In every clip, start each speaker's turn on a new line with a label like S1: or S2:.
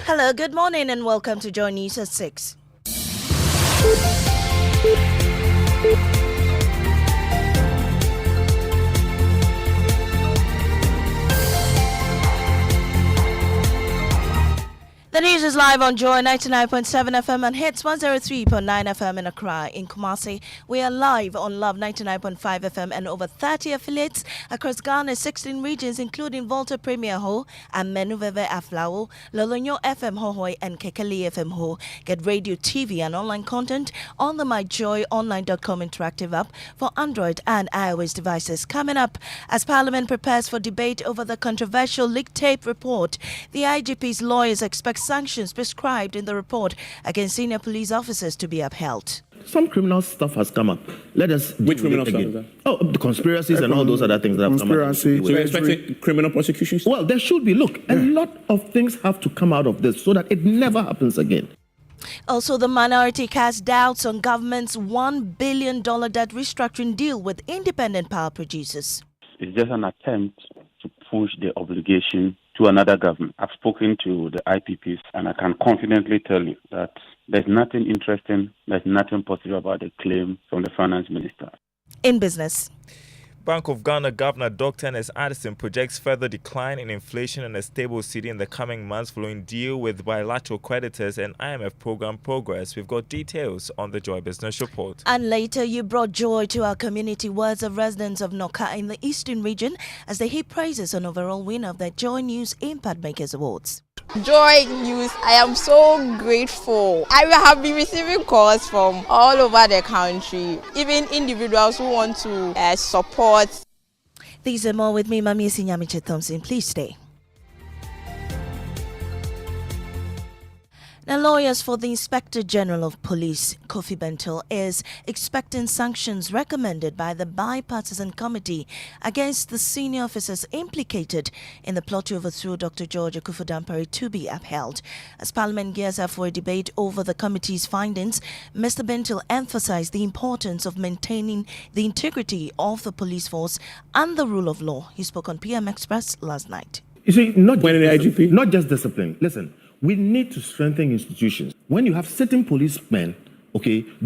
S1: Hello, good morning and welcome to Joy News at 6. The news is live on Joy 99.7 FM and Hits 103.9 FM in Accra. In Kumasi, we are live on Love 99.5 FM and over 30 affiliates across Ghana's 16 regions, including Volta Premier Ho and Menuveve Aflao, Lolonyo FM Hohoi and Kekeli FM Ho. Get radio, TV and online content on the myjoyonline.com interactive app for Android and iOS devices. Coming up, as Parliament prepares for debate over the controversial leaked tape report, the IGP's lawyers expect sanctions prescribed in the report against senior police officers to be upheld.
S2: Some criminal stuff has come up. Let us.
S3: Which criminal stuff is that?
S2: Oh, the conspiracies and all those other things that have come up.
S3: So you're expecting criminal prosecutions?
S2: Well, there should be. Look, a lot of things have to come out of this so that it never happens again.
S1: Also, the minority casts doubts on government's $1 billion debt restructuring deal with independent power producers.
S4: It's just an attempt to push the obligation to another government. I've spoken to the IPPs and I can confidently tell you that there's nothing interesting, there's nothing positive about the claim from the finance minister.
S1: In business.
S5: Bank of Ghana Governor Dr. Ernest Addison projects further decline in inflation and a stable cedi in the coming months following deal with bilateral creditors and IMF program progress. We've got details on the Joy Business Report.
S1: And later, you brought joy to our community. Words of residents of Noka in the Eastern region as they heap praises on overall winner of the Joy News Impact Makers Awards.
S6: Joy News, I am so grateful. I have been receiving calls from all over the country, even individuals who want to support.
S1: These are more with me, Mami Sinyamiche Thompson. Please stay. Now, lawyers for the Inspector General of Police, Kofi Bentil, is expecting sanctions recommended by the bipartisan committee against the senior officers implicated in the plot to overthrow Dr. George Akuffo-Dampare to be upheld. As Parliament gears up for a debate over the committee's findings, Mr. Bentil emphasized the importance of maintaining the integrity of the police force and the rule of law. He spoke on PM Express last night.
S2: You see, not just discipline. Listen. We need to strengthen institutions. When you have certain policemen,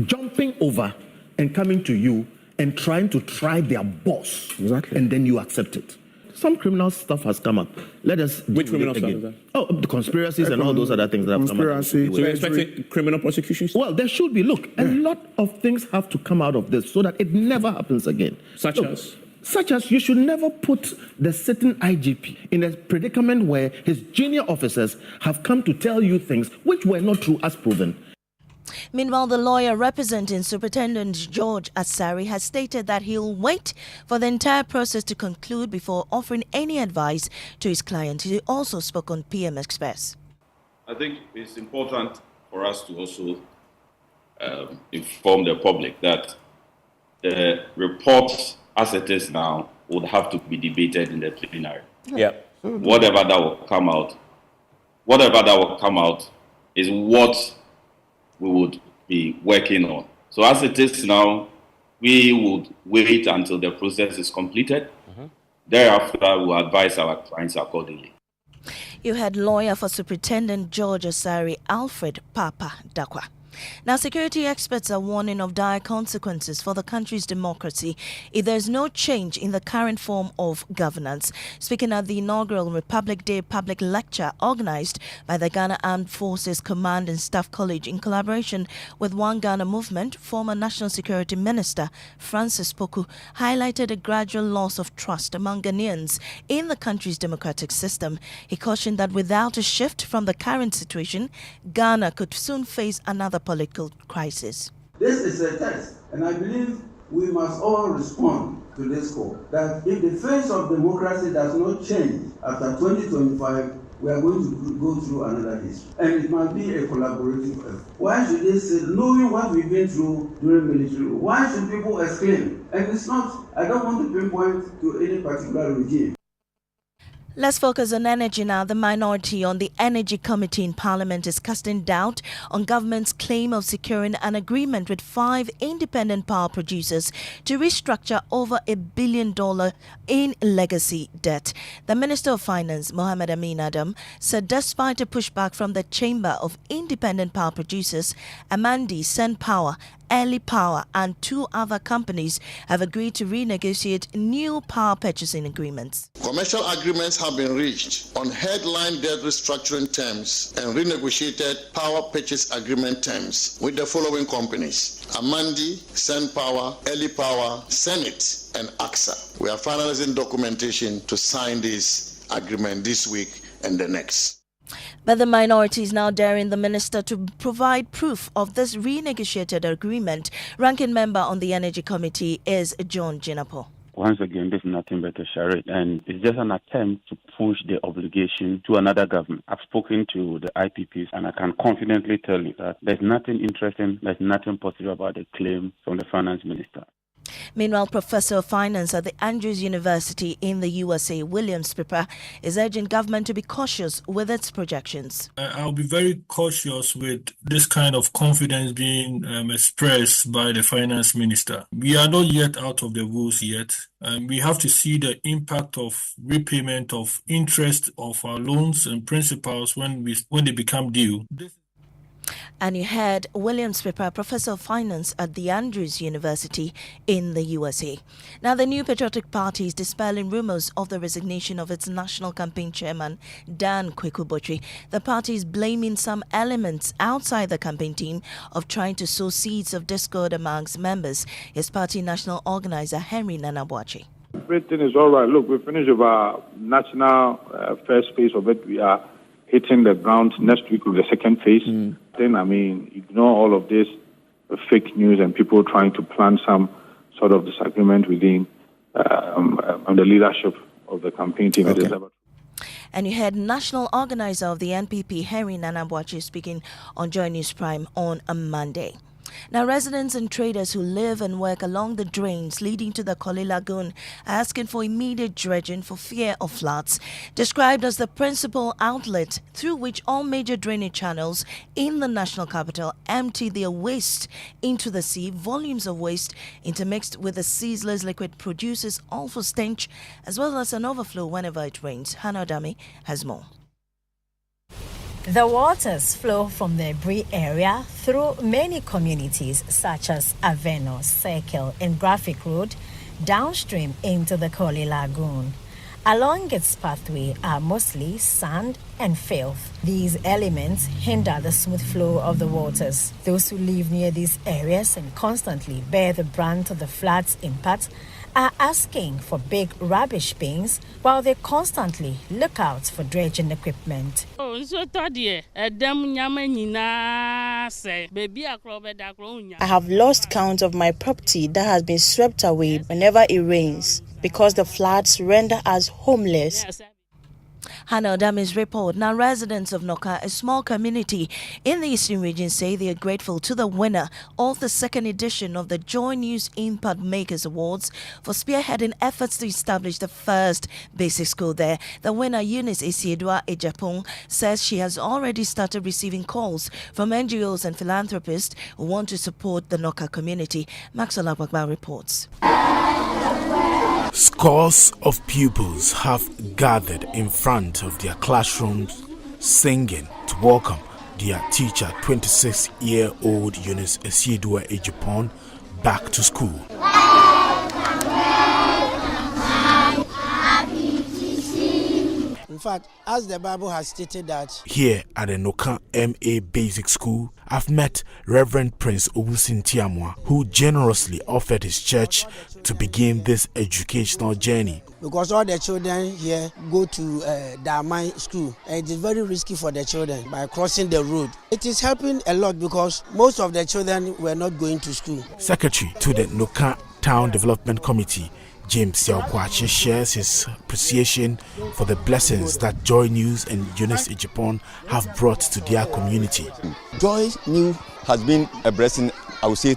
S2: jumping over and coming to you and trying to try their boss, and then you accept it. Some criminal stuff has come up. Let us.
S3: Which criminal stuff is that?
S2: Oh, the conspiracies and all those other things that have come up.
S3: So you're expecting criminal prosecutions?
S2: Well, there should be. Look, a lot of things have to come out of this so that it never happens again. Such as you should never put the sitting IGP in a predicament where his junior officers have come to tell you things which were not true as proven.
S1: Meanwhile, the lawyer representing Superintendent George Asari has stated that he'll wait for the entire process to conclude before offering any advice to his client. He also spoke on PM Express.
S7: I think it's important for us to also inform the public that the report as it is now would have to be debated in the plenary.
S5: Yeah.
S7: Whatever that will come out is what we would be working on. So as it is now, we would wait until the process is completed. Thereafter, we'll advise our clients accordingly.
S1: You had lawyer for Superintendent George Asari, Alfred Papa Dakwa. Now, security experts are warning of dire consequences for the country's democracy if there is no change in the current form of governance. Speaking at the inaugural Republic Day public lecture organized by the Ghana Armed Forces Command and Staff College in collaboration with One Ghana Movement, former National Security Minister Francis Poku highlighted a gradual loss of trust among Ghanaians in the country's democratic system. He cautioned that without a shift from the current situation, Ghana could soon face another political crisis.
S8: This is a test, and I believe we must all respond to this call. That if the face of democracy does not change after 2025, we are going to go through another history. And it must be a collaborative effort. Why should they say, knowing what we've been through during military rule, why should people exclaim? And it's not, I don't want to pinpoint to any particular regime.
S1: Let's focus on energy now. The minority on the Energy Committee in Parliament is casting doubt on government's claim of securing an agreement with 5 independent power producers to restructure over $1 billion in legacy debt. The Minister of Finance, Mohammed Amin Adam, said despite a pushback from the Chamber of Independent Power Producers, Amandi, Send Power, Early Power and 2 other companies have agreed to renegotiate new power purchasing agreements.
S9: Commercial agreements have been reached on headline debt restructuring terms and renegotiated power purchase agreement terms with the following companies: Amandi, Send Power, Early Power, Senate, and AXA. We are finalizing documentation to sign this agreement this week and the next.
S1: But the minority is now daring the minister to provide proof of this renegotiated agreement. Ranking member on the Energy Committee is John Jinapo.
S4: Once again, this is nothing but a charade, and it's just an attempt to push the obligation to another government. I've spoken to the IPPs, and I can confidently tell you that there's nothing interesting, there's nothing positive about the claim from the finance minister.
S1: Meanwhile, Professor of Finance at the Andrews University in the USA, William Spipa, is urging government to be cautious with its projections.
S10: I'll be very cautious with this kind of confidence being expressed by the finance minister. We are not yet out of the woods yet. We have to see the impact of repayment of interest of our loans and principals when they become due.
S1: And you heard William Spipa, Professor of Finance at the Andrews University in the USA. Now, the New Patriotic Party is dispelling rumors of the resignation of its national campaign chairman, Dan Kwekubotri. The party is blaming some elements outside the campaign team of trying to sow seeds of discord amongst members. His party national organizer, Henry Nanabuachi.
S11: Everything is all right. Look, we finished with our national first phase of it. We are hitting the ground next week with the second phase. Then, ignore all of this fake news and people trying to plan some sort of disagreement within on the leadership of the campaign team.
S9: Okay.
S1: And you heard national organizer of the NPP, Henry Nanabuachi, speaking on Joy News Prime on a Monday. Now, residents and traders who live and work along the drains leading to the Koli Lagoon are asking for immediate dredging for fear of floods. Described as the principal outlet through which all major drainage channels in the national capital empty their waste into the sea, volumes of waste intermixed with the ceaseless liquid produces awful stench as well as an overflow whenever it rains. Hannah Dami has more.
S12: The waters flow from the Brie area through many communities such as Aveno, Circle, and Graphic Road downstream into the Koli Lagoon. Along its pathway are mostly sand and filth. These elements hinder the smooth flow of the waters. Those who live near these areas and constantly bear the brunt of the flood's impact are asking for big rubbish bins while they constantly look out for dredging equipment.
S13: I
S14: have lost count of my property that has been swept away whenever it rains because the floods render us homeless.
S1: Hannah Dami's report. Now, residents of Noka, a small community in the Eastern region, say they are grateful to the winner of the second edition of the Joy News Impact Makers Awards for spearheading efforts to establish the first basic school there. The winner, Eunice Esiedua Ejapong, says she has already started receiving calls from NGOs and philanthropists who want to support the Noka community. Maxwell Agbagba reports.
S15: Scores of pupils have gathered in front of their classrooms singing to welcome their teacher, 26-year-old Eunice Esiedua Ejapong, back to school.
S16: In fact, as the Bible has stated that
S15: here at the Noka MA Basic School, I've met Reverend Prince Obusin Tiamwa, who generously offered his church to begin this educational journey.
S16: Because all the children here go to Damai school, and it is very risky for the children by crossing the road. It is helping a lot because most of the children were not going to school.
S15: Secretary to the Noka Town Development Committee, James Siaokwachi, shares his appreciation for the blessings that Joy News and Eunice Ejapong have brought to their community.
S17: Joy News has been a blessing, I would say,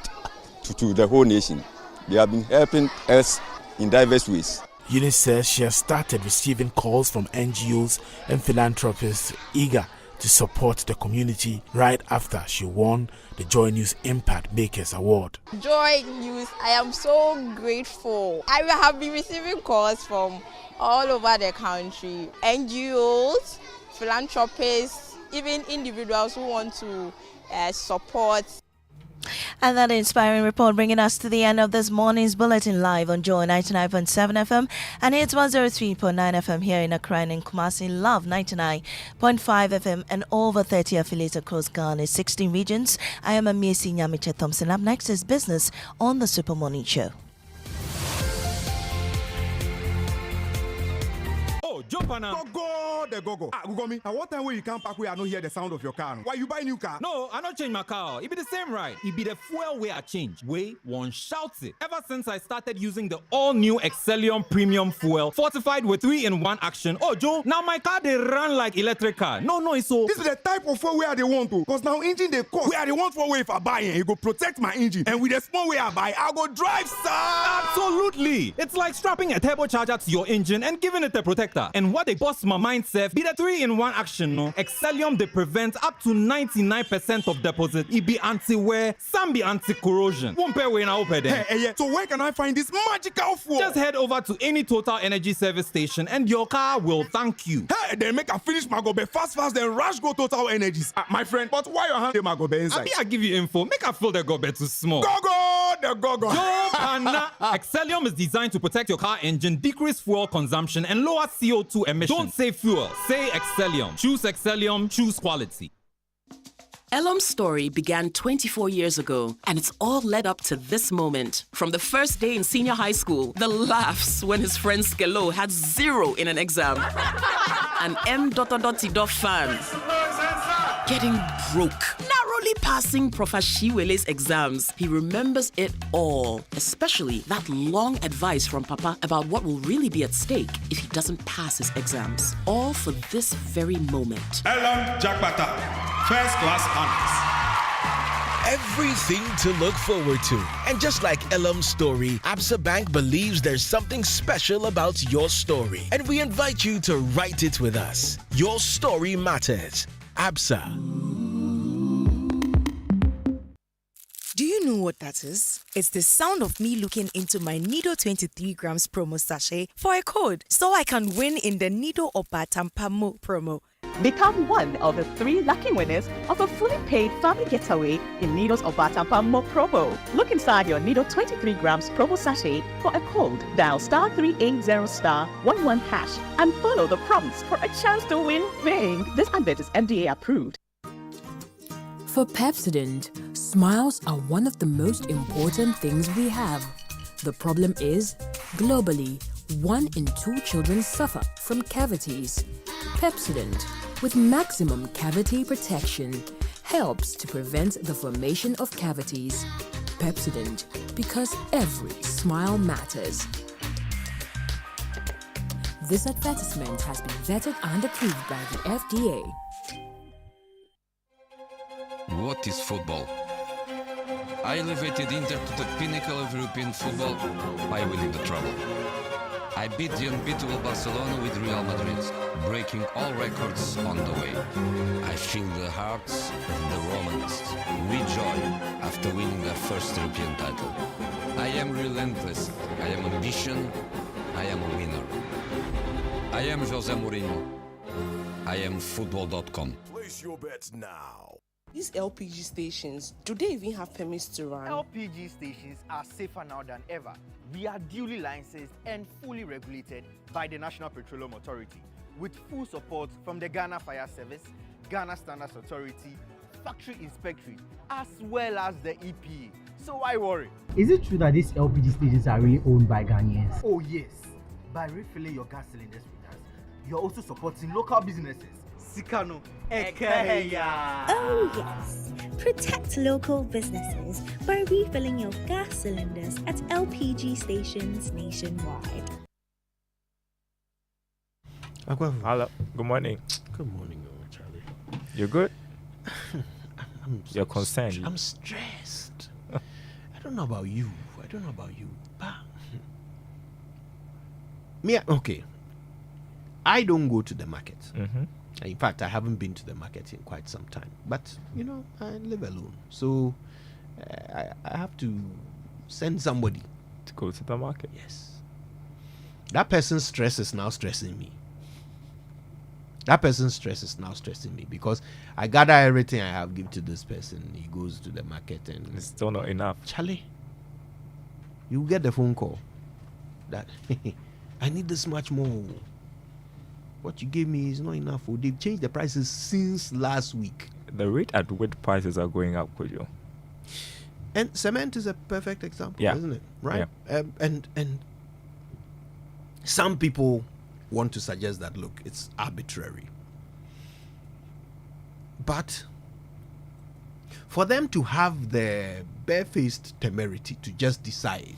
S17: to the whole nation. They have been helping us in diverse ways.
S15: Eunice says she has started receiving calls from NGOs and philanthropists eager to support the community right after she won the Joy News Impact Makers Award.
S6: Joy News, I am so grateful. I have been receiving calls from all over the country, NGOs, philanthropists, even individuals who want to support.
S1: And that inspiring report bringing us to the end of this morning's bulletin live on Joy 99.7 FM and it's 103.9 FM here in Accra and in Kumasi, Love 99.5 FM and over 30 affiliates across Ghana's 16 regions. I am Amiesi Nyamiche Thompson. Up next is business on the Super Morning Show.
S13: Jump on now. Go. Google me. And what time when you come back, we are not hear the sound of your car? Why you buy new car?
S18: No, I not change my car. It be the same ride. It be the fuel way I change. Way one shouts it. Ever since I started using the all-new Excellium Premium Fuel, fortified with 3-in-1 action. Oh, Joe, now my car they run like electric car. No, it's so.
S13: This is the type of fuel where they want to. Because now engine they cost. Where they want for way if I buy it, it go protect my engine. And with the small way I buy, I go drive, sir.
S18: Absolutely. It's like strapping a turbocharger to your engine and giving it a protector. And what they bust my mind, Seth, be the 3-in-1 action, no? Excellium, they prevent up to 99% of deposit. It be anti-wear, some be anti-corrosion. Won't pay when I open them.
S13: Hey, so where can I find this magical fuel?
S18: Just head over to any Total Energy service station and your car will thank you.
S13: Hey, then make a finish my gobe fast, then rush go Total Energies. My friend, but why your hand my gobe inside?
S18: I give you info. Make a fill the gobe too small.
S13: Go.
S18: Excellium is designed to protect your car engine, decrease fuel consumption, and lower CO2 emissions. Don't say fuel, say Excellium. Choose Excellium, choose quality.
S19: Elam's story began 24 years ago, and it's all led up to this moment. From the first day in senior high school, the laughs when his friend Skelo had 0 in an exam, an M.T. fan getting broke, narrowly passing Prof. Shiwele's exams. He remembers it all, especially that long advice from Papa about what will really be at stake if he doesn't pass his exams. All for this very moment.
S20: Elam Jakpata, first class honors.
S21: Everything to look forward to. And just like Elam's story, Absa Bank believes there's something special about your story. And we invite you to write it with us. Your story matters. Absa.
S22: Do you know what that is? It's the sound of me looking into my Nido 23 grams promo sachet for a code so I can win in the Nido Obatampamo promo.
S23: Become one of the 3 lucky winners of a fully paid family getaway in Nido's Obatampamo promo. Look inside your Nido 23 grams promo sachet for a code. Dial *380*11# and follow the prompts for a chance to win big. This advert is FDA approved.
S24: For Pepsodent, smiles are one of the most important things we have. The problem is, globally, 1 in 2 children suffer from cavities. Pepsodent, with maximum cavity protection, helps to prevent the formation of cavities. Pepsodent, because every smile matters. This advertisement has been vetted and approved by the FDA.
S25: What is football? I elevated Inter to the pinnacle of European football by winning the treble. I beat the unbeatable Barcelona with Real Madrid, breaking all records on the way. I feel the hearts of the Romans with joy after winning their first European title. I am relentless, I am ambition, I am a winner. I am José Mourinho. I am football.com.
S21: Place your bets now.
S26: These LPG stations, do they even have permits to run?
S27: LPG stations are safer now than ever. We are duly licensed and fully regulated by the National Petroleum Authority, with full support from the Ghana Fire Service, Ghana Standards Authority, Factory Inspectorate, as well as the EPA. So why worry?
S28: Is it true that these LPG stations are really owned by Ghanaians?
S27: Oh yes. By refilling your gas cylinders with us, you're also supporting local businesses. Sikano Ekeya.
S29: Oh yes, protect local businesses by refilling your gas cylinders at LPG stations nationwide.
S5: Hello. Good morning.
S30: Good morning, Charlie.
S5: You good? You're concerned.
S30: I'm stressed. I don't know about you, but
S2: Okay. I don't go to the market.
S5: Mm-hmm.
S2: In fact, I haven't been to the market in quite some time. But, I live alone. So I have to send somebody
S5: to go to the market.
S2: Yes. That person's stress is now stressing me. Because I gather everything I have, give to this person. He goes to the market and
S5: it's still not enough.
S2: Charlie, you get the phone call that I need this much more. What you gave me is not enough. They've changed the prices since last week.
S5: The rate at which prices are going up, Kojo.
S2: And cement is a perfect example, isn't it? Right?
S5: Yeah.
S2: And some people want to suggest that, look, it's arbitrary. But for them to have the barefaced temerity to just decide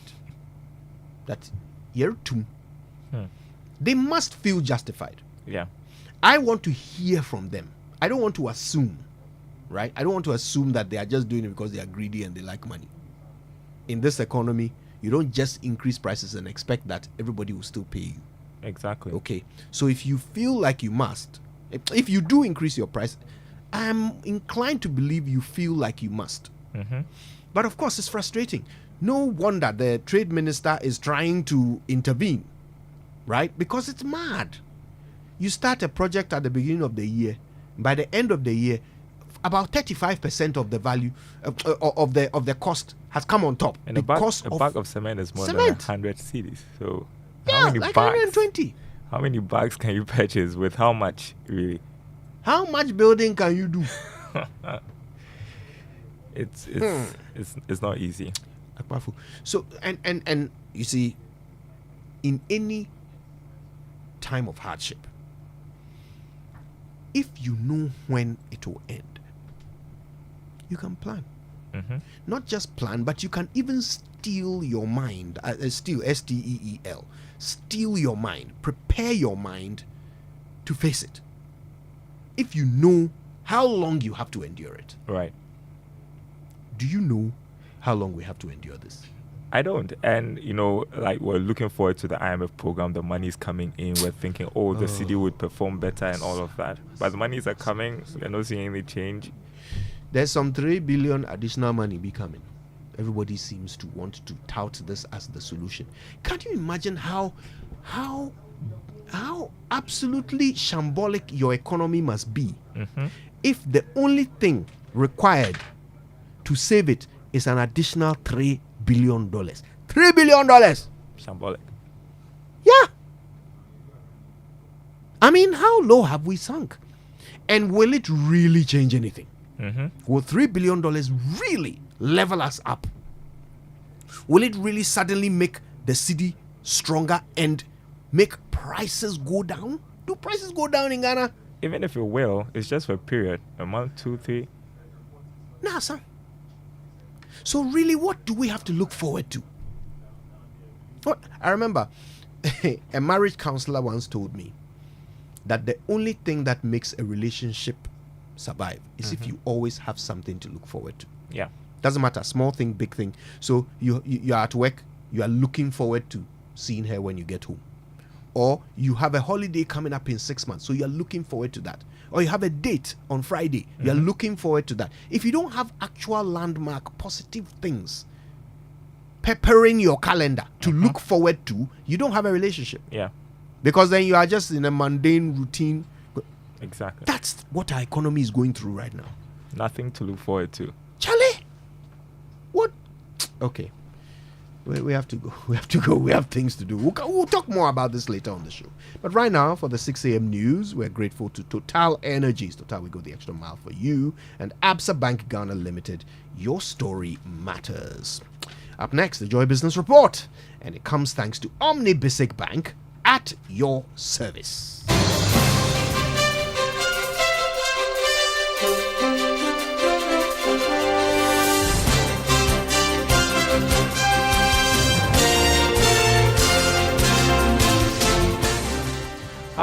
S2: that year two, they must feel justified.
S5: Yeah.
S2: I want to hear from them. I don't want to assume, right? I don't want to assume that they are just doing it because they are greedy and they like money. In this economy, you don't just increase prices and expect that everybody will still pay you.
S5: Exactly.
S2: Okay. So if you feel like you must, if you do increase your price, I'm inclined to believe you feel like you must.
S5: Mm-hmm.
S2: But of course, it's frustrating. No wonder the trade minister is trying to intervene, right? Because it's mad. You start a project at the beginning of the year. By the end of the year, about 35% of the value of the cost has come on top.
S5: And a bag of cement is more than 100 cedis. So
S2: how many bags? 120.
S5: How many bags can you purchase with how much, really?
S2: How much building can you do?
S5: It's not easy.
S2: So and you see, in any time of hardship, if you know when it will end, you can plan.
S5: Mm-hmm.
S2: Not just plan, but you can even steel your mind. Steel, S-T-E-E-L. Steel your mind. Prepare your mind to face it. If you know how long you have to endure it.
S5: Right.
S2: Do you know how long we have to endure this?
S5: I don't. And, like we're looking forward to the IMF program. The money's coming in. We're thinking, the city would perform better and all of that. But the monies are coming. We're not seeing any change.
S2: There's some 3 billion additional money be coming. Everybody seems to want to tout this as the solution. Can you imagine how absolutely shambolic your economy must be if the only thing required to save it is an additional $3 billion. $3 billion!
S5: Shambolic.
S2: Yeah. I mean, how low have we sunk? And will it really change anything? Will $3 billion really level us up? Will it really suddenly make the city stronger and make prices go down? Do prices go down in Ghana?
S5: Even if it will, it's just for a period. A month, 2, 3.
S2: Nah, sir. So really, what do we have to look forward to? What I remember, a marriage counselor once told me that the only thing that makes a relationship survive is if you always have something to look forward to.
S5: Yeah.
S2: Doesn't matter, small thing, big thing. So you're at work, you are looking forward to seeing her when you get home. Or you have a holiday coming up in 6 months, so you're looking forward to that. Or you have a date on Friday, you're looking forward to that. If you don't have actual landmark, positive things peppering your calendar to look forward to, you don't have a relationship.
S5: Yeah.
S2: Because then you are just in a mundane routine.
S5: Exactly.
S2: That's what our economy is going through right now.
S5: Nothing to look forward to.
S2: Charlie! What? Okay. We have to go. We have to go. We have things to do. We'll talk more about this later on the show. But right now, for the 6 a.m. news, we're grateful to Total Energies. Total, we go the extra mile for you. And Absa Bank Ghana Limited. Your story matters. Up next, the Joy Business Report. And it comes thanks to Omni Basic Bank at your service.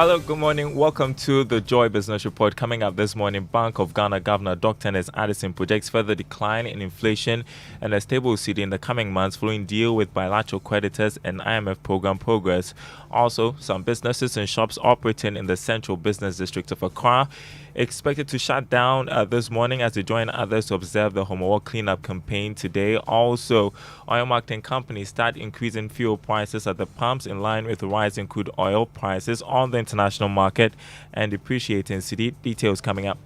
S5: Hello, good morning. Welcome to the Joy Business Report. Coming up this morning, Bank of Ghana Governor Dr. Ernest Addison projects further decline in inflation and a stable cedi in the coming months following deal with bilateral creditors and IMF program progress. Also, some businesses and shops operating in the central business district of Accra expected to shut down this morning as they join others to observe the Homework cleanup campaign today. Also, oil marketing companies start increasing fuel prices at the pumps in line with rising crude oil prices on the international market and depreciating cedi. Details coming up.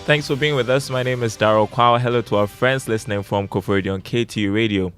S5: Thanks for being with us. My name is Daryl Kwao. Hello to our friends listening from Koforidon on KTU Radio.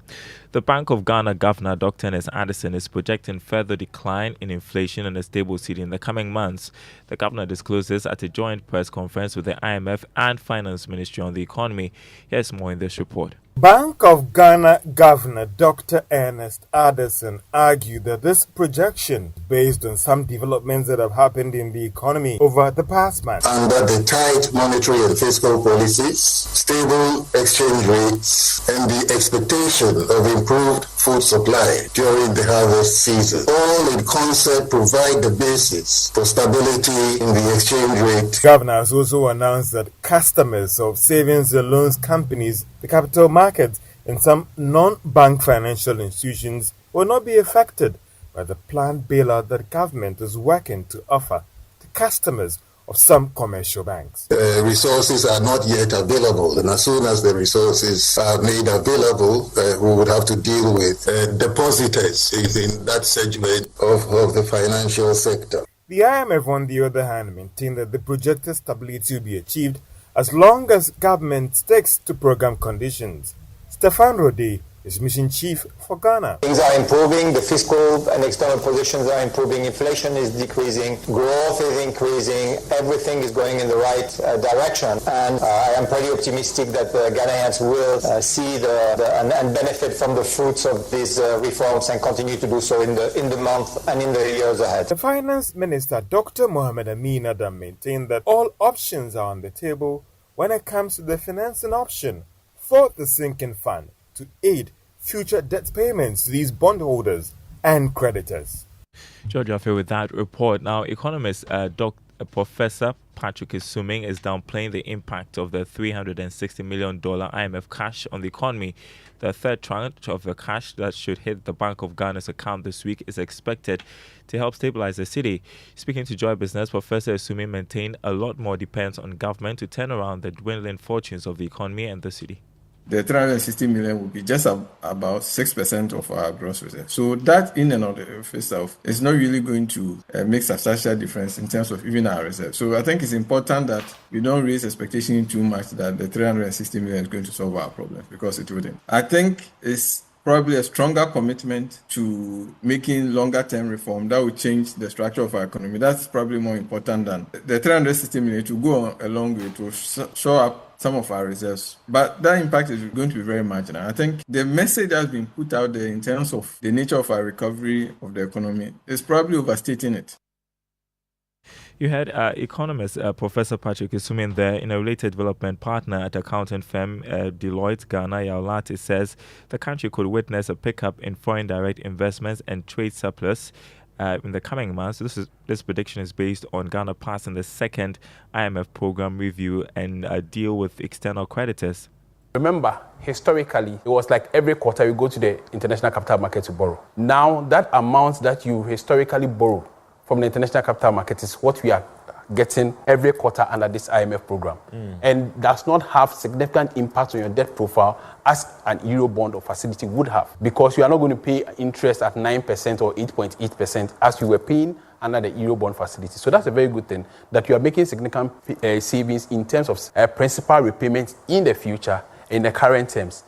S5: The Bank of Ghana Governor Dr. Ernest Addison is projecting further decline in inflation and a stable cedi in the coming months. The governor disclosed this at a joint press conference with the IMF and Finance Ministry on the economy. Here's more in this report.
S3: Bank of Ghana Governor Dr. Ernest Addison argued that this projection is based on some developments that have happened in the economy over the past month.
S4: Under the tight monetary and fiscal policies, stable exchange rates, and the expectation of improved food supply during the harvest season, all in concert provide the basis for stability in the exchange rate.
S3: The governor has also announced that customers of savings and loans companies, the capital markets, and some non-bank financial institutions will not be affected by the planned bailout that government is working to offer to customers of some commercial banks.
S4: Resources are not yet available, and as soon as the resources are made available, we would have to deal with depositors in that segment of the financial sector.
S3: The IMF, on the other hand, maintained that the projected stability will be achieved as long as government sticks to program conditions. Stefan Rode is mission chief for Ghana.
S7: Things are improving, the fiscal and external positions are improving, inflation is decreasing, growth is increasing, everything is going in the right direction. And I am pretty optimistic that the Ghanaians will see and benefit from the fruits of these reforms and continue to do so in the month and in the years ahead.
S3: The Finance Minister, Dr. Mohamed Amin Adam, maintained that all options are on the table when it comes to the financing option for the sinking fund to aid future debt payments to these bondholders and creditors.
S5: George Affe with that report. Now, economist Professor Patrick Isuming is downplaying the impact of the $360 million IMF cash on the economy. The third tranche of the cash that should hit the Bank of Ghana's account this week is expected to help stabilize the cedi. Speaking to Joy Business, Professor Isuming maintained a lot more depends on government to turn around the dwindling fortunes of the economy and the cedi.
S8: The 360 million will be just about 6% of our gross reserve. So that in and of itself is not really going to make substantial difference in terms of even our reserve. So I think it's important that we don't raise expectation too much that the 360 million is going to solve our problems, because it wouldn't. I think it's probably a stronger commitment to making longer-term reform that will change the structure of our economy. That's probably more important than the 360 million to go a long way to show up some of our reserves. But that impact is going to be very marginal. I think the message that's been put out there in terms of the nature of our recovery of the economy is probably overstating it.
S5: You had economist Professor Patrick Isuming there. In a related development, partner at accounting firm Deloitte Ghana, Yaolati, says the country could witness a pickup in foreign direct investments and trade surplus in the coming months. This prediction is based on Ghana passing the second IMF program review and deal with external creditors.
S9: Remember, historically, it was like every quarter you go to the international capital market to borrow. Now, that amount that you historically borrow from the international capital market is what we are getting every quarter under this IMF program, and does not have significant impact on your debt profile as an Eurobond or facility would have, because you are not going to pay interest at 9% or 8.8% as you were paying under the Eurobond facility. So that's a very good thing, that you are making significant savings in terms of principal repayments in the future in the current terms.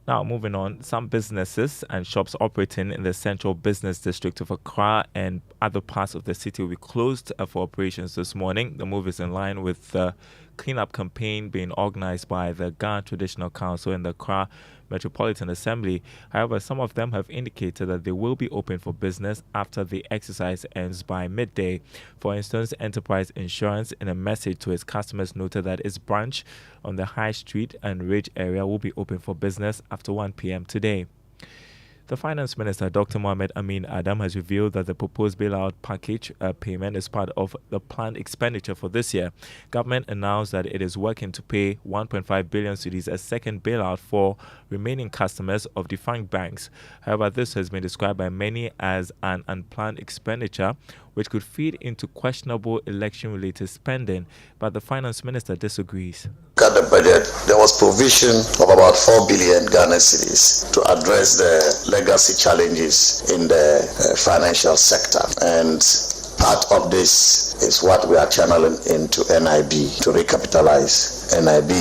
S5: Now, moving on, some businesses and shops operating in the central business district of Accra and other parts of the city will be closed for operations this morning. The move is in line with the cleanup campaign being organized by the Ghana Traditional Council and the Accra Metropolitan Assembly. However, some of them have indicated that they will be open for business after the exercise ends by midday. For instance, Enterprise Insurance, in a message to its customers, noted that its branch on the High Street and Ridge area will be open for business after 1 p.m. today. The Finance Minister, Dr. Mohamed Amin Adam, has revealed that the proposed bailout package payment is part of the planned expenditure for this year. Government announced that it is working to pay 1.5 billion cedis as second bailout for remaining customers of defunct banks. However, this has been described by many as an unplanned expenditure, which could feed into questionable election-related spending, but the Finance Minister disagrees.
S4: At the budget, there was provision of about 4 billion Ghana cedis to address the legacy challenges in the financial sector. And part of this is what we are channeling into NIB to recapitalize NIB.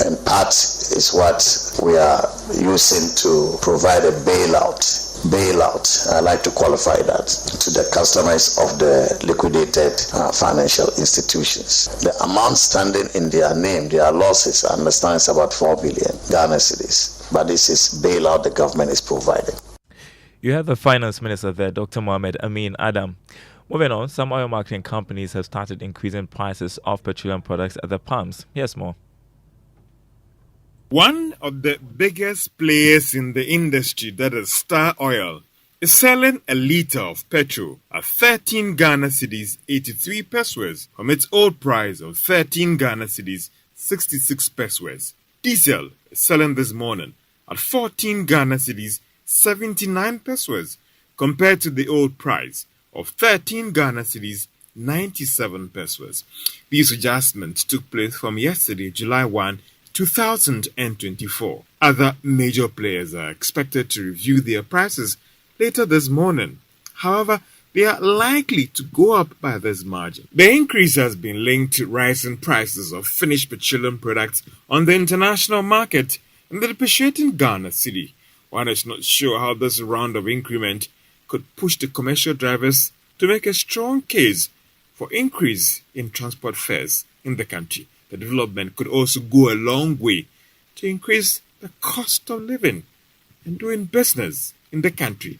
S4: And part is what we are using to provide a bailout, I like to qualify that, to the customers of the liquidated financial institutions. The amount standing in their name, their losses, I understand is about 4 billion Ghana cedis. But this is bailout the government is providing.
S5: You have the Finance Minister there, Dr. Mohamed Amin Adam. Moving on, some oil marketing companies have started increasing prices of petroleum products at the pumps. Here's more.
S3: One of the biggest players in the industry, that is Star Oil, is selling a litre of petrol at 13 Ghana cedis 83 pesos from its old price of 13 Ghana cedis 66 pesos. Diesel is selling this morning at 14 Ghana cedis 79 pesos compared to the old price of 13 Ghana cedis 97 pesos. These adjustments took place from yesterday, July 1, 2024. Other major players are expected to review their prices later this morning. However, they are likely to go up by this margin. The increase has been linked to rising prices of finished petroleum products on the international market and the depreciating Ghana cedi. One is not sure how this round of increment could push the commercial drivers to make a strong case for increase in transport fares in the country. The development could also go a long way to increase the cost of living and doing business in the country.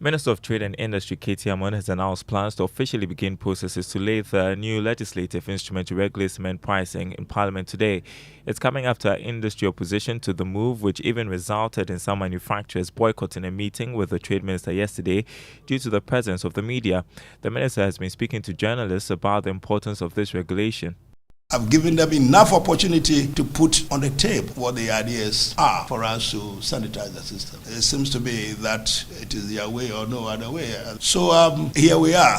S5: Minister of Trade and Industry Katie Hammond has announced plans to officially begin processes to lay the new legislative instrument to regulate cement pricing in Parliament today. It's coming after industry opposition to the move, which even resulted in some manufacturers boycotting a meeting with the Trade Minister yesterday due to the presence of the media. The Minister has been speaking to journalists about the importance of this regulation.
S1: I've given them enough opportunity to put on the table what the ideas are for us to sanitize the system. It seems to be that it is their way or no other way. So here we are.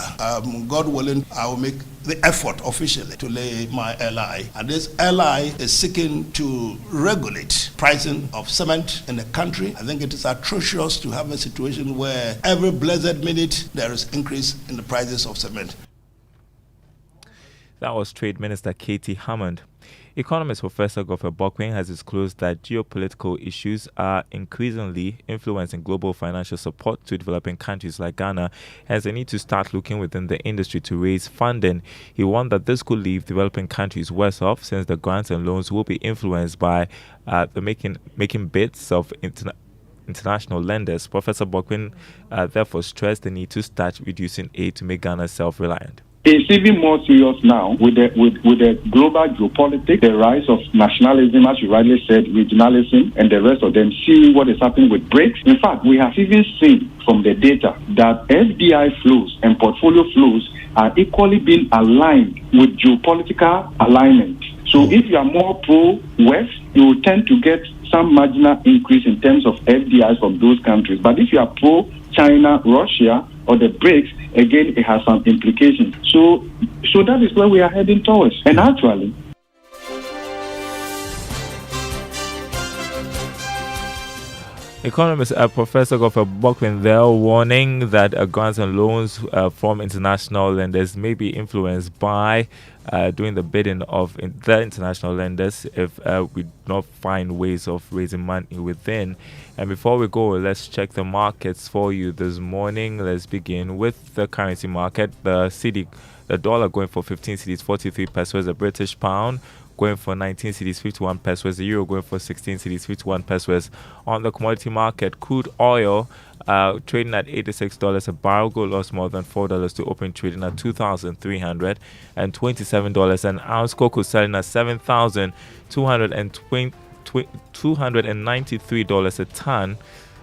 S1: God willing, I will make the effort officially to lay my LI. And this LI is seeking to regulate pricing of cement in the country. I think it is atrocious to have a situation where every blessed minute there is increase in the prices of cement.
S5: That was Trade Minister Katie Hammond. Economist Professor Godfrey Bokwin has disclosed that geopolitical issues are increasingly influencing global financial support to developing countries like Ghana, hence they need to start looking within the industry to raise funding. He warned that this could leave developing countries worse off since the grants and loans will be influenced by the making bids of international lenders. Professor Bokwin therefore stressed the need to start reducing aid to make Ghana self-reliant.
S6: It's even more serious now with the global geopolitics, the rise of nationalism, as you rightly said, regionalism, and the rest of them, seeing what is happening with BRICS. In fact, we have even seen from the data that FDI flows and portfolio flows are equally being aligned with geopolitical alignment. So if you are more pro-West, you will tend to get some marginal increase in terms of FDIs from those countries. But if you are pro-China, Russia, or the BRICS, again, it has some implications. So that is where we are heading towards. And actually,
S5: Economist Professor Godfrey Bokwin there warning that grants and loans from international lenders may be influenced by doing the bidding of the international lenders if we do not find ways of raising money within. And before we go, let's check the markets for you this morning. Let's begin with the currency market. The cedi The dollar going for 15 cedis 43 pesos. The British pound going for 19 cedis 51 pesos. The euro going for 16 cedis 51 pesos. On the commodity market, crude oil trading at $86 a barrel. Gold lost more than $4 to open, trading at $2,327 an ounce. Cocoa selling at $7,293 a ton.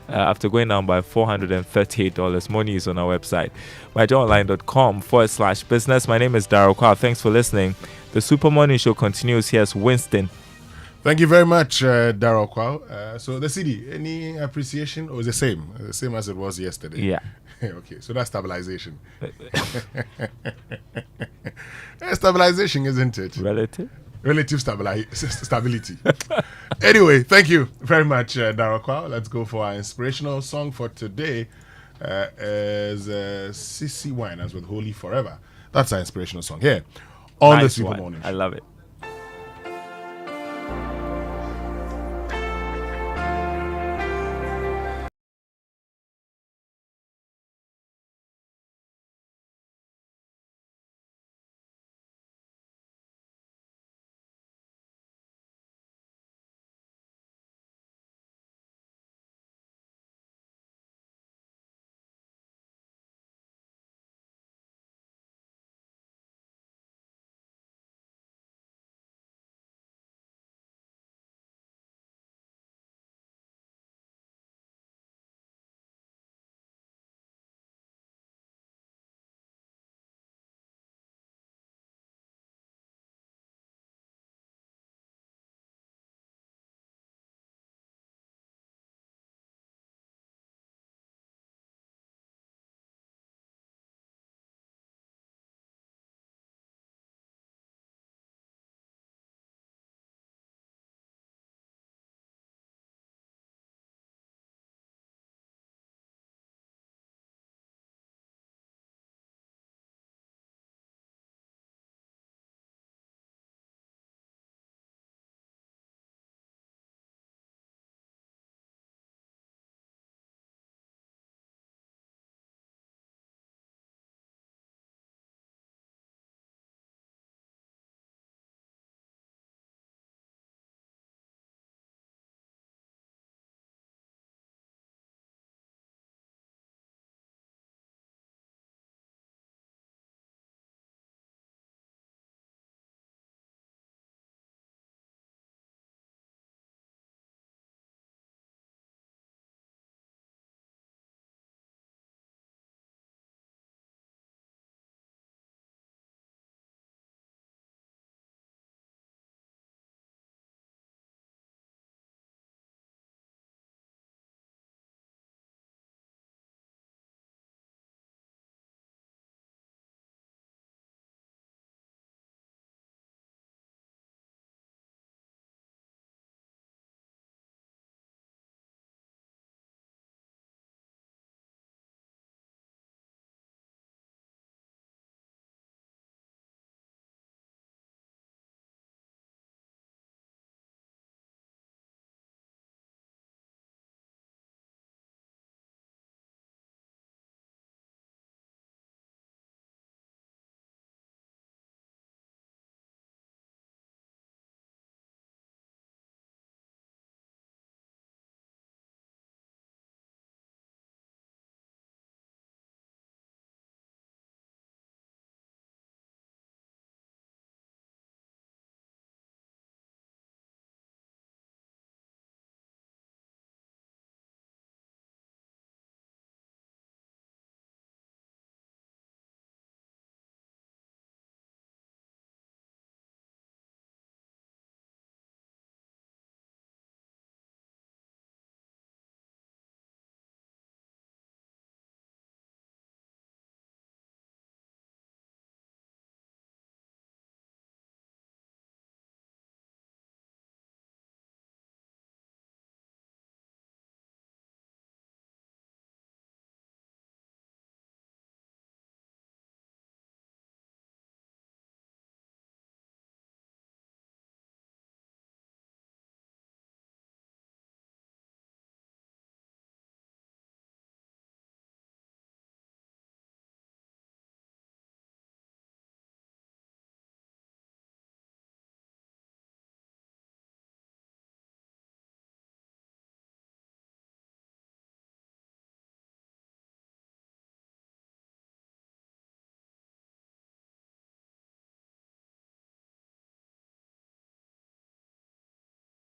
S5: After going down by $438. More news on our website, myjoyonline.com/business. My name is Daryl Kwao. Thanks for listening. The Super Morning Show continues. Here's Winston.
S10: Thank you very much, Daryl Kwao. So the CD, any appreciation or is the same? The same as it was yesterday?
S5: Yeah.
S10: Okay, so that's stabilization. Stabilization, isn't it? Relative stability. Anyway, thank you very much, Daryl Kwao. Let's go for our inspirational song for today. Is CC Winers with Holy Forever. That's our inspirational song here on the Super Morning Show.
S5: I love it.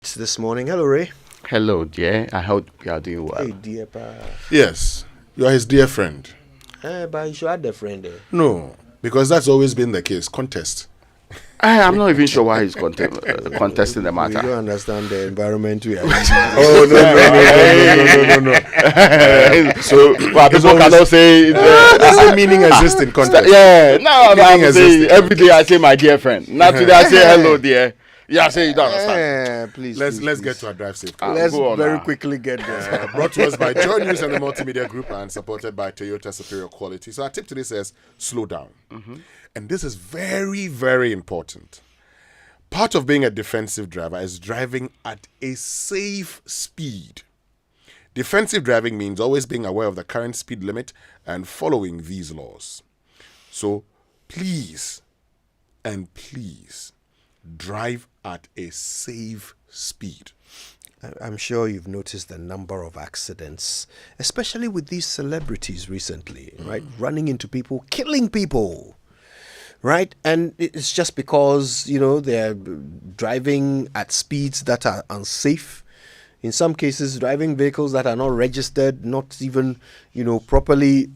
S2: It's this morning. Hello, Ray.
S11: Hello, dear. I hope you are doing well.
S2: Hey, dear pa.
S10: Yes, you are his dear friend.
S2: But you should add the friend there.
S10: No, because that's always been the case. Contest.
S11: I'm not even sure why he's contesting the matter.
S2: You don't understand the environment we are in.
S10: Oh, no.
S11: So, people cannot say...
S10: Doesn't meaning exist in contest.
S11: Yeah, no, I'm saying every day I say my dear friend. Not today I say hello, dear. Yeah, I say you don't understand.
S2: Please,
S10: Let's get to our drive safe.
S2: Let's very quickly get there.
S10: Brought to us by Joy News and the Multimedia Group and supported by Toyota Superior Quality. So our tip today says, slow down. And this is very, very important. Part of being a defensive driver is driving at a safe speed. Defensive driving means always being aware of the current speed limit and following these laws. So please, drive at a safe speed.
S2: I'm sure you've noticed the number of accidents, especially with these celebrities recently, right? Running into people, killing people, right? And it's just because, they're driving at speeds that are unsafe. In some cases, driving vehicles that are not registered, not even, properly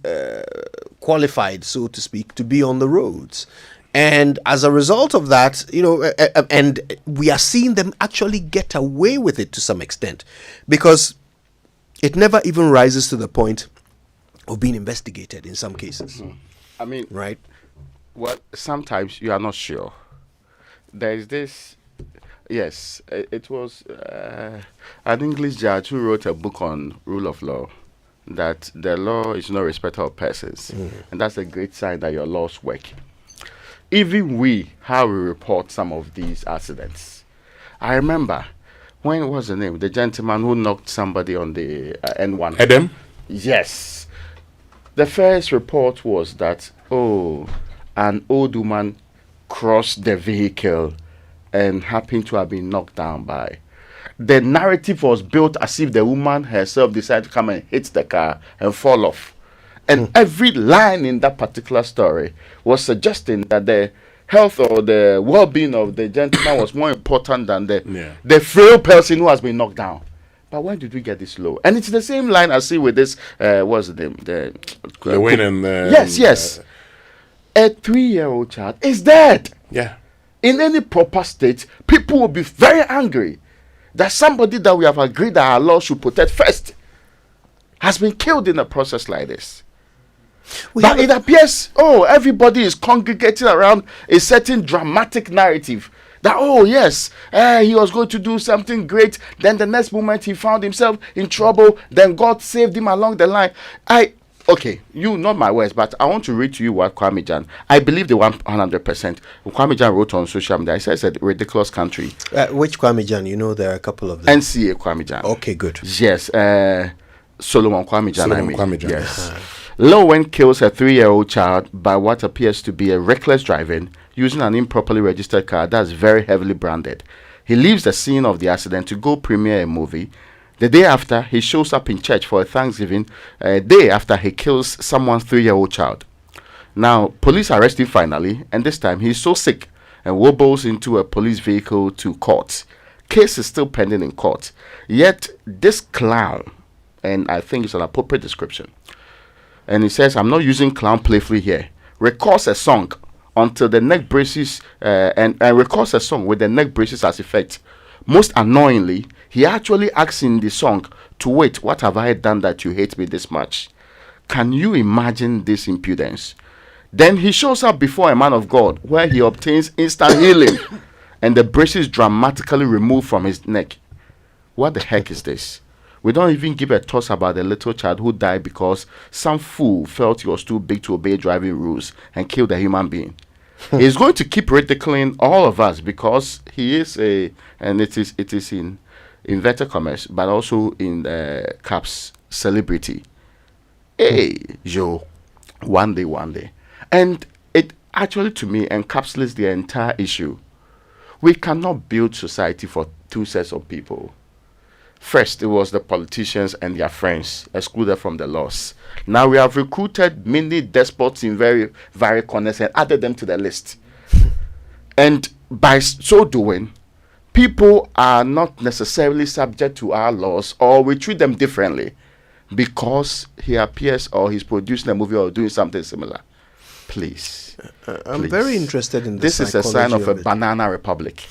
S2: qualified, so to speak, to be on the roads. And as a result of that, and we are seeing them actually get away with it to some extent, because it never even rises to the point of being investigated in some cases.
S11: I mean,
S2: right?
S11: Well, sometimes you are not sure. There is this, yes, it was an English judge who wrote a book on rule of law, that the law is no respecter of persons. And that's a great sign that your laws work. Even how we report some of these accidents. I remember, when was the name? The gentleman who knocked somebody on the N1.
S10: Adam?
S11: Yes. The first report was that, an old woman crossed the vehicle and happened to have been knocked down by. The narrative was built as if the woman herself decided to come and hit the car and fall off. And every line in that particular story was suggesting that the health or the well-being of the gentleman was more important than the frail person who has been knocked down. But when did we get this low? And it's the same line I see with this, what's the name?
S10: The Wayne and...
S11: Yes. A 3-year-old child is dead.
S10: Yeah.
S11: In any proper state, people will be very angry that somebody that we have agreed that our law should protect first has been killed in a process like this. But it appears, everybody is congregating around a certain dramatic narrative that, yes, he was going to do something great. Then the next moment he found himself in trouble. Then God saved him along the line. Not my words, but I want to read to you what Kwame Jan, I believe the 100%. Kwame Jan wrote on social media, he says it's a ridiculous country.
S2: Which Kwame Jan? There are a couple of them.
S11: NCA Kwame Jan.
S2: Okay, good.
S11: Yes, Solomon Kwame Jan.
S10: Kwame Jan.
S11: Yes. Lowen kills a 3-year-old child by what appears to be a reckless driving using an improperly registered car that's very heavily branded. He leaves the scene of the accident to go premiere a movie. The day after, he shows up in church for a Thanksgiving, a day after he kills someone's 3-year-old child. Now, police arrest him finally, and this time he's so sick and wobbles into a police vehicle to court. Case is still pending in court. Yet, this clown, and I think it's an appropriate description, and he says, I'm not using clown playfully here, records a song until the neck braces, and records a song with the neck braces as effect. Most annoyingly, he actually asks in the song to wait, what have I done that you hate me this much? Can you imagine this impudence? Then he shows up before a man of God where he obtains instant healing and the braces dramatically removed from his neck. What the heck is this? We don't even give a toss about the little child who died because some fool felt he was too big to obey driving rules and killed a human being. He's going to keep ridiculing all of us because he is and it is in inverted commerce, but also in caps, celebrity. Hey, one day. And it actually, to me, encapsulates the entire issue. We cannot build society for two sets of people. First, it was the politicians and their friends excluded from the laws. Now we have recruited many despots in very varied corners and added them to the list. And by so doing, people are not necessarily subject to our laws, or we treat them differently because he appears or he's producing a movie or doing something similar. Please.
S2: I'm very interested in
S11: this is a sign of a banana republic.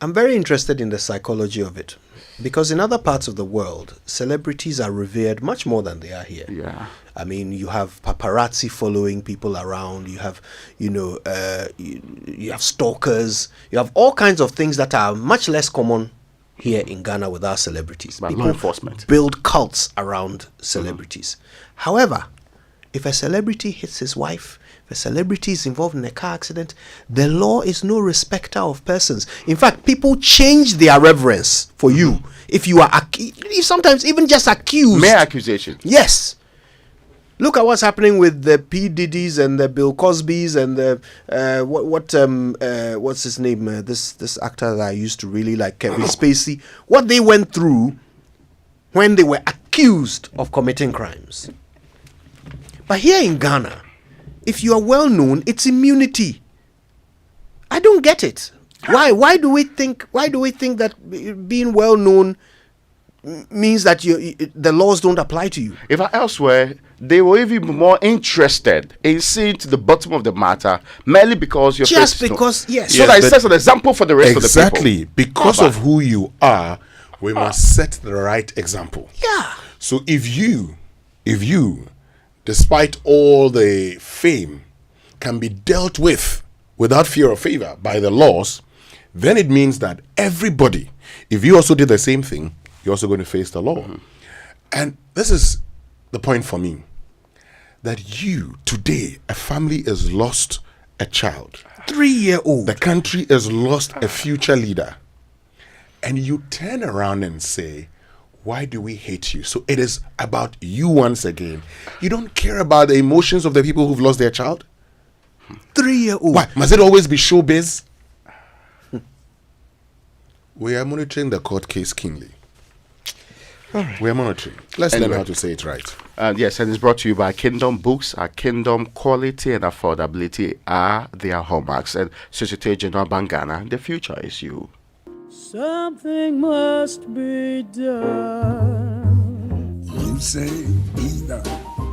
S2: I'm very interested in the psychology of it, because in other parts of the world, celebrities are revered much more than they are here.
S11: Yeah.
S2: I mean, you have paparazzi following people around. You have, you have stalkers. You have all kinds of things that are much less common here in Ghana with our celebrities.
S11: By
S2: people
S11: law enforcement
S2: build cults around celebrities. However, if a celebrity hits his wife, if a celebrity is involved in a car accident, the law is no respecter of persons. In fact, people change their reverence for you if you are sometimes even just accused.
S11: Mere accusation.
S2: Yes. Look at what's happening with the P. Diddy's and the Bill Cosby's and the what's his name? This actor that I used to really like, Kevin Spacey. What they went through when they were accused of committing crimes. But here in Ghana, if you are well known, it's immunity. I don't get it. Why? Why do we think that being well known means that the laws don't apply to you?
S11: If elsewhere, they were even more interested in seeing to the bottom of the matter, merely because you're
S2: just because yes.
S11: So that it sets an example for the rest of the people.
S10: Exactly, because of who you are, we must set the right example.
S2: Yeah.
S10: So if you, despite all the fame, can be dealt with without fear or favor by the laws, then it means that everybody, if you also did the same thing, you're also going to face the law. And this is the point for me, that you, today, a family has lost a child.
S2: 3-year-old.
S10: The country has lost a future leader. And you turn around and say, why do we hate you? So it is about you once again. You don't care about the emotions of the people who've lost their child?
S2: 3-year-old.
S10: Why? Must it always be showbiz? We are monitoring the court case keenly.
S2: All right.
S10: We are monitoring. Let's learn how to say it right.
S11: Yes, and it's brought to you by Kingdom Books. Our Kingdom quality and affordability are their hallmarks. And Societe Generale Bank Ghana, the future is you.
S12: Something must be done.
S13: You say either,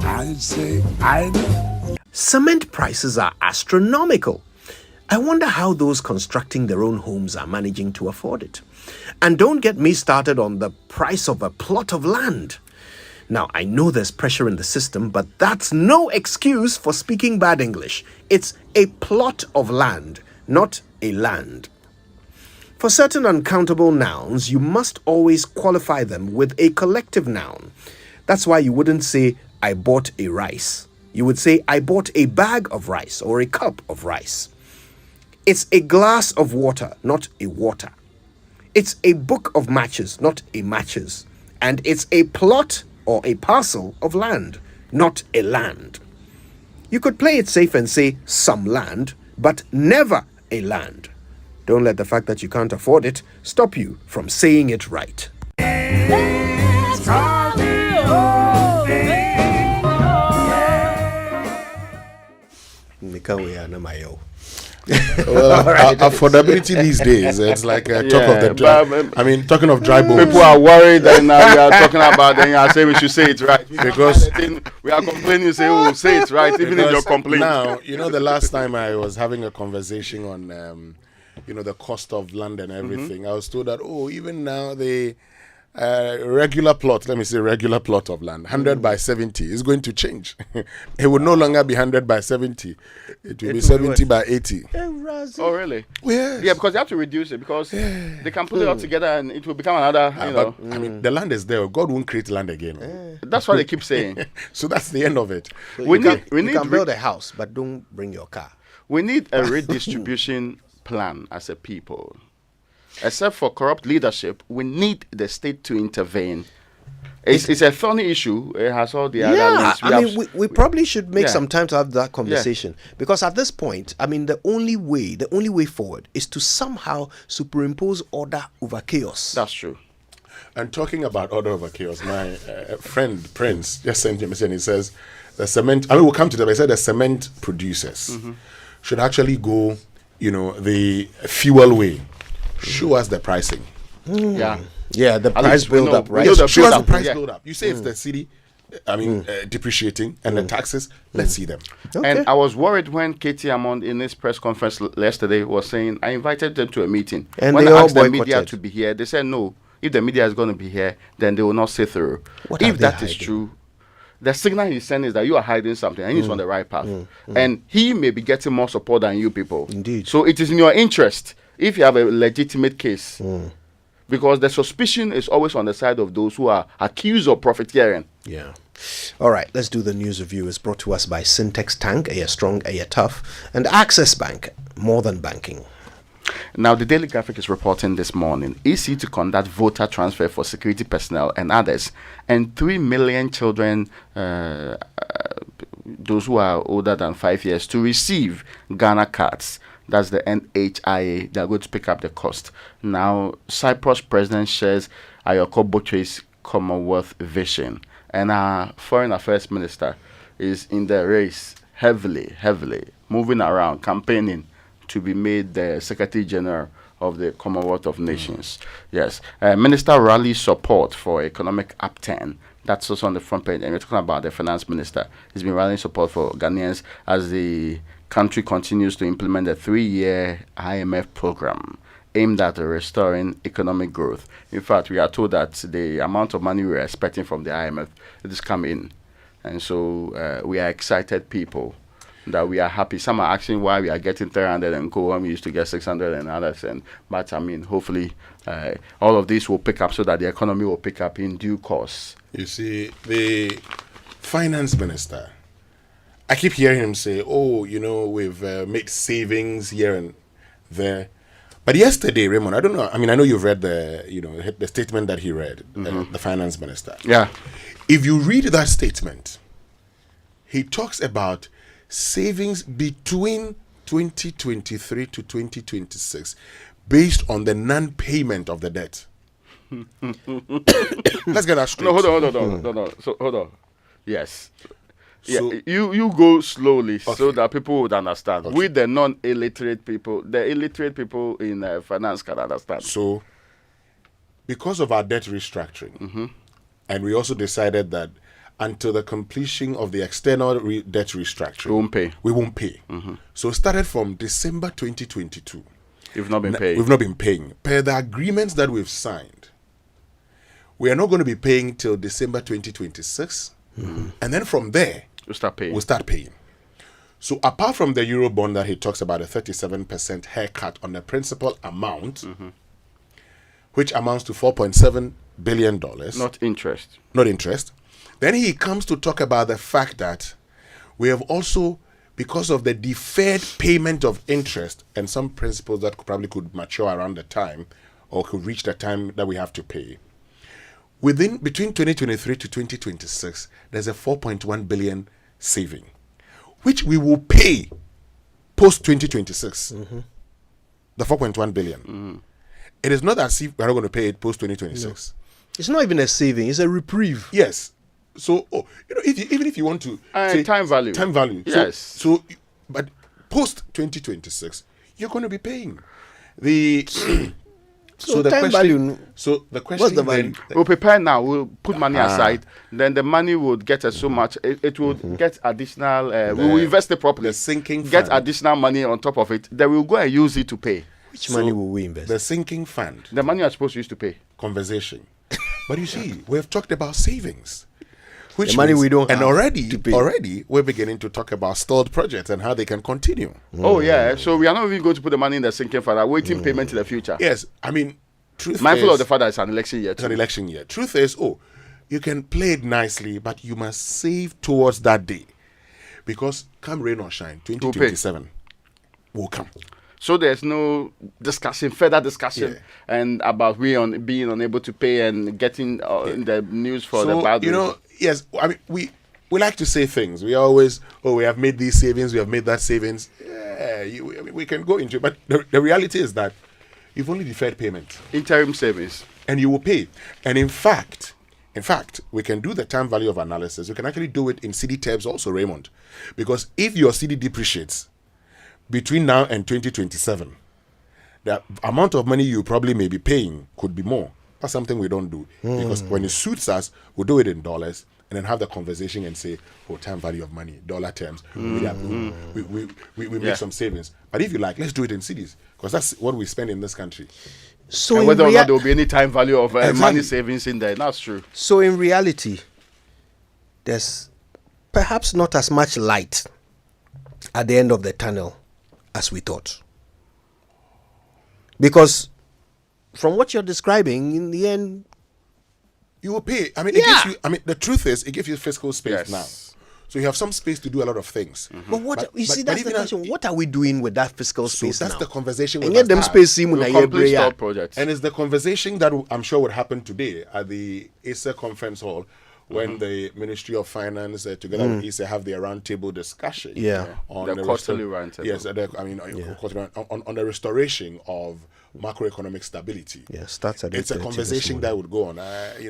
S13: I say either.
S2: Cement prices are astronomical. I wonder how those constructing their own homes are managing to afford it. And don't get me started on the price of a plot of land. Now, I know there's pressure in the system, but that's no excuse for speaking bad English. It's a plot of land, not a land. For certain uncountable nouns, you must always qualify them with a collective noun. That's why you wouldn't say, I bought a rice. You would say, I bought a bag of rice or a cup of rice. It's a glass of water, not a water. It's a book of matches, not a matches. And it's a plot or a parcel of land, not a land. You could play it safe and say some land, but never a land. Don't let the fact that you can't afford it stop you from saying it right.
S10: Well, right. Affordability these days, it's like talk of the dry. I mean, talking of dry bones.
S11: People are worried that now we are talking about, then you are saying we should say it right. Because we are complaining, you say, oh, say it right, even in your complaint.
S10: Now, the last time I was having a conversation on, the cost of land and everything, I was told that, even now the regular plot of land, 100 by 70, is going to change. It will no longer be 100 by 70. It will be 70 by 80.
S11: Oh, really?
S10: Yes.
S11: Yeah, because they have to reduce it, because they can put it all together and it will become another,
S10: But, I mean, the land is there. God won't create land again.
S11: That's what they keep saying.
S10: So that's the end of it.
S2: So we can build a house, but don't bring your car.
S11: We need a redistribution plan as a people. Except for corrupt leadership, we need the state to intervene. It's a thorny issue. It has all the other links.
S2: We probably should make some time to have that conversation. Because at this point, the only way forward is to somehow superimpose order over chaos.
S11: That's true.
S10: And talking about order over chaos, my friend Prince just sent me a message and he says, the cement, we'll come to that, but he said the cement producers should actually go, the fuel way. show us the pricing.
S2: Yeah, the price build up, right?
S10: Show us the price build up. You say it's the city, depreciating, and the taxes. Let's see them.
S11: And I was worried when Katie Amond in his press conference yesterday was saying, I invited them to a meeting.
S2: And
S11: when
S2: they
S11: I
S2: all
S11: asked the
S2: boycotted.
S11: media to be here, they said no. If the media is going to be here, then they will not sit through. If that is true, the signal he's sending is that you are hiding something and he's on the right path. And he may be getting more support than you people.
S2: Indeed.
S11: So it is in your interest if you have a legitimate case. Because the suspicion is always on the side of those who are accused of profiteering.
S2: Yeah. All right, let's do the news review. It's brought to us by Syntex Tank, a strong, a tough, and Access Bank, more than banking.
S11: Now, the Daily Graphic is reporting this morning, EC to conduct voter transfer for security personnel and others, and 3 million children, those who are older than 5 years, to receive Ghana cards. That's the NHIA. They are going to pick up the cost. Now, Cyprus president shares Ayoko Botre's Commonwealth vision, and our foreign affairs minister is in the race heavily, moving around, campaigning to be made the Secretary General of the Commonwealth of Nations. Yes. Minister rallies support for economic upturn. That's also on the front page. And we're talking about the finance minister. He's been rallying support for Ghanaians as the country continues to implement a 3-year IMF program aimed at restoring economic growth. In fact, we are told that the amount of money we are expecting from the IMF is coming in. And so we are excited people that we are happy. Some are asking why we are getting 300 and co when we used to get 600 and others. But I mean, hopefully all of this will pick up so that the economy will pick up in due course.
S10: You see, the finance minister, I keep hearing him say, we've made savings here and there. But yesterday, Raymond, I don't know. I mean, I know you've read the statement that he read, the finance minister.
S11: Yeah.
S10: If you read that statement, he talks about savings between 2023 to 2026 based on the non-payment of the debt. Let's get that straight.
S11: No, hold on. So, hold on. Yes. So, you go slowly so that people would understand. Okay. With the non-illiterate people, the illiterate people in finance can understand.
S10: So, because of our debt restructuring, and we also decided that until the completion of the external debt restructuring, we won't pay. So, it started from December 2022.
S11: We've not been paying.
S10: We've not been paying. Per the agreements that we've signed, we are not going to be paying till December 2026. And then from there, we'll start paying. So apart from the Euro bond that he talks about, a 37% haircut on the principal amount, which amounts to $4.7 billion.
S11: Not interest.
S10: Not interest. Then he comes to talk about the fact that we have also, because of the deferred payment of interest and some principles that probably could mature around the time or could reach the time that we have to pay, between 2023 to 2026, there's a 4.1 billion saving, which we will pay post 2026. The 4.1 billion. It is not as if we're not going to pay it post 2026.
S2: No. It's not even a saving; it's a reprieve.
S10: Yes. So, even if you want to say
S11: time value.
S10: Yes. So, but post 2026, you're going to be paying the.
S2: So the time value.
S10: So the question.
S2: What's the value?
S11: We'll prepare now. We'll put money aside. Then the money would get us so much. It would get additional. We will invest it properly.
S10: The sinking
S11: get
S10: fund.
S11: Additional money on top of it. Then we'll go and use it to pay.
S2: Which money will we invest?
S10: The sinking fund.
S11: The money you're supposed to use to pay.
S10: Conversation. But you see, we've talked about savings. Which
S2: the money we don't
S10: and
S2: have
S10: already we're beginning to talk about stalled projects and how they can continue.
S11: Oh yeah, so we are not even going to put the money in the sinking fund, awaiting payment in the future.
S10: Yes, I mean,
S11: mindful of the fact that it's an election year.
S10: It's an election year. Truth is, you can play it nicely, but you must save towards that day, because come rain or shine, 2027 will come.
S11: So there's no further discussion, and about being unable to pay and getting the news for the bad.
S10: Yes, I mean, we like to say things. We always, we have made these savings, we have made that savings. Yeah, we can go into it, but the reality is that you've only deferred payment.
S11: Interim savings.
S10: And you will pay. And in fact, we can do the time value of analysis. You can actually do it in CD terms also, Raymond. Because if your CD depreciates between now and 2027,
S14: the amount of money you probably may be paying could be more. That's something we don't do. Because when it suits us, we'll do it in dollars and then have the conversation and say, time value of money, dollar terms. We make some savings. But if you like, let's do it in cities because that's what we spend in this country.
S11: So and whether or not there will be any time value of money savings in there, that's true.
S2: So in reality, there's perhaps not as much light at the end of the tunnel as we thought. Because from what you're describing, in the end,
S14: you will pay. I mean, it gives you. I mean, the truth is, it gives you fiscal space now. So you have some space to do a lot of things.
S2: But what that's the question. What are we doing with that fiscal space
S14: that's
S2: now?
S14: the conversation.
S2: And get them space.
S14: Projects. And it's the conversation that I'm sure would happen today at the ASA conference hall when the Ministry of Finance together with ASA have their roundtable discussion. On
S11: the quarterly roundtable.
S14: Yes, on the restoration of macroeconomic stability.
S2: Yes, that's
S14: it's a conversation that would go on.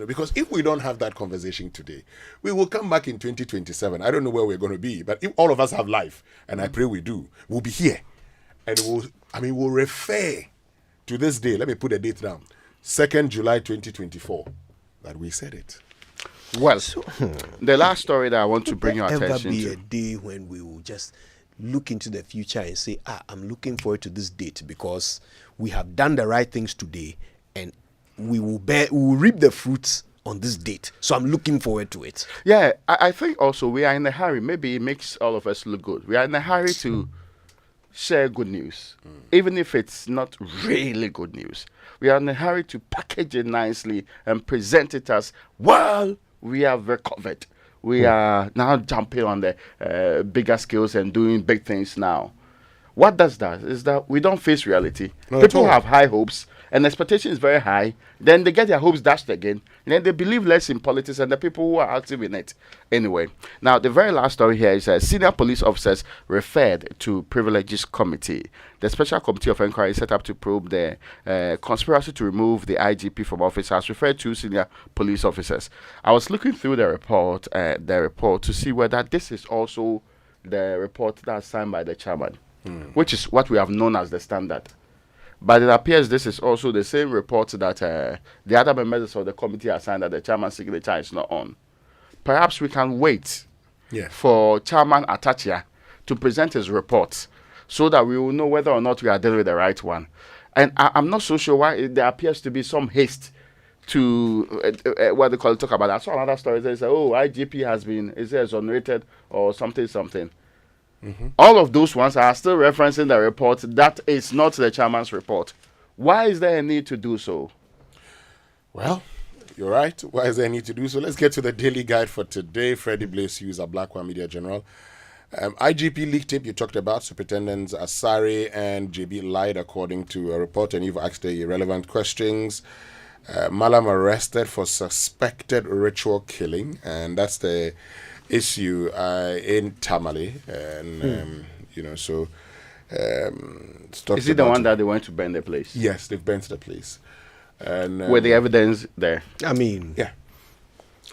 S14: Because if we don't have that conversation today, we will come back in 2027. I don't know where we're going to be, but if all of us have life, and I pray we do, we'll be here, and we'll refer to this day. Let me put a date down: 2nd July 2024. That we said it.
S11: Well, the last story that I want to bring your attention to.
S2: Ever be a day when we will just look into the future and say, I'm looking forward to this date because we have done the right things today and we will reap the fruits on this date. So I'm looking forward to it.
S11: Yeah, I think also we are in a hurry. Maybe it makes all of us look good. We are in a hurry to share good news, even if it's not really good news. We are in a hurry to package it nicely and present it as, well, we have recovered. We are now jumping on the bigger scales and doing big things now. What does that? Is that we don't face reality. People have high hopes and expectation is very high. Then they get their hopes dashed again. And then they believe less in politics and the people who are active in it. Anyway, now the very last story here is senior police officers referred to Privileges Committee. The special committee of inquiry set up to probe the conspiracy to remove the IGP from office has referred to senior police officers. I was looking through the report to see whether this is also the report that's signed by the chairman, which is what we have known as the standard. But it appears this is also the same report that the other members of the committee are signed that the chairman's signature is not on. Perhaps we can wait for Chairman Atachia to present his report so that we will know whether or not we are dealing with the right one. And I'm not so sure why there appears to be some haste to what they talk about. I saw another story that says, IGP has been exonerated or something. All of those ones are still referencing the report that is not the chairman's report. Why is there a need to do so?
S14: Well, you're right. Why is there a need to do so? Let's get to the daily guide for today. Freddie Blaze Hughes, a Black One Media General. IGP leak tape you talked about. Superintendents Asare and JB lied according to a report, and you've asked the irrelevant questions. Malam arrested for suspected ritual killing, and that's the issue in Tamale, and
S11: is it the one that they went to burn the place?
S14: Yes, they've burnt the place, and
S11: with the evidence there.
S2: I mean,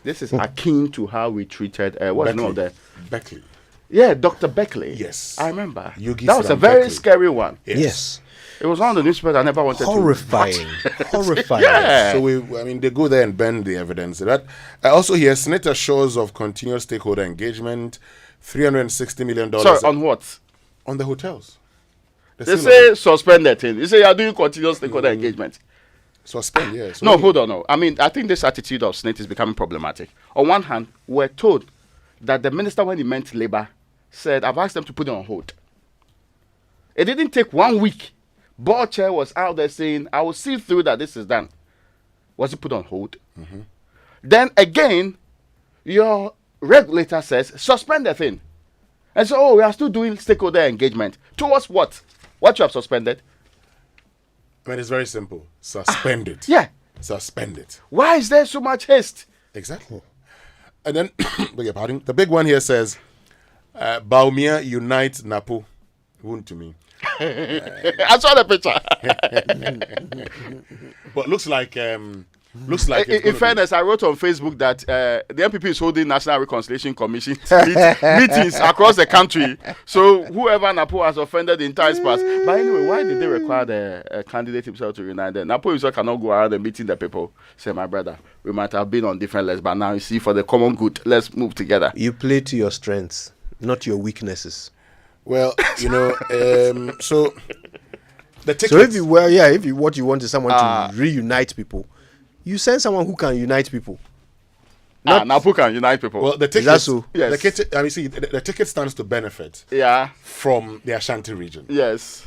S11: this is akin to how we treated what's name of the
S14: Beckley.
S11: Yeah, Dr. Beckley.
S14: Yes,
S11: I remember.
S14: That
S11: was a very scary one.
S2: Yes.
S11: It was on the newspaper. I never wanted
S2: Horrifying. Horrifying.
S11: Yeah.
S14: So they go there and burn the evidence. That also here, Senator shows of continuous stakeholder engagement, $360 million.
S11: Sorry, on what?
S14: On the hotels.
S11: They say suspend that thing. They say you are doing continuous stakeholder engagement.
S14: Suspend, yes.
S11: No, hold on. No. I mean, I think this attitude of Senate is becoming problematic. On one hand, we're told that the minister, when he meant labor, said, I've asked them to put it on hold. It didn't take 1 week. Board chair was out there saying, I will see through that this is done. Was it put on hold? Then again, your regulator says, suspend the thing. And so, we are still doing stakeholder engagement. Towards what? What you have suspended?
S14: I mean, it's very simple. Suspend it.
S11: Yeah.
S14: Suspend it.
S11: Why is there so much haste?
S14: Exactly. And then, beg your pardon, the big one here says, Baumia unite Napo. Wound to me.
S11: I saw the picture.
S14: But looks like Looks like
S11: in fairness, I wrote on Facebook that the NPP is holding National Reconciliation Commission meetings across the country. So whoever Napo has offended the entire space. But anyway, why did they require the candidate himself to unite them? Napo himself cannot go around and meeting the people. Say, my brother, we might have been on different lists, but now you see, for the common good, let's move together.
S2: You play to your strengths, not your weaknesses.
S14: Well, so the tickets.
S2: So if what you want is someone to reunite people, you send someone who can unite people.
S11: Napo can unite people.
S14: Well, the ticket.
S2: Is that so?
S14: Yes. The ticket stands to benefit. From the Ashanti region.
S11: Yes.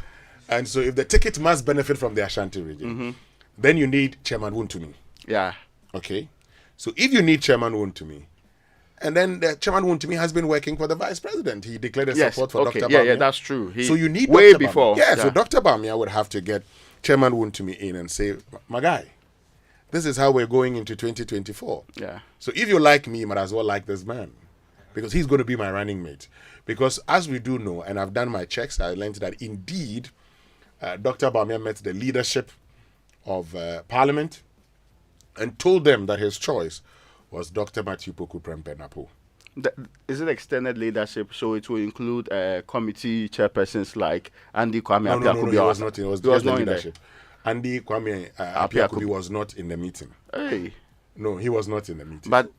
S14: And so, if the ticket must benefit from the Ashanti region, then you need Chairman Wontumi.
S11: Yeah.
S14: Okay. So, if you need Chairman Wontumi, and then the Chairman Wontumi has been working for the Vice President. He declared a support for Dr. Bawumia.
S11: Yeah, that's true.
S14: So you need
S11: way
S14: Dr.
S11: before.
S14: Bawumia. So Dr. Bawumia would have to get Chairman Wontumi in and say, my guy, this is how we're going into 2024.
S11: Yeah.
S14: So if you like me, you might as well like this man, because he's going to be my running mate. Because as we do know, and I've done my checks, I learned that indeed Dr. Bawumia met the leadership of Parliament and told them that his choice was Dr. Matthew Poku Prempeh Napo.
S11: Is it extended leadership? So it will include committee chairpersons like Andy Kwame Apiakubi?
S14: No, he was not. It was just the leadership. Andy Kwame Apiakubi was not in the meeting.
S11: Hey.
S14: No, he was not in the meeting.
S11: But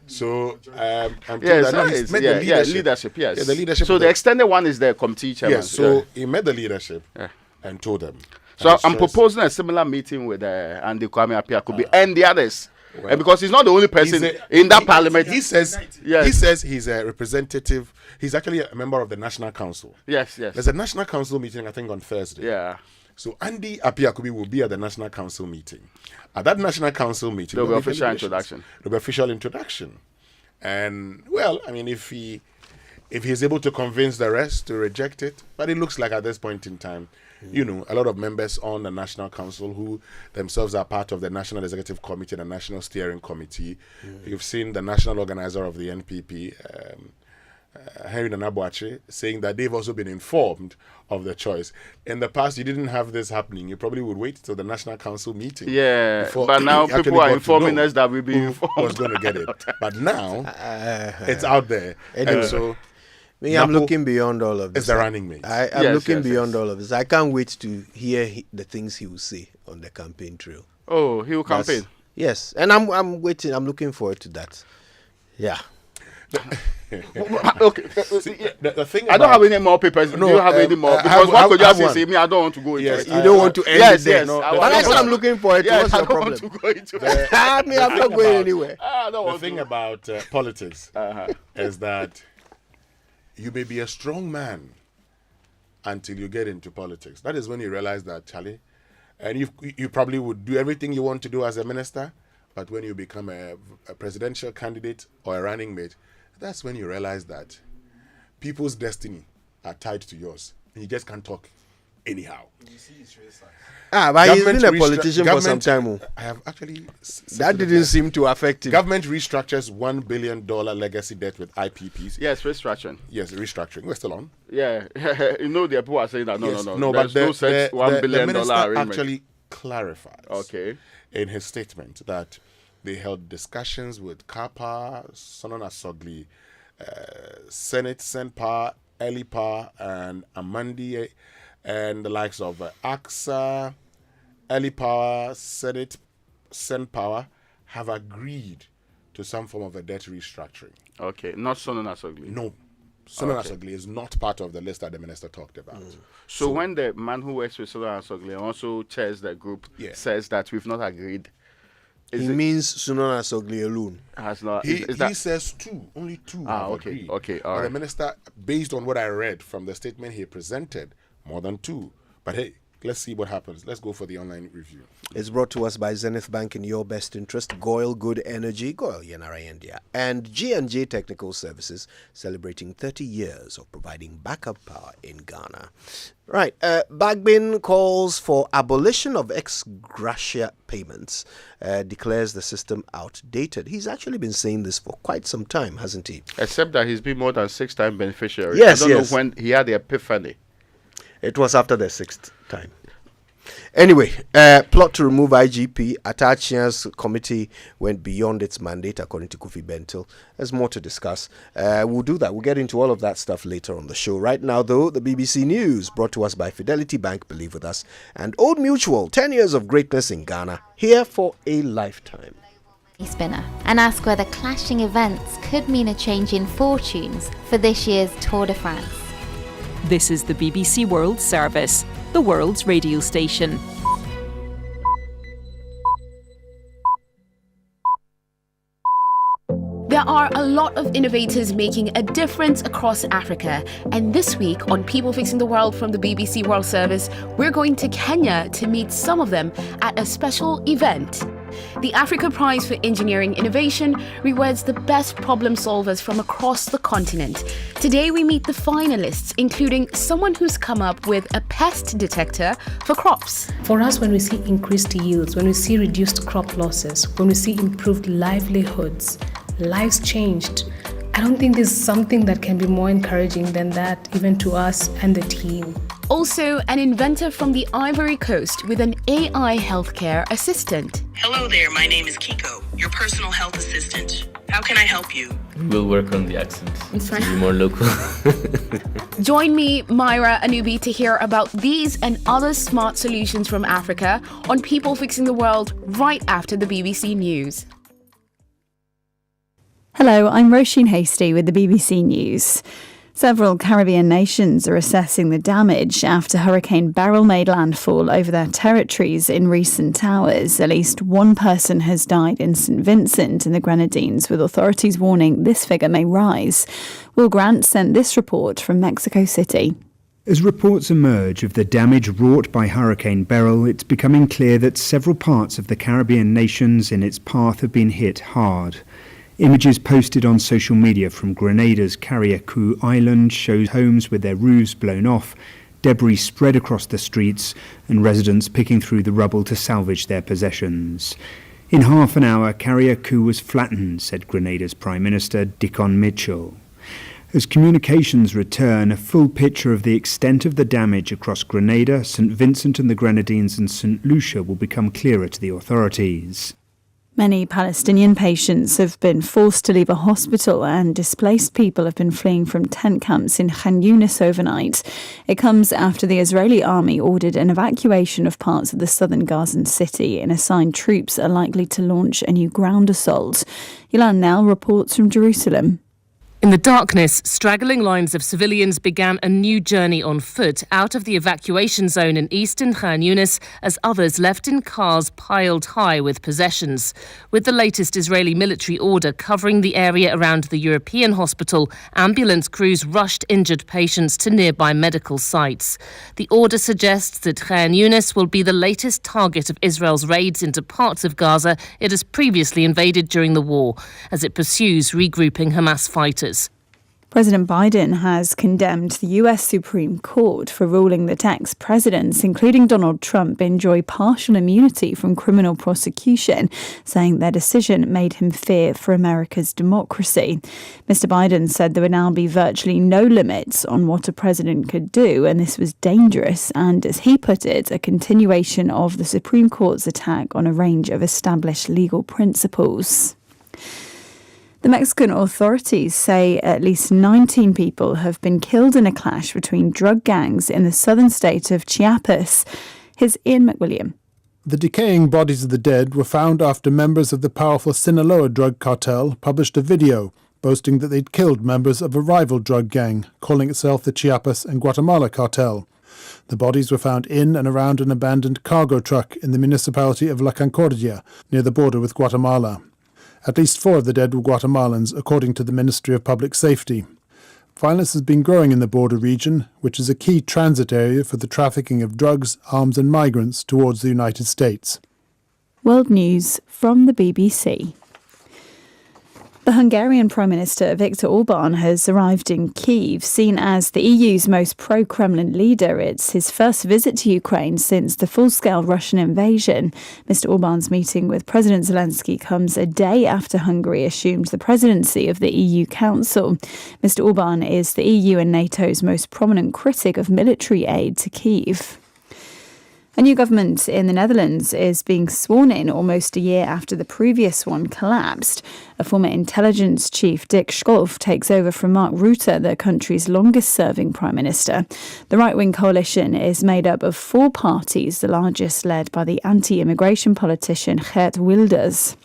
S14: so I'm told
S11: the leadership. Yes.
S14: Yeah, the leadership.
S11: So the extended one is the committee chairman.
S14: Yes. So he met the leadership and told them.
S11: So I'm proposing a similar meeting with Andy Kwame Apiakubi and the others. Well, and because he's not the only person in that parliament.
S14: He says he's a representative. He's actually a member of the National Council.
S11: Yes.
S14: There's a National Council meeting, I think, on Thursday.
S11: Yeah.
S14: So Andy Apiakubi will be at the National Council meeting. At that National Council meeting,
S11: there'll be official introduction.
S14: There'll be official introduction. And, well, I mean, if he's able to convince the rest to reject it, but it looks like at this point in time, a lot of members on the National Council who themselves are part of the National Executive Committee and the National Steering Committee. You've seen the national organizer of the NPP, Henry Nanabuache, saying that they've also been informed of the choice. In the past, you didn't have this happening. You probably would wait till the National Council meeting.
S11: Yeah, but now people are informing us that we'll be informed.
S14: Was going to get it. But now, it's out there.
S2: Anyway.
S14: And so...
S2: I'm looking beyond all of this.
S14: It's the running mate.
S2: I'm looking beyond all of this. I can't wait to hear the things he will say on the campaign trail.
S11: Oh, he will campaign?
S2: Yes. And I'm waiting. I'm looking forward to that. Yeah.
S11: Okay.
S14: The thing
S11: I don't have any more papers. Do you have any more? Because what could you say? Me, I don't want to go into it.
S2: You don't want to end it there.
S11: No,
S2: but I said I'm looking for it. What's your problem?
S11: Want to go into it.
S2: I'm not going anywhere.
S14: The thing about politics is that you may be a strong man until you get into politics. That is when you realize that, Charlie, and you probably would do everything you want to do as a minister, but when you become a presidential candidate or a running mate, that's when you realize that people's destiny are tied to yours, and you just can't talk anyhow.
S2: But he's been a politician for some time.
S14: I have actually...
S2: That didn't seem to affect him.
S14: Government restructures $1 billion legacy debt with IPPs.
S11: Yes, restructuring.
S14: Yes, restructuring. We're still on.
S11: Yeah. the people are saying that
S14: no, but
S11: there's $1 billion
S14: the minister
S11: arrangement.
S14: Actually clarifies in his statement that they held discussions with Kapa, Sonon Asogli, Senate, Senpa, Elipa, and Amandi, and the likes of AXA, Elipa, Senate, Senpower have agreed to some form of a debt restructuring.
S11: Okay, not Sonon Asogli.
S14: No. Sonon Asogli is not part of the list that the minister talked about.
S11: So when the man who works with Sonon Asogli and also chairs the group says that we've not agreed,
S2: he means Sonon Asogli alone.
S11: Has not.
S14: He says only two have agreed.
S11: Okay, all
S14: right.
S11: The
S14: minister, based on what I read from the statement he presented, more than two. But hey, let's see what happens. Let's go for the online review.
S2: It's brought to us by Zenith Bank in your best interest, Goil Good Energy, Goil Yenara India, and G&J Technical Services, celebrating 30 years of providing backup power in Ghana. Right, Bagbin calls for abolition of ex gratia payments, declares the system outdated. He's actually been saying this for quite some time, hasn't he?
S11: Except that he's been more than 6-time beneficiary.
S2: Yes,
S11: I don't know when he had the epiphany.
S2: It was after the 6th time. Anyway, plot to remove IGP. Atachian's committee went beyond its mandate, according to Kofi Bentil. There's more to discuss. We'll do that. We'll get into all of that stuff later on the show. Right now, though, the BBC News, brought to us by Fidelity Bank, Believe With Us, and Old Mutual, 10 years of greatness in Ghana, here for a lifetime.
S15: Spinner and ask whether clashing events could mean a change in fortunes for this year's Tour de France.
S16: This is the BBC World Service, the world's radio station.
S17: There are a lot of innovators making a difference across Africa, and this week on People Fixing the World from the BBC World Service, we're going to Kenya to meet some of them at a special event. The Africa Prize for Engineering Innovation rewards the best problem solvers from across the continent. Today we meet the finalists, including someone who's come up with a pest detector for crops.
S18: For us, when we see increased yields, when we see reduced crop losses, when we see improved livelihoods, lives changed, I don't think there's something that can be more encouraging than that, even to us and the team.
S17: Also, an inventor from the Ivory Coast with an AI healthcare assistant.
S19: Hello there, my name is Kiko, your personal health assistant. How can I help you?
S20: We'll work on the accent to be more local.
S17: Join me, Myra Anubi, to hear about these and other smart solutions from Africa on People Fixing the World right after the BBC News.
S22: Hello, I'm Roisin Hastie with the BBC News. Several Caribbean nations are assessing the damage after Hurricane Beryl made landfall over their territories in recent hours. At least one person has died in St. Vincent in the Grenadines, with authorities warning this figure may rise. Will Grant sent this report from Mexico City.
S23: As reports emerge of the damage wrought by Hurricane Beryl, it's becoming clear that several parts of the Caribbean nations in its path have been hit hard. Images posted on social media from Grenada's Carriacou Island show homes with their roofs blown off, debris spread across the streets, and residents picking through the rubble to salvage their possessions. In half an hour, Carriacou was flattened, said Grenada's Prime Minister Dickon Mitchell. As communications return, a full picture of the extent of the damage across Grenada, St. Vincent and the Grenadines and St. Lucia will become clearer to the authorities.
S22: Many Palestinian patients have been forced to leave a hospital, and displaced people have been fleeing from tent camps in Khan Yunis overnight. It comes after the Israeli army ordered an evacuation of parts of the southern Gazan city, and assigned troops are likely to launch a new ground assault. Yolan Nell reports from Jerusalem.
S24: In the darkness, straggling lines of civilians began a new journey on foot out of the evacuation zone in eastern Khan Yunis as others left in cars piled high with possessions. With the latest Israeli military order covering the area around the European hospital, ambulance crews rushed injured patients to nearby medical sites. The order suggests that Khan Yunis will be the latest target of Israel's raids into parts of Gaza it has previously invaded during the war, as it pursues regrouping Hamas fighters.
S22: President Biden has condemned the US Supreme Court for ruling that ex-presidents, including Donald Trump, enjoy partial immunity from criminal prosecution, saying their decision made him fear for America's democracy. Mr. Biden said there would now be virtually no limits on what a president could do, and this was dangerous and, as he put it, a continuation of the Supreme Court's attack on a range of established legal principles. The Mexican authorities say at least 19 people have been killed in a clash between drug gangs in the southern state of Chiapas. Here's Ian McWilliam.
S25: The decaying bodies of the dead were found after members of the powerful Sinaloa drug cartel published a video boasting that they'd killed members of a rival drug gang, calling itself the Chiapas and Guatemala cartel. The bodies were found in and around an abandoned cargo truck in the municipality of La Concordia, near the border with Guatemala. At least 4 of the dead were Guatemalans, according to the Ministry of Public Safety. Violence has been growing in the border region, which is a key transit area for the trafficking of drugs, arms and migrants towards the United States.
S22: World News from the BBC. The Hungarian Prime Minister Viktor Orban has arrived in Kyiv, seen as the EU's most pro-Kremlin leader. It's his first visit to Ukraine since the full-scale Russian invasion. Mr. Orban's meeting with President Zelensky comes a day after Hungary assumed the presidency of the EU Council. Mr. Orban is the EU and NATO's most prominent critic of military aid to Kyiv. A new government in the Netherlands is being sworn in almost a year after the previous one collapsed. A former intelligence chief, Dick Schoof, takes over from Mark Rutte, the country's longest-serving prime minister. The right-wing coalition is made up of 4 parties, the largest led by the anti-immigration politician Geert Wilders.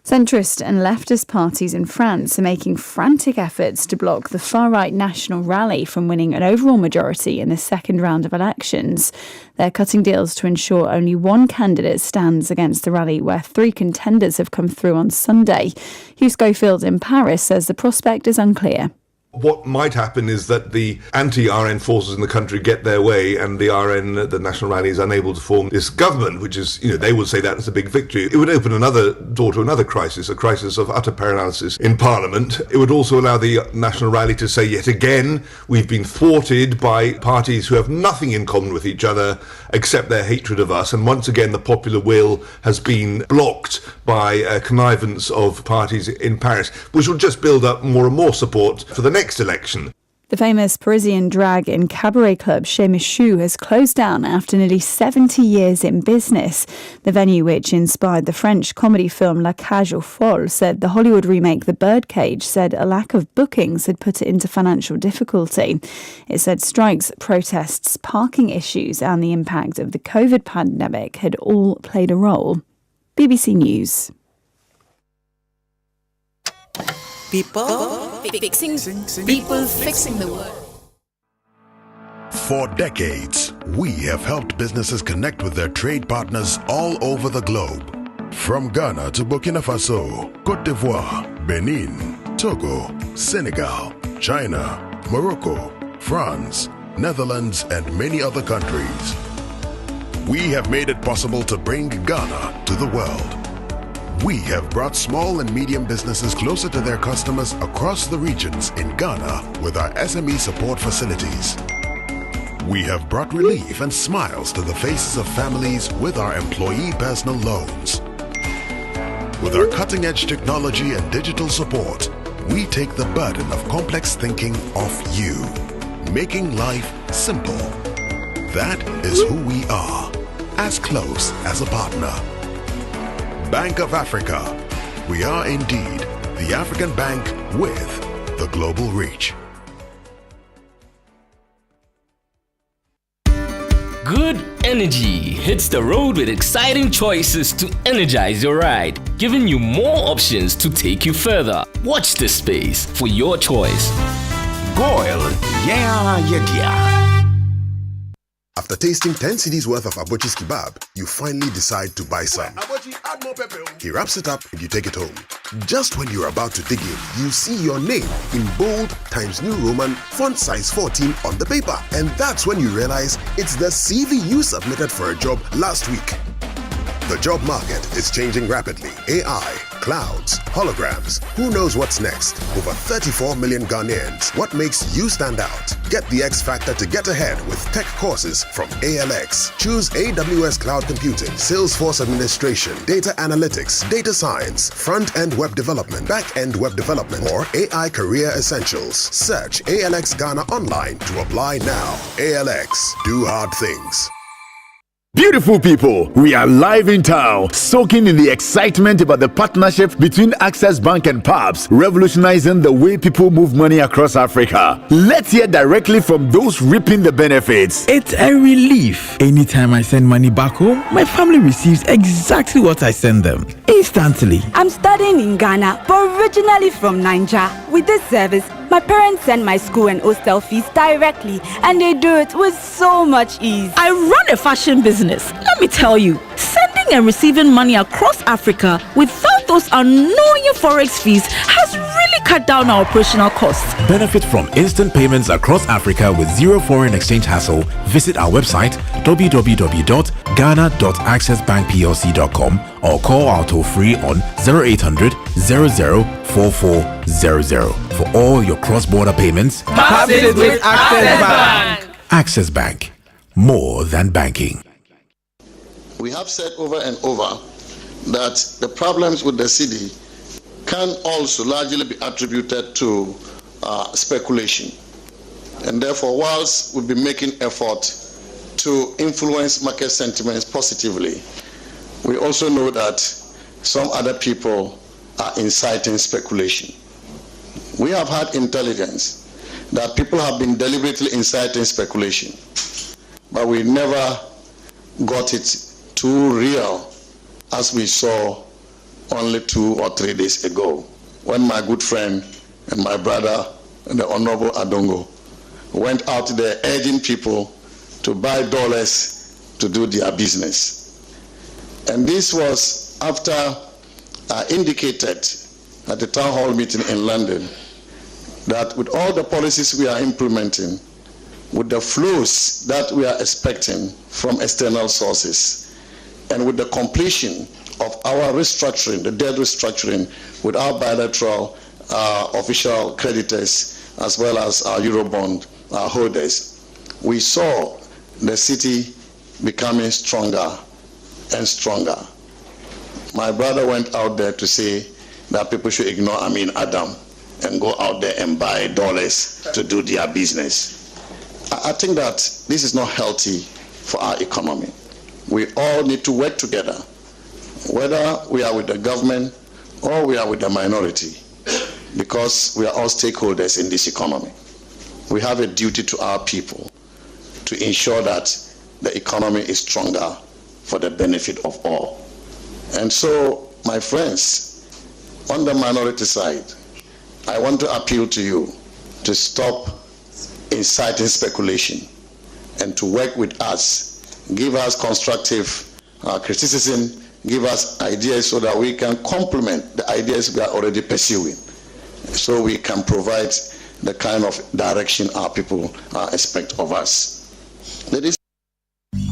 S22: Centrist and leftist parties in France are making frantic efforts to block the far-right National Rally from winning an overall majority in the second round of elections. They're cutting deals to ensure only one candidate stands against the rally, where 3 contenders have come through on Sunday. Hugh Schofield in Paris says the prospect is unclear.
S4: What might happen is that the anti-RN forces in the country get their way and the RN, the National Rally, is unable to form this government, which is, they would say that is a big victory. It would open another door to another crisis, a crisis of utter paralysis in Parliament. It would also allow the National Rally to say yet again, we've been thwarted by parties who have nothing in common with each other except their hatred of us. And once again, the popular will has been blocked by connivance of parties in Paris, which will just build up more and more support for the next election.
S22: The famous Parisian drag and cabaret club Chez Michou has closed down after nearly 70 years in business. The venue, which inspired the French comedy film La Cage aux Folles, said the Hollywood remake The Birdcage said a lack of bookings had put it into financial difficulty. It said strikes, protests, parking issues and the impact of the COVID pandemic had all played a role. BBC News.
S7: People fixing the world.
S8: For decades, we have helped businesses connect with their trade partners all over the globe. From Ghana to Burkina Faso, Côte d'Ivoire, Benin, Togo, Senegal, China, Morocco, France, Netherlands, and many other countries. We have made it possible to bring Ghana to the world. We have brought small and medium businesses closer to their customers across the regions in Ghana with our SME support facilities. We have brought relief and smiles to the faces of families with our employee personal loans. With our cutting-edge technology and digital support, we take the burden of complex thinking off you, making life simple. That is who we are, as close as a partner. Bank of Africa. We are indeed the African bank with the global reach.
S9: Good energy hits the road with exciting choices to energize your ride, giving you more options to take you further. Watch this space for your choice.
S8: Goil, yeah. After tasting 10 cedis worth of Abochi's kebab, you finally decide to buy some.
S10: Abochi, add more pepper.
S8: He wraps it up and you take it home. Just when you're about to dig in, you see your name in bold Times New Roman font size 14 on the paper. And that's when you realize it's the CV you submitted for a job last week. The job market is changing rapidly. AI, clouds, holograms. Who knows what's next? Over 34 million Ghanaians. What makes you stand out? Get the X Factor to get ahead with tech courses from ALX. Choose AWS Cloud Computing, Salesforce Administration, Data Analytics, Data Science, Front-End Web Development, Back-End Web Development, or AI Career Essentials. Search ALX Ghana online to apply now. ALX. Do hard things.
S21: Beautiful people, we are live in town, soaking in the excitement about the partnership between Access Bank and PABS, revolutionizing the way people move money across Africa. Let's hear directly from those reaping the benefits.
S26: It's a relief. Anytime I send money back home, my family receives exactly what I send them, instantly.
S27: I'm studying in Ghana, but originally from Nigeria. With this service, my parents send my school and hostel fees directly, and they do it with so much ease.
S26: I run a fashion business. Let me tell you, sending and receiving money across Africa without those annoying forex fees has really cut down our operational costs.
S28: Benefit from instant payments across Africa with zero foreign exchange hassle. Visit our website www.ghana.accessbankplc.com or call our toll free on 0800 00 4400 for all your cross-border payments.
S26: Pass it with Access Bank.
S28: Access Bank, more than banking.
S29: We have said over and over that the problems with the city can also largely be attributed to speculation. And therefore, whilst we've been making effort to influence market sentiments positively, we also know that some other people are inciting speculation. We have had intelligence that people have been deliberately inciting speculation, but we never got it too real as we saw only 2 or 3 days ago, when my good friend and my brother, the Honorable Adongo, went out there urging people to buy dollars to do their business. And this was after I indicated at the town hall meeting in London that with all the policies we are implementing, with the flows that we are expecting from external sources, and with the completion of our restructuring, the debt restructuring with our bilateral official creditors as well as our Eurobond holders, we saw the city becoming stronger and stronger. My brother went out there to say that people should ignore Amin Adam and go out there and buy dollars to do their business. I think that this is not healthy for our economy. We all need to work together, whether we are with the government or we are with the minority, because we are all stakeholders in this economy. We have a duty to our people to ensure that the economy is stronger for the benefit of all. And so, my friends, on the minority side, I want to appeal to you to stop inciting speculation and to work with us. Give us constructive criticism, give us ideas so that we can complement the ideas we are already pursuing, so we can provide the kind of direction our people expect of us. Ladies.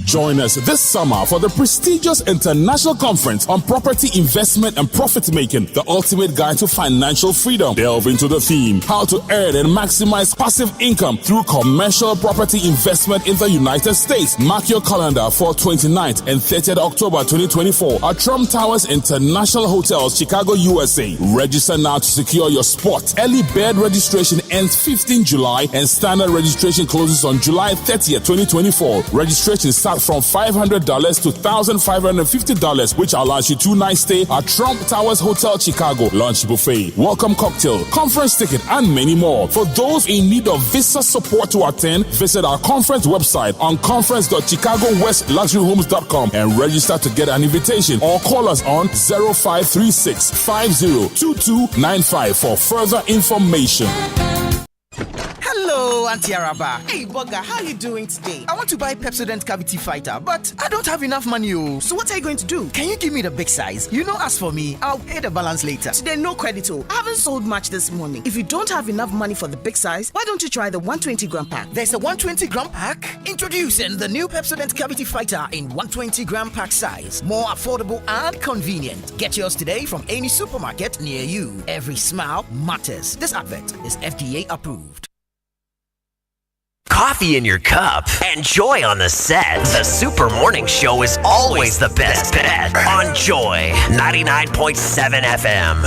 S1: Join us this summer for the prestigious International Conference on Property Investment and Profit Making, the ultimate guide to financial freedom. Delve into the theme, how to earn and maximize passive income through commercial property investment in the United States. Mark your calendar for 29th and 30th October 2024 at Trump Towers International Hotels, Chicago, USA. Register now to secure your spot. Early bird registration ends 15 July and standard registration closes on July 30th, 2024. Registration starts from $500 to $1,550, which allows you 2 nights stay at Trump Towers Hotel, Chicago, lunch buffet, welcome cocktail, conference ticket, and many more. For those in need of visa support to attend, visit our conference website on conference.chicagowestluxuryhomes.com and register to get an invitation, or call us on 0536 502295 for further information.
S2: Hello, Auntie Araba. Hey, Bugger, how are you doing today? I want to buy Pepsodent Cavity Fighter, but I don't have enough money. So what are you going to do? Can you give me the big size? You know, as for me, I'll pay the balance later.
S3: Today, no credit. I haven't sold much this morning. If you don't have enough money for the big size, why don't you try the 120 gram pack?
S2: There's a 120 gram pack? Introducing the new Pepsodent Cavity Fighter in 120 gram pack size. More affordable and convenient. Get yours today from any supermarket near you. Every smile matters. This advert is FDA approved.
S5: Coffee in your cup and Joy on the set. The Super Morning Show is always the best bet on Joy 99.7 FM.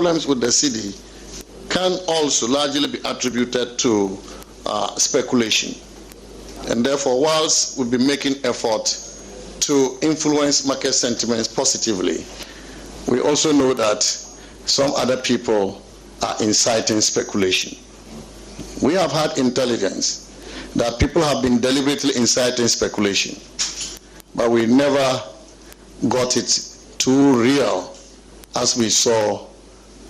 S29: problems with the city can also largely be attributed to speculation. And therefore, whilst we've been making effort to influence market sentiments positively, we also know that some other people are inciting speculation. We have had intelligence that people have been deliberately inciting speculation, but we never got it too real as we saw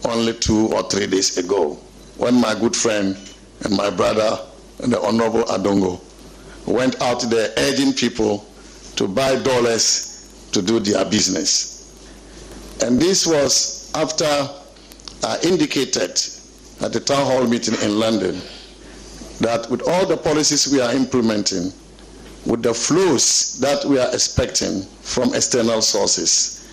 S29: only 2 or 3 days ago, when my good friend and my brother, the Honorable Adongo, went out there urging people to buy dollars to do their business. And this was after I indicated at the town hall meeting in London that with all the policies we are implementing, with the flows that we are expecting from external sources,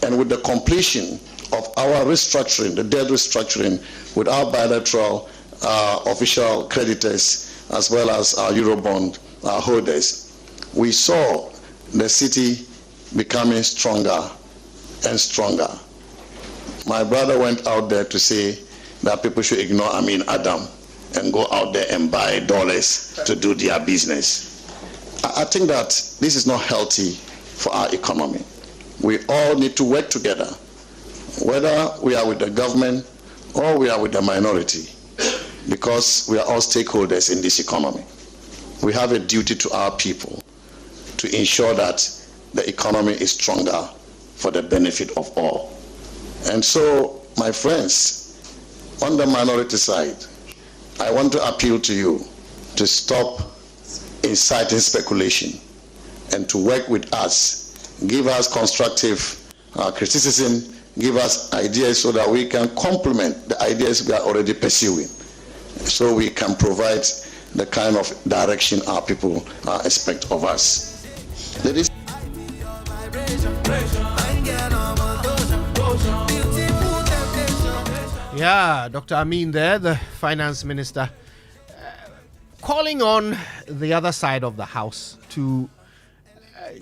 S29: and with the completion of our restructuring, the debt restructuring with our bilateral official creditors as well as our Eurobond holders, we saw the city becoming stronger and stronger. My brother went out there to say that people should ignore Amin Adam and go out there and buy dollars to do their business. I think that this is not healthy for our economy. We all need to work together, whether we are with the government or we are with the minority, because we are all stakeholders in this economy. We have a duty to our people to ensure that the economy is stronger for the benefit of all. And so, my friends, on the minority side, I want to appeal to you to stop inciting speculation and to work with us, give us constructive criticism, give us ideas so that we can complement the ideas we are already pursuing, so we can provide the kind of direction our people expect of us. Ladies.
S6: Yeah, Dr. Amin there, the finance minister, calling on the other side of the house to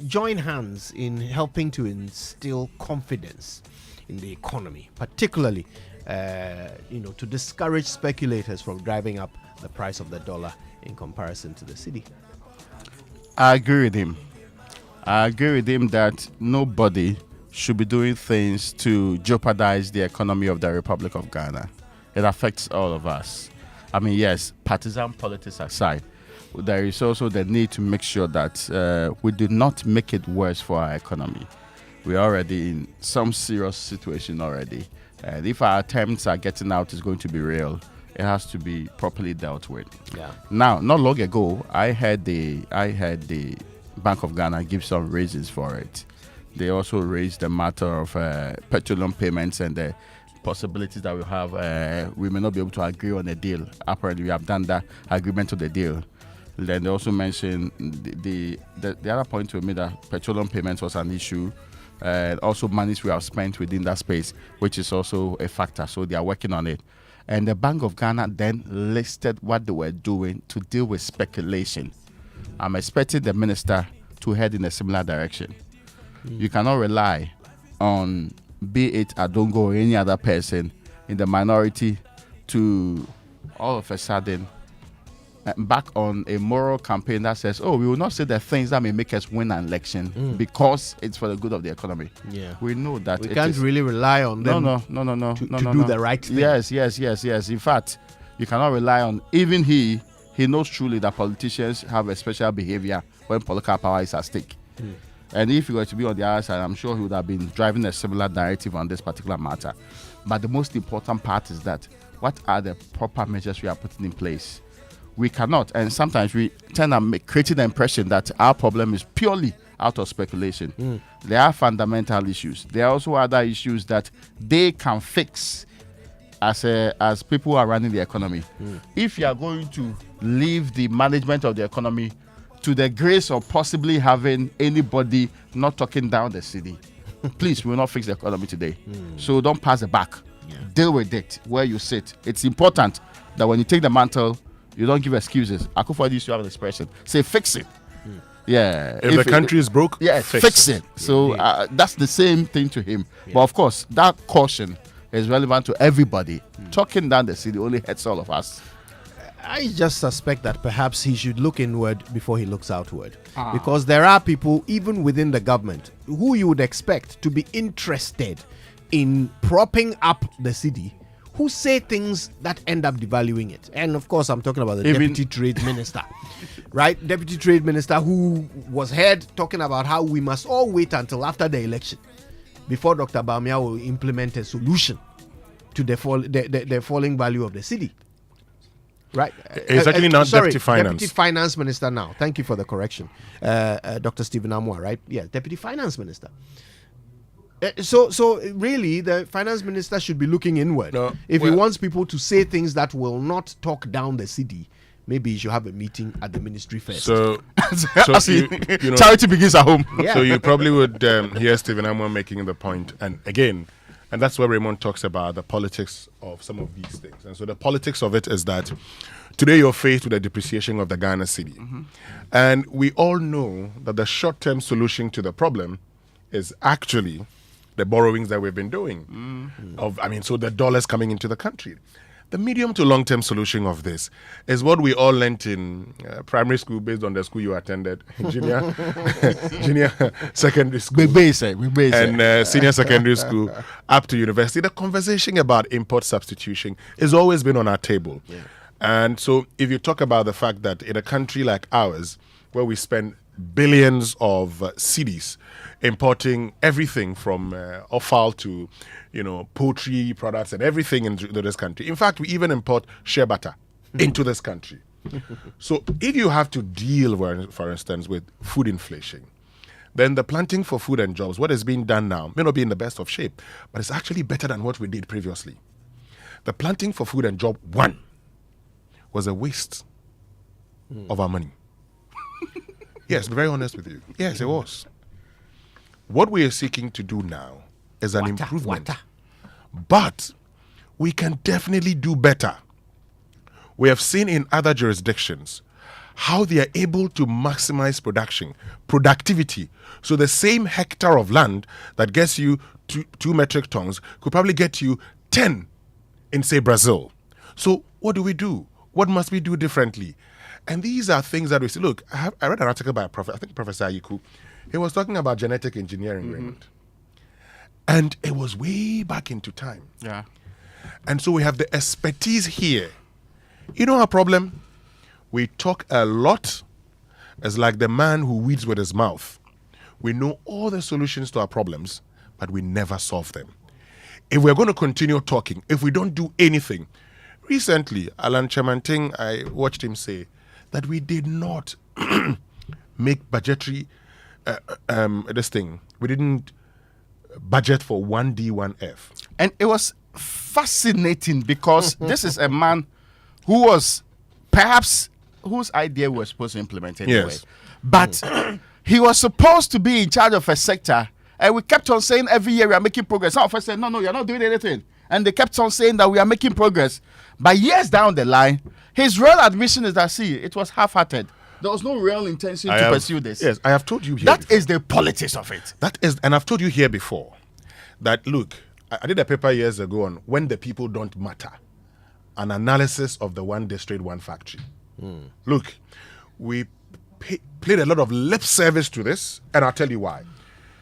S6: join hands in helping to instill confidence in the economy, particularly, to discourage speculators from driving up the price of the dollar in comparison to the cedi.
S11: I agree with him. I agree with him that nobody should be doing things to jeopardize the economy of the Republic of Ghana. It affects all of us. I mean, yes, partisan politics aside, there is also the need to make sure that we do not make it worse for our economy. We're already in some serious situation already. And if our attempts at getting out is going to be real, it has to be properly dealt with.
S6: Yeah.
S11: Now, not long ago, I heard the Bank of Ghana give some reasons for it. They also raised the matter of petroleum payments and the possibilities that we have. We may not be able to agree on a deal. Apparently, we have done that agreement to the deal. Then they also mentioned the other point to me that petroleum payments was an issue. Also, monies we have spent within that space, which is also a factor. So they are working on it. And the Bank of Ghana then listed what they were doing to deal with speculation. I'm expecting the minister to head in a similar direction. You cannot rely on, be it Adongo or any other person in the minority, to all of a sudden back on a moral campaign that says, we will not say the things that may make us win an election because it's for the good of the economy.
S6: Yeah.
S11: We know that
S6: we can't really rely on them to do the right thing.
S11: Yes. In fact, you cannot rely on, even he knows truly that politicians have a special behavior when political power is at stake. And if he were to be on the other side, I'm sure he would have been driving a similar narrative on this particular matter. But the most important part is that what are the proper measures we are putting in place? We cannot, and sometimes we tend to create the impression that our problem is purely out of speculation. There are fundamental issues. There are also other issues that they can fix as people who are running the economy. If you are going to leave the management of the economy to the grace of possibly having anybody not talking down the city, please, we will not fix the economy today. So don't pass the buck. Deal with it where you sit. It's important that when you take the mantle, you don't give excuses. Akufo used to have an expression. Say, fix it. Yeah.
S10: If the country is broke,
S11: fix it. So that's the same thing to him. But of course, that caution It's relevant to everybody. Talking down the city only hurts all of us.
S6: I just suspect that perhaps he should look inward before he looks outward. Because there are people, even within the government, who you would expect to be interested in propping up the city, who say things that end up devaluing it. And of course, I'm talking about the Deputy Trade Minister, right? Deputy Trade Minister who was heard talking about how we must all wait until after the election before Dr. Bawumia will implement a solution to the falling value of the city. Right.
S10: It's actually not Deputy Finance.
S6: Deputy Finance Minister now. Thank you for the correction. Dr. Stephen Amwa, right? Yeah, Deputy Finance Minister. So really, the Finance Minister should be looking inward. If he wants people to say things that will not talk down the city, maybe he should have a meeting at the ministry first.
S10: So you know,
S11: charity begins at home.
S6: Yeah.
S10: So you probably would hear Stephen Amwa making the point, and again, and that's where Raymond talks about the politics of some of these things. And so the politics of it is that today you're faced with the depreciation of the Ghana cedi. And we all know that the short-term solution to the problem is actually the borrowings that we've been doing. So the dollars coming into the country. The medium to long-term solution of this is what we all learnt in primary school based on the school you attended, junior secondary school, and senior secondary school up to university. The conversation about import substitution has always been on our table. Yeah. And so if you talk about the fact that in a country like ours, where we spend billions of cedis importing everything from offal to poultry products and everything into this country. In fact, we even import shea butter into this country. So if you have to deal, for instance, with food inflation, then the planting for food and jobs, what is being done now, may not be in the best of shape, but it's actually better than what we did previously. The planting for food and job, one, was a waste of our money. Yes, to be very honest with you. Yes, it was. What we are seeking to do now is an improvement. But we can definitely do better. We have seen in other jurisdictions how they are able to maximize productivity. So the same hectare of land that gets you 2 metric tons could probably get you 10 in, say, Brazil. So what do we do? What must we do differently? And these are things that we see. Look, I read an article by Professor Ayiku. He was talking about genetic engineering, Raymond. And it was way back into time.
S11: Yeah.
S10: And so we have the expertise here. You know our problem? We talk a lot as like the man who weeds with his mouth. We know all the solutions to our problems, but we never solve them. If we're going to continue talking, if we don't do anything, recently, Alan Chemanting, I watched him say that we did not make budgetary this thing. We didn't budget for 1D, 1F.
S11: And it was fascinating because this is a man who was perhaps whose idea we were supposed to implement anyway.
S10: Yes.
S11: But he was supposed to be in charge of a sector. And we kept on saying every year we are making progress. Some of us said, no, you're not doing anything. And they kept on saying that we are making progress. But years down the line, his real admission is that, it was half-hearted. There was no real intention to pursue this.
S10: Yes, I have told you here.
S11: That is the politics of it.
S10: And I've told you here before that, look, I did a paper years ago on when the people don't matter, an analysis of the one district, one factory. Look, we played a lot of lip service to this, and I'll tell you why.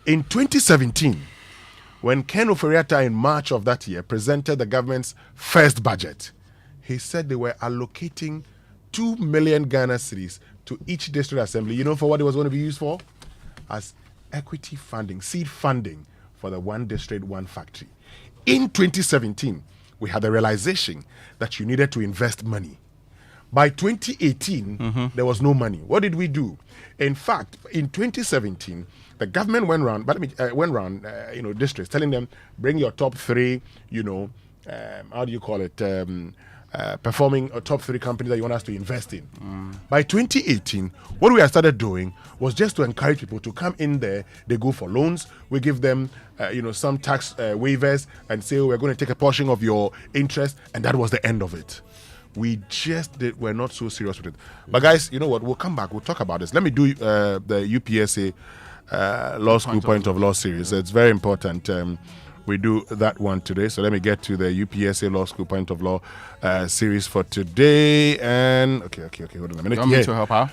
S10: In 2017, when Ken Oforiatta in March of that year presented the government's first budget, he said they were allocating 2 million Ghana cedis to each district assembly. You know for what it was going to be used for? As equity funding, seed funding for the one district, one factory. In 2017, we had the realization that you needed to invest money. By 2018, there was no money. What did we do? In fact, in 2017, the government went around, districts, telling them, bring your top 3, how do you call it? Performing top 3 companies that you want us to invest in. By 2018, what we have started doing was just to encourage people to come in there. They go for loans. We give them, some tax waivers and say, we're going to take a portion of your interest. And that was the end of it. We just we're not so serious with it. But guys, you know what? We'll come back. We'll talk about this. Let me do the UPSA Law School Point of Law series. It's very important. we do that one today. So let me get to the UPSA Law School Point of Law series for today. And okay, hold on a minute.
S11: You want me to help out?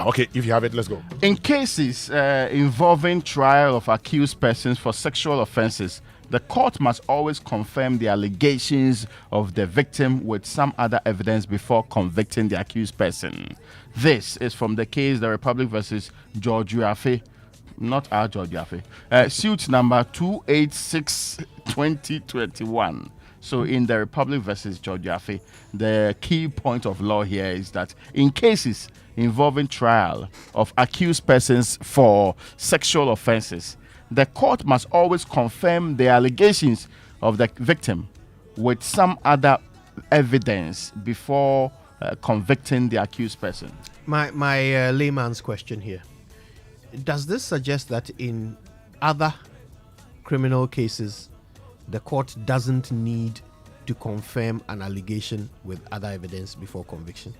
S10: Okay, if you have it, let's go.
S11: In cases involving trial of accused persons for sexual offenses, the court must always confirm the allegations of the victim with some other evidence before convicting the accused person. This is from the case The Republic versus George Uafe. Not our George Uafe. Suit number 286/2021. So in The Republic versus George Uafe, the key point of law here is that in cases involving trial of accused persons for sexual offenses, the court must always confirm the allegations of the victim with some other evidence before convicting the accused person.
S6: My layman's question here. Does this suggest that in other criminal cases, the court doesn't need to confirm an allegation with other evidence before conviction?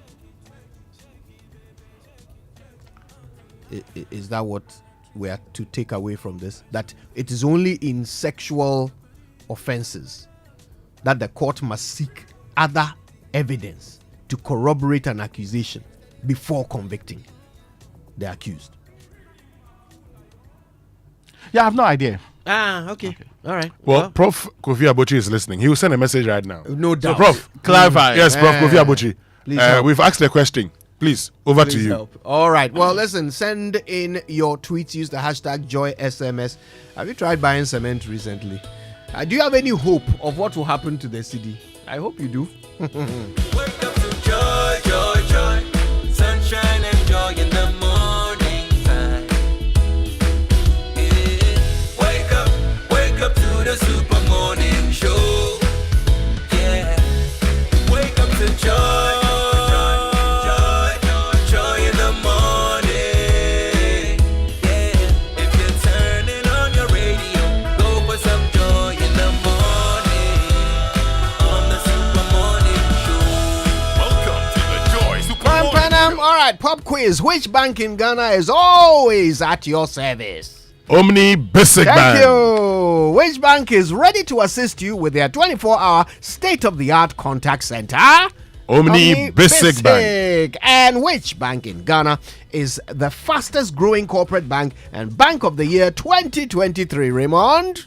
S6: Is that what we are to take away from this? That it is only in sexual offenses that the court must seek other evidence to corroborate an accusation before convicting the accused?
S11: Yeah, I have no idea.
S6: Okay. All right.
S10: Well, Prof. Kofi Abochi is listening. He will send a message right now.
S6: No doubt.
S10: So, Prof,
S6: clarify.
S10: Yes, Prof. Kofi Abochi.
S6: Please
S10: we've asked a question. Please, over to you.
S6: Help. All right. Well, listen, send in your tweets. Use the hashtag JoySMS. Have you tried buying cement recently? Do you have any hope of what will happen to the city? I hope you do.
S12: Wake up to joy, joy, joy. Sunshine and joy in the morning time. Yeah. Wake up to the super morning show. Yeah. Wake up to joy.
S6: Pop quiz. Which bank in Ghana is always at your service?
S10: Omni Basic Bank.
S6: Thank you. Which bank is ready to assist you with their 24-hour state-of-the-art contact center?
S10: Omni Basic Bank.
S6: And which bank in Ghana is the fastest growing corporate bank and Bank of the Year 2023, Raymond?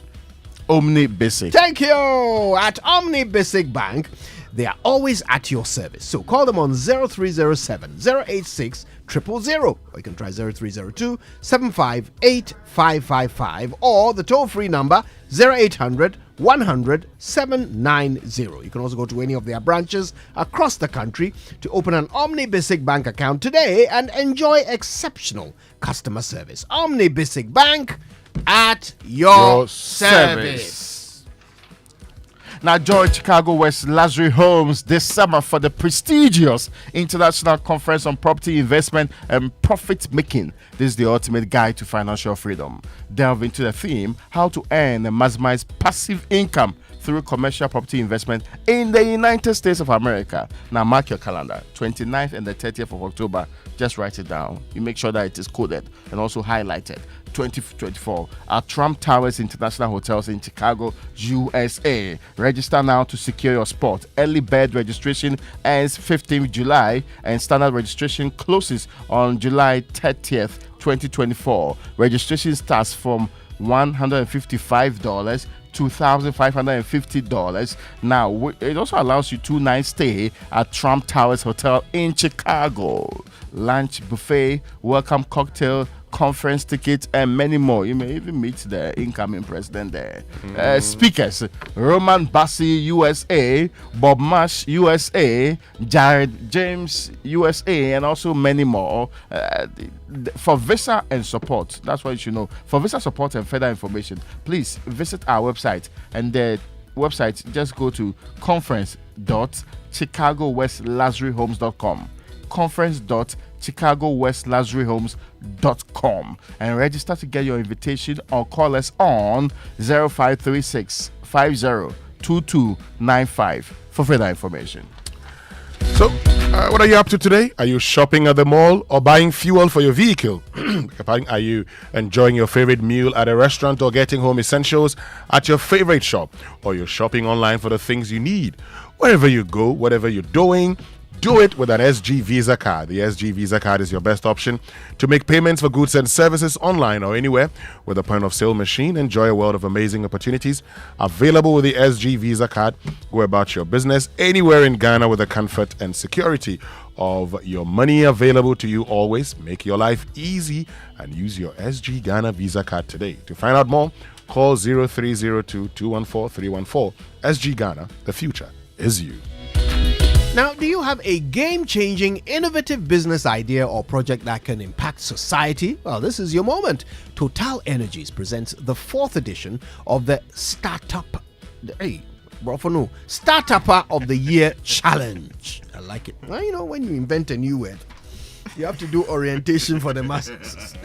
S11: Omni Basic.
S6: Thank you. At Omni Basic Bank, they are always at your service. So call them on 0307 086 000, or you can try 0302 758 555, or the toll-free number 0800 100 790. You can also go to any of their branches across the country to open an Omni Basic Bank account today and enjoy exceptional customer service. Omni Basic Bank at your service.
S11: Now, join Chicago West Luxury Homes this summer for the prestigious International Conference on Property Investment and Profit Making. This is the ultimate guide to financial freedom. Delve into the theme, how to earn and maximize passive income through commercial property investment in the United States of America. Now, mark your calendar, 29th and the 30th of October. Just write it down. You make sure that it is coded and also highlighted. 2024 at Trump Towers International Hotels in Chicago, USA. Register now to secure your spot. Early bird registration ends 15th July and standard registration closes on July 30th, 2024. Registration starts from $155 $2,550. Now, it also allows you 2 nights stay at Trump Towers Hotel in Chicago. Lunch, buffet, welcome cocktail, conference tickets, and many more. You may even meet the incoming president there. Speakers: Roman Bassi, USA, Bob Marsh, USA, Jared James, USA, and also many more. For visa and support, that's what you should know. For visa support and further information, please visit our website. And the website, just go to conference.chicagowestluxuryhomes.com. conference.chicagowestluxuryhomes.com and register to get your invitation, or call us on 0536 502295 for further information.
S10: So, What are you up to today? Are you shopping at the mall or buying fuel for your vehicle? Are you enjoying your favorite meal at a restaurant or getting home essentials at your favorite shop? Or you're shopping online for the things you need? Wherever you go, whatever you're doing, do it with an SG Visa card. The SG Visa card is your best option to make payments for goods and services online or anywhere with a point-of-sale machine. Enjoy a world of amazing opportunities available with the SG Visa card. Go about your business anywhere in Ghana with the comfort and security of your money available to you always. Make your life easy and use your SG Ghana Visa card today. To find out more, call 0302-214-314. SG Ghana, the future is you.
S6: Now, do you have a game-changing, innovative business idea or project that can impact society? Well, this is your moment. Total Energies presents the 4th edition of the Startup of the Year Challenge. I like it. Well, you know, when you invent a new word, you have to do orientation for the masses.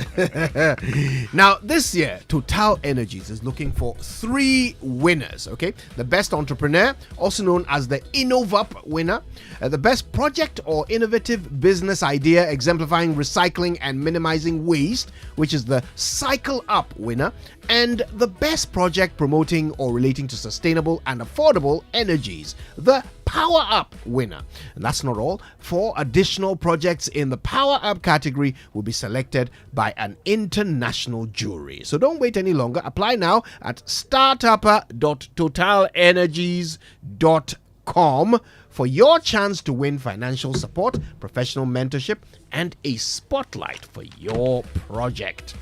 S6: Now, this year, Total Energies is looking for 3 winners, okay? The best entrepreneur, also known as the InnovUp winner, the best project or innovative business idea exemplifying recycling and minimizing waste, which is the Cycle Up winner, and the best project promoting or relating to sustainable and affordable energies, the Power Up winner. And that's not all. 4 additional projects in the Power Up category will be selected by an international jury. So don't wait any longer. Apply now at startupper.totalenergies.com for your chance to win financial support, professional mentorship, and a spotlight for your project.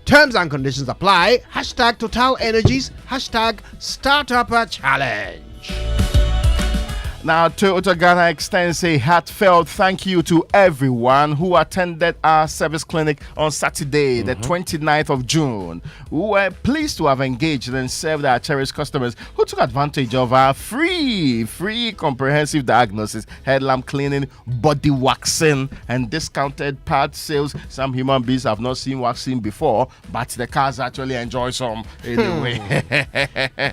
S6: Terms and conditions apply. Hashtag Total Energies, hashtag Startupper Challenge.
S11: Now, Toyota Ghana extends a heartfelt thank you to everyone who attended our service clinic on Saturday, the 29th of June. We were pleased to have engaged and served our cherished customers who took advantage of our free comprehensive diagnosis, headlamp cleaning, body waxing, and discounted part sales. Some human beings have not seen waxing before, but the cars actually enjoy some anyway.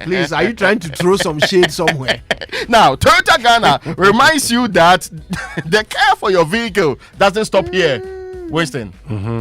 S6: Please, are you trying to throw some shade somewhere?
S11: Now, Toyota Ghana reminds you that the care for your vehicle doesn't stop here. Winston,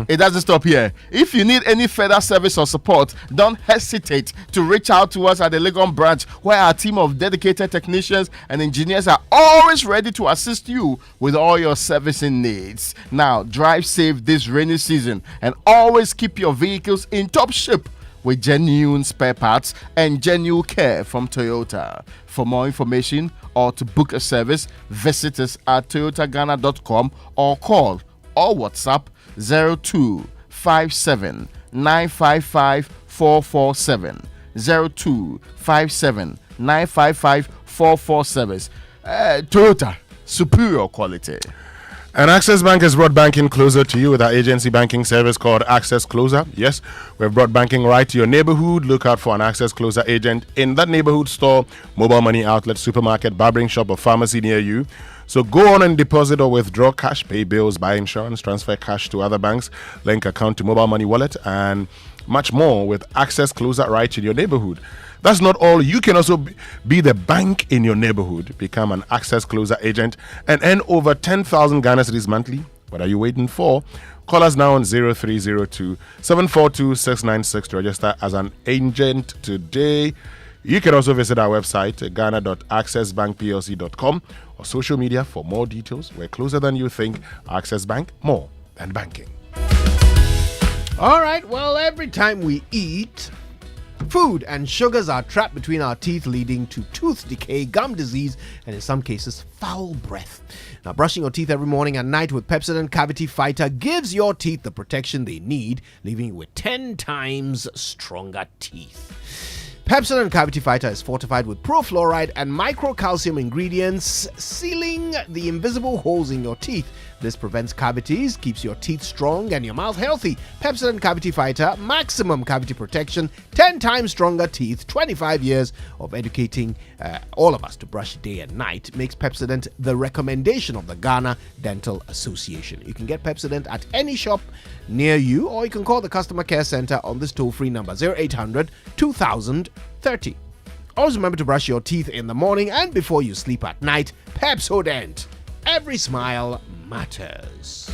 S11: it doesn't stop here. If you need any further service or support, don't hesitate to reach out to us at the Legon branch, where our team of dedicated technicians and engineers are always ready to assist you with all your servicing needs. Now, drive safe this rainy season and always keep your vehicles in top shape with genuine spare parts and genuine care from Toyota. For more information or to book a service, visit us at toyotaghana.com or call or WhatsApp 0257 955 447 0257 955 447. Toyota, superior quality.
S10: And Access Bank has brought banking closer to you with our agency banking service called Access Closer. Yes, we've brought banking right to your neighborhood. Look out for an Access Closer agent in that neighborhood store, mobile money outlet, supermarket, barbering shop, or pharmacy near you. So go on and deposit or withdraw cash, pay bills, buy insurance, transfer cash to other banks, link account to mobile money wallet, and much more with Access Closer right in your neighborhood. That's not all. You can also be the bank in your neighborhood, become an Access Closer agent, and earn over 10,000 Ghana cedis monthly. What are you waiting for? Call us now on 0302 742 696 to register as an agent today. You can also visit our website, ghana.accessbankplc.com, or social media for more details. We're closer than you think. Access Bank, more than banking.
S6: All right, well, every time we eat, food and sugars are trapped between our teeth, leading to tooth decay, gum disease, and in some cases, foul breath. Now, brushing your teeth every morning and night with Pepsodent Cavity Fighter gives your teeth the protection they need, leaving you with 10 times stronger teeth. Pepsodent Cavity Fighter is fortified with profluoride and microcalcium ingredients, sealing the invisible holes in your teeth. This prevents cavities, keeps your teeth strong and your mouth healthy. Pepsodent Cavity Fighter, maximum cavity protection, 10 times stronger teeth, 25 years of educating all of us to brush day and night makes Pepsodent the recommendation of the Ghana Dental Association. You can get Pepsodent at any shop near you, or you can call the customer care center on this toll-free number 0800 2030. Always remember to brush your teeth in the morning and before you sleep at night. Pepsodent, every smile matters.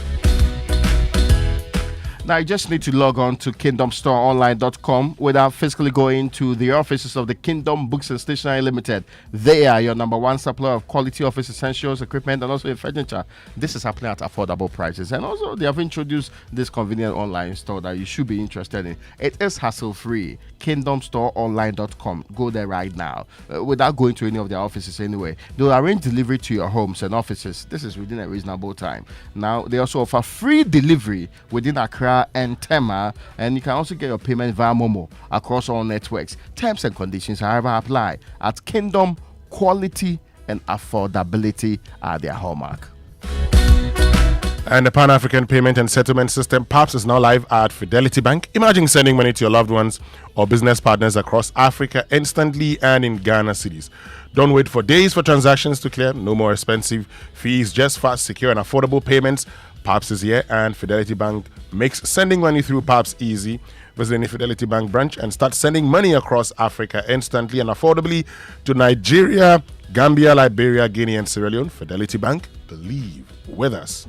S11: Now, you just need to log on to kingdomstoreonline.com without physically going to the offices of the Kingdom Books and Stationery Limited. They are your number one supplier of quality office essentials, equipment, and also furniture. This is happening at affordable prices. And also, they have introduced this convenient online store that you should be interested in. It is hassle-free. kingdomstoreonline.com. Go there right now without going to any of their offices anyway. They'll arrange delivery to your homes and offices. This is within a reasonable time. Now, they also offer free delivery within Accra and Tema, and you can also get your payment via Momo across all networks. Terms and conditions, however, apply. At Kingdom, quality and affordability are their hallmark.
S10: And the Pan-African Payment and Settlement System, PAPS, is now live at Fidelity Bank. Imagine sending money to your loved ones or business partners across Africa instantly and in Ghana cities. Don't wait for days for transactions to clear. No more expensive fees, just fast, secure, and affordable payments. PAPS is here, and Fidelity Bank makes sending money through PAPS easy. Visit any Fidelity Bank branch and start sending money across Africa instantly and affordably to Nigeria, Gambia, Liberia, Guinea, and Sierra Leone. Fidelity Bank, believe with us.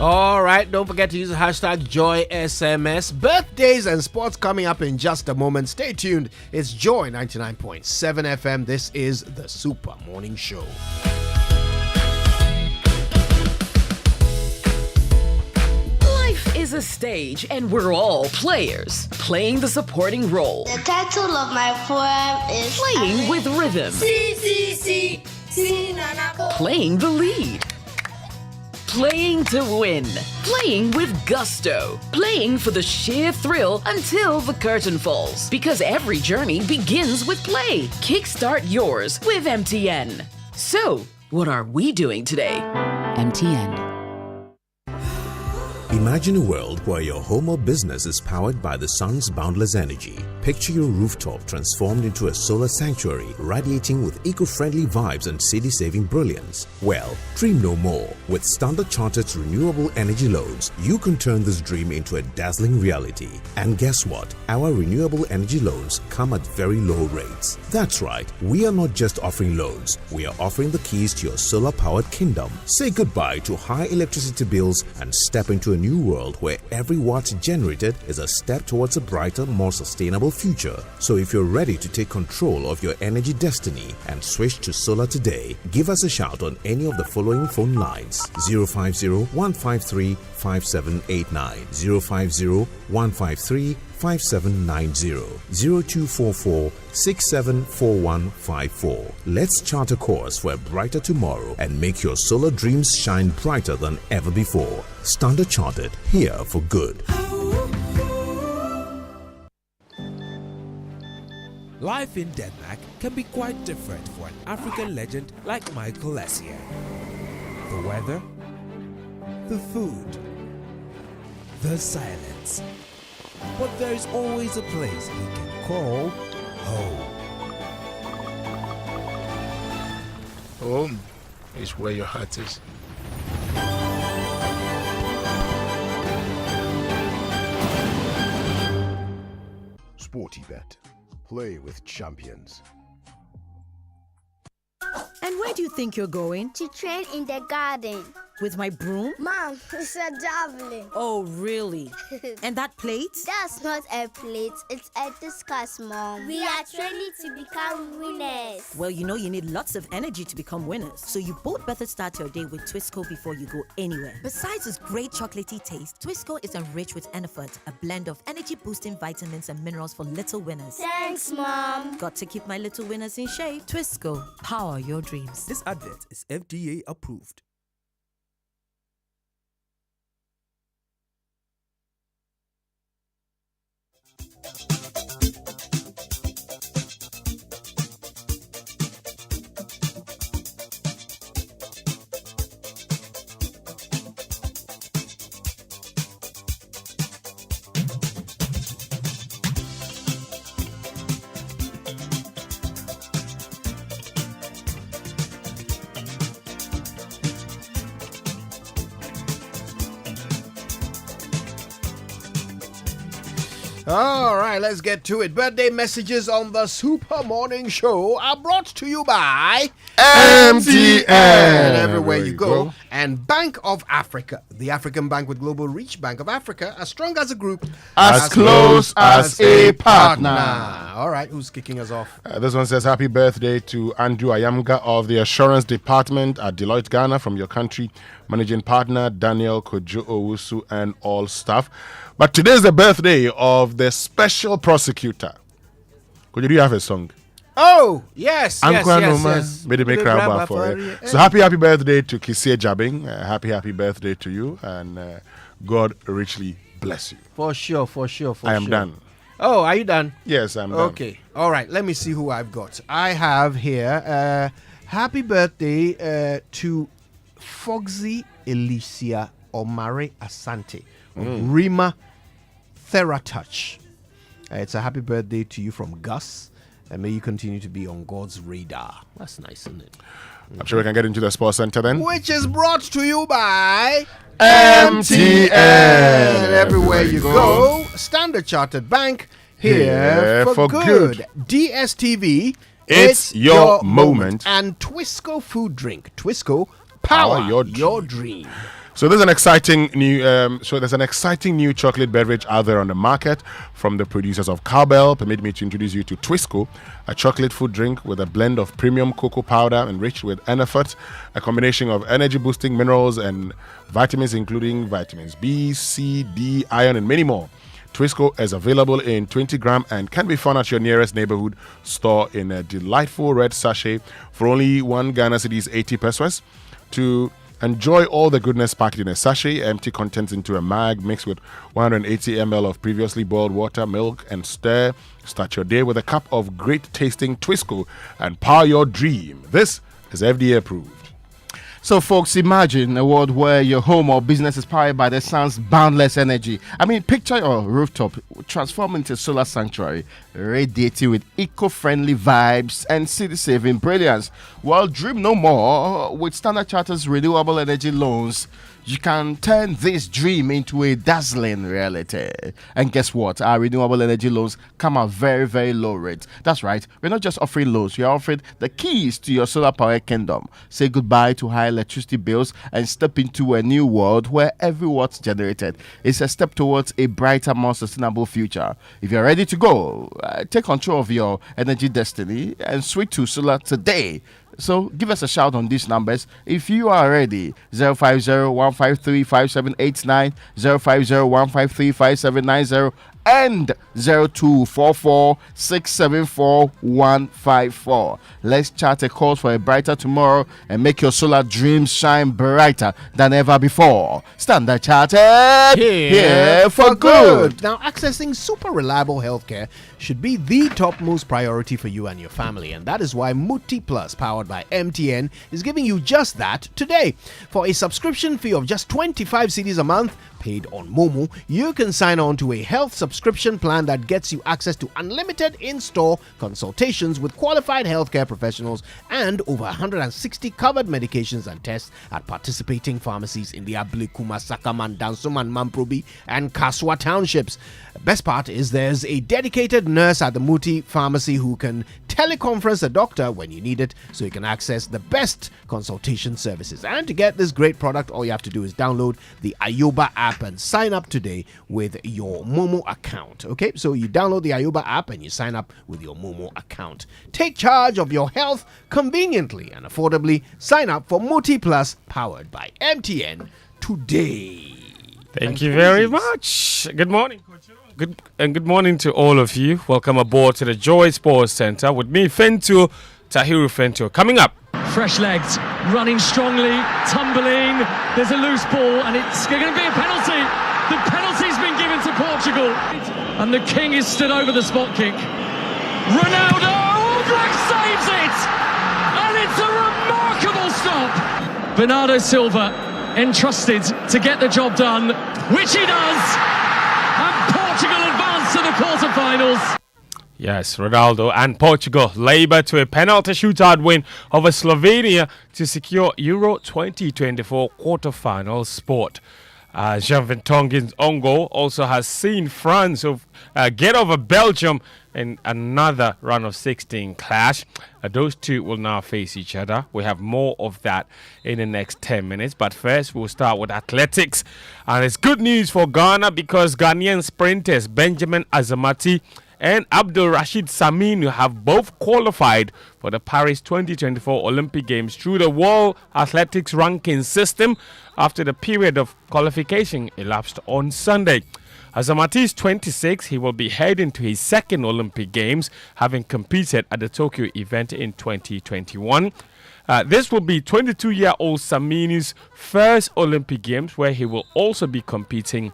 S6: All right, don't forget to use the hashtag JoySMS. Birthdays and sports coming up in just a moment. Stay tuned. It's Joy 99.7 FM. This is the Super Morning Show.
S13: Life is a stage, and we're all players, playing the supporting role.
S14: The title of my poem is
S13: Playing with rhythm. Playing the lead. Playing to win. Playing with gusto. Playing for the sheer thrill until the curtain falls. Because every journey begins with play. Kickstart yours with MTN. So, what are we doing today? MTN.
S15: Imagine a world where your home or business is powered by the sun's boundless energy. Picture your rooftop transformed into a solar sanctuary, radiating with eco-friendly vibes and city-saving brilliance. Well, dream no more. With Standard Chartered's renewable energy loans, you can turn this dream into a dazzling reality. And guess what? Our renewable energy loans come at very low rates. That's right, we are not just offering loans, we are offering the keys to your solar-powered kingdom. Say goodbye to high electricity bills and step into a new world where every watt generated is a step towards a brighter, more sustainable future. So if you're ready to take control of your energy destiny and switch to solar today, give us a shout on any of the following phone lines: 050-153-5789, 050-153-5790, 0244-674154. Let's chart a course for a brighter tomorrow and make your solar dreams shine brighter than ever before. Standard Chartered, here for good.
S16: Life in Denmark can be quite different for an African legend like Michael Essien. The weather, the food, the silence. But there's always a place he can call home.
S17: Home is where your heart is.
S18: Sportybet. Play with champions.
S19: And where do you think you're going?
S14: To train in the garden.
S19: With my broom?
S14: Mom, it's a javelin.
S19: Oh, really? And that plate?
S14: That's not a plate, it's a discus, Mom. We are training to become winners.
S19: Well, you know you need lots of energy to become winners. So you both better start your day with Twisco before you go anywhere. Besides its great chocolatey taste, Twisco is enriched with Enerfort, a blend of energy-boosting vitamins and minerals for little winners.
S14: Thanks, Mom.
S19: Got to keep my little winners in shape. Twisco, power your dreams.
S16: This advert is FDA approved.
S6: All right, let's get to it. Birthday messages on the Super Morning Show are brought to you by
S10: MTN.
S6: Everywhere you go. And Bank of Africa, the African bank with global reach. Bank of Africa, as strong as a group,
S11: as close as a partner.
S6: All right, who's kicking us off?
S10: This one says, happy birthday to Andrew Ayamga of the Assurance Department at Deloitte Ghana from your country, managing partner Daniel Kojo Owusu and all staff. But today is the birthday of the special prosecutor. Could you have a song?
S6: Oh, yes.
S10: Made it make crowd for you. So happy birthday to Kisie Jabing. Happy birthday to you, and God richly bless you.
S6: For sure.
S10: I am done.
S6: Oh, are you done?
S10: Yes, I'm done.
S6: Okay. All right. Let me see who I've got. I have here happy birthday to Foxy Alicia Omare Asante. Rima Theratouch. It's a happy birthday to you from Gus. And may you continue to be on God's radar. That's nice, isn't it?
S10: I'm sure we can get into the sports center then.
S6: Which is brought to you by
S10: MTN.
S6: Everywhere you go. Standard Chartered Bank. Here for good. DSTV.
S10: It's your moment.
S6: And Twisco Food Drink. Twisco, power your dream.
S10: So there's an exciting new chocolate beverage out there on the market from the producers of Cowbell. Permit me to introduce you to Twisco, a chocolate food drink with a blend of premium cocoa powder enriched with Enafort, a combination of energy boosting minerals and vitamins including vitamins B, C, D, iron and many more. Twisco is available in 20 gram and can be found at your nearest neighborhood store in a delightful red sachet for only 1 Ghana cedis 80 pesos. To enjoy all the goodness packed in a sachet, empty contents into a mag, mixed with 180 ml of previously boiled water, milk, and stir. Start your day with a cup of great tasting Twisco and power your dream. This is FDA approved.
S11: So, folks, imagine a world where your home or business is powered by the sun's boundless energy. I mean, picture your rooftop transform into a solar sanctuary, radiating with eco-friendly vibes and city-saving brilliance. Well, dream no more. With Standard Chartered's renewable energy loans, you can turn this dream into a dazzling reality. And guess what? Our renewable energy loans come at very, very low rates. That's right. We're not just offering loans. We're offering the keys to your solar power kingdom. Say goodbye to high electricity bills and step into a new world where every watt generated is a step towards a brighter, more sustainable future. If you're ready to go, take control of your energy destiny and switch to solar today. So give us a shout on these numbers if you are ready. 050-153-5789, 050-153-5790, and 0244-674-154. Let's chart a course for a brighter tomorrow and make your solar dreams shine brighter than ever before. Standard Chartered, here for good.
S6: Now, accessing super reliable healthcare should be the topmost priority for you and your family, and that is why Muti Plus, powered by MTN, is giving you just that today. For a subscription fee of just 25 cedis a month, paid on Momo, you can sign on to a health subscription plan that gets you access to unlimited in-store consultations with qualified healthcare professionals and over 160 covered medications and tests at participating pharmacies in the Ablekuma, Sakaman, Dansoman, Mamprobi, and Kaswa townships. Best part is there's a dedicated nurse at the Muti pharmacy who can teleconference a doctor when you need it, so you can access the best consultation services. And to get this great product, all you have to do is download the Ayoba app and sign up today with your Momo account. Okay, so you download the Ayoba app and you sign up with your Momo account. Take charge of your health conveniently and affordably. Sign up for Muti Plus, powered by MTN today.
S4: Thank you very much. Good morning, Coach. Good morning to all of you. Welcome aboard to the Joy Sports Center with me, Fentu, Tahiru Fentu. Coming up.
S7: Fresh legs, running strongly, tumbling. There's a loose ball and it's going to be a penalty. The penalty's been given to Portugal. And the king is stood over the spot kick. Ronaldo, Black saves it! And it's a remarkable stop. Bernardo Silva entrusted to get the job done, which he does. And Portugal advance to the quarterfinals.
S4: Yes, Ronaldo and Portugal labour to a penalty shootout win over Slovenia to secure Euro 2024 quarterfinal spot. Jean Vertonghen's own goal also has seen France get over Belgium in another round of 16 clash. Those two will now face each other. We have more of that in the next 10 minutes. But first, we'll start with athletics. And it's good news for Ghana because Ghanaian sprinters Benjamin Azamati and Abdul Rashid Saminu have both qualified for the Paris 2024 Olympic Games through the World Athletics Ranking System after the period of qualification elapsed on Sunday. Azamati is 26. He will be heading to his second Olympic Games, having competed at the Tokyo event in 2021. This will be 22-year-old Saminu's first Olympic Games, where he will also be competing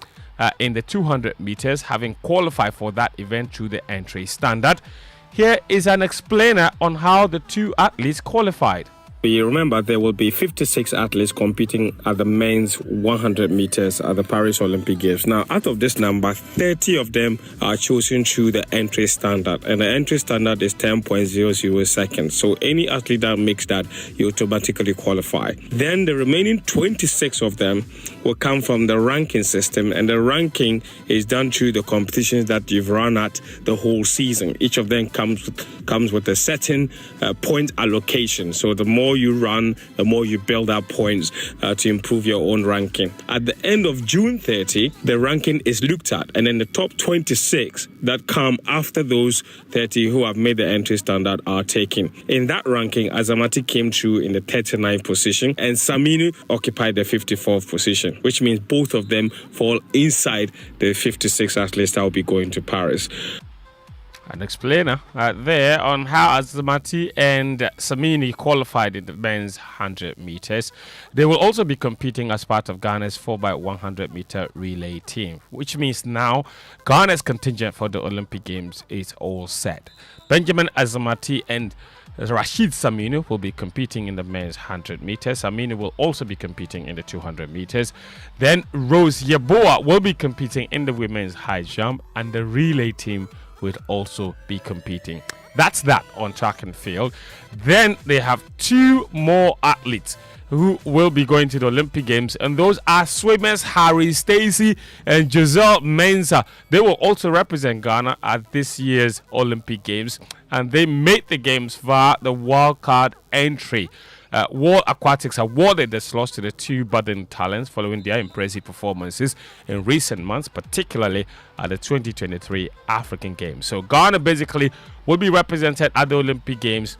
S4: in the 200 meters, having qualified for that event through the entry standard. Here is an explainer on how the two athletes qualified.
S8: You remember there will be 56 athletes competing at the men's 100 meters at the Paris Olympic Games. Now, out of this number, 30 of them are chosen through the entry standard. And the entry standard is 10.00 seconds. So any athlete that makes that, you automatically qualify. Then the remaining 26 of them will come from the ranking system. And the ranking is done through the competitions that you've run at the whole season. Each of them comes with a certain point allocation. So the more you run, the more you build up points to improve your own ranking. At the end of June 30, the ranking is looked at, and then the top 26 that come after those 30 who have made the entry standard are taken. In that ranking, Azamati came through in the 39th position, and Saminu occupied the 54th position, which means both of them fall inside the 56 athletes that will be going to Paris.
S4: An explainer there on how Azamati and Samini qualified in the men's 100 meters. They will also be competing as part of Ghana's 4x100 meter relay team, which means now Ghana's contingent for the Olympic Games is all set. Benjamin Azamati and Rashid Saminu will be competing in the men's 100 meters. Saminu will also be competing in the 200 meters. Then Rose Yeboah will be competing in the women's high jump, and the relay team will also be competing. That's that on track and field. Then they have two more athletes who will be going to the Olympic Games, and those are swimmers Harry Stacey and Giselle Mensah. They will also represent Ghana at this year's Olympic Games, and they made the games via the wildcard entry. World Aquatics awarded the slots to the two budding talents following their impressive performances in recent months, particularly at the 2023 African Games. So Ghana basically will be represented at the Olympic Games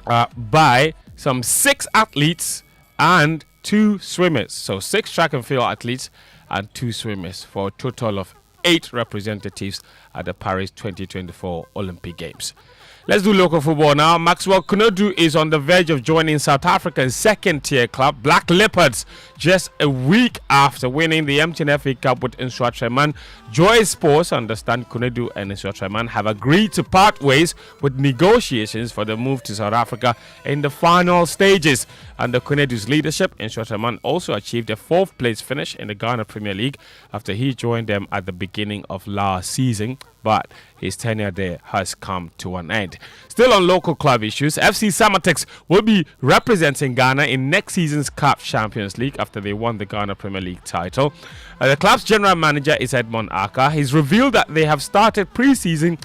S4: by some 6 athletes and 2 swimmers. So 6 track and field athletes and 2 swimmers for a total of 8 representatives at the Paris 2024 Olympic Games. Let's do local football now. Maxwell Kunodu is on the verge of joining South Africa's second-tier club, Black Leopards, just a week after winning the MTN FA Cup with Nsua-Treman. Joy Sports understand Kunodu and Nsua-Treman have agreed to part ways with negotiations for the move to South Africa in the final stages. Under Kunodu's leadership, Nsua-Treman also achieved a 4th place finish in the Ghana Premier League after he joined them at the beginning of last season, but his tenure there has come to an end. Still on local club issues, FC Samatex will be representing Ghana in next season's CAF Champions League after they won the Ghana Premier League title. The club's general manager is Edmond Aka. He's revealed that they have started pre-season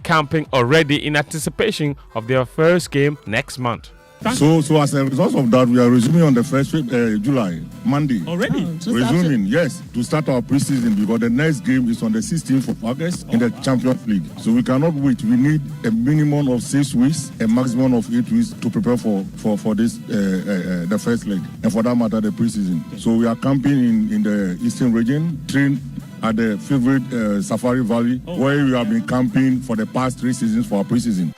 S4: camping already in anticipation of their first game next month.
S9: So as a result of that, we are resuming on the 1st July, Monday.
S4: Already?
S9: Resuming, yes, to start our preseason because the next game is on the 16th of August in the Champions League. So we cannot wait. We need a minimum of 6 weeks, a maximum of 8 weeks to prepare for this, the first leg, and for that matter, the preseason. So we are camping in the Eastern region, train at the favorite Safari Valley, where we have been camping for the past 3 seasons for our preseason.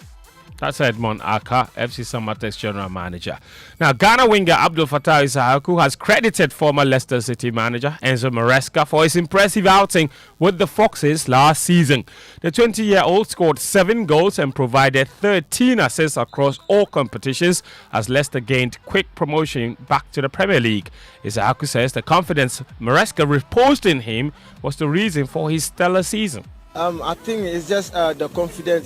S4: That's Edmond Aka, FC Samatex general manager. Now, Ghana winger Abdul Fattah Isahaku has credited former Leicester City manager Enzo Maresca for his impressive outing with the Foxes last season. The 20-year-old scored 7 goals and provided 13 assists across all competitions as Leicester gained quick promotion back to the Premier League. Isahaku says the confidence Maresca reposed in him was the reason for his stellar season.
S20: I think it's just the confidence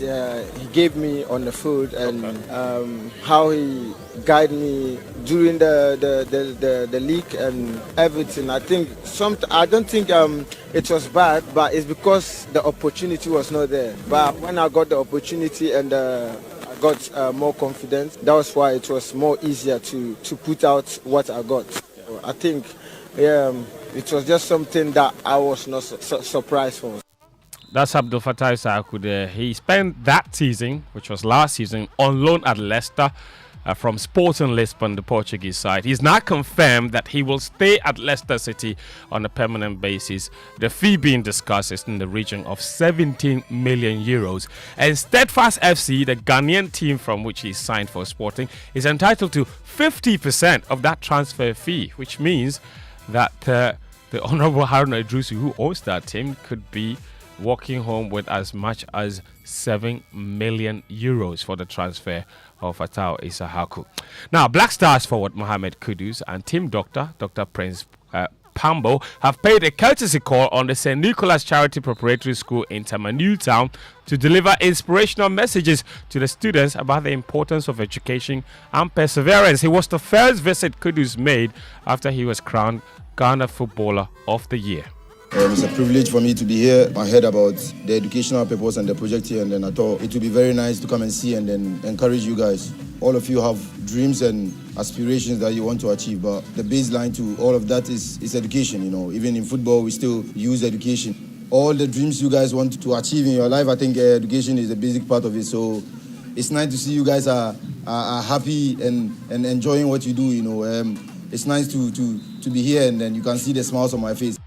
S20: he gave me on the field and how he guided me during the league and everything. I don't think it was bad, but it's because the opportunity was not there. But when I got the opportunity and I got more confidence, that was why it was more easier to put out what I got. So I think it was just something that I was not surprised for.
S4: That's Abdul Fattah Issahaku there. He spent that season, which was last season, on loan at Leicester from Sporting Lisbon, the Portuguese side. He's now confirmed that he will stay at Leicester City on a permanent basis. The fee being discussed is in the region of 17 million euros. And Steadfast FC, the Ghanaian team from which he signed for Sporting, is entitled to 50% of that transfer fee, which means that the Honourable Haruna Idrusu, who owns that team, could be walking home with as much as 7 million euros for the transfer of Fattah Issahaku. Now, Black Stars forward Mohamed Kudus and team doctor Prince Pambo have paid a courtesy call on the St. Nicholas Charity Preparatory School in Tema Newtown to deliver inspirational messages to the students about the importance of education and perseverance. It was the first visit Kudus made after he was crowned Ghana Footballer of the Year.
S21: It's a privilege for me to be here. I heard about the educational purpose and the project here, and then I thought it would be very nice to come and see and then encourage you guys. All of you have dreams and aspirations that you want to achieve, but the baseline to all of that is education. Even in football, we still use education. All the dreams you guys want to achieve in your life, I think education is a basic part of it. So it's nice to see you guys are happy and enjoying what you do. It's nice to be here, and then you can see the smiles on my face.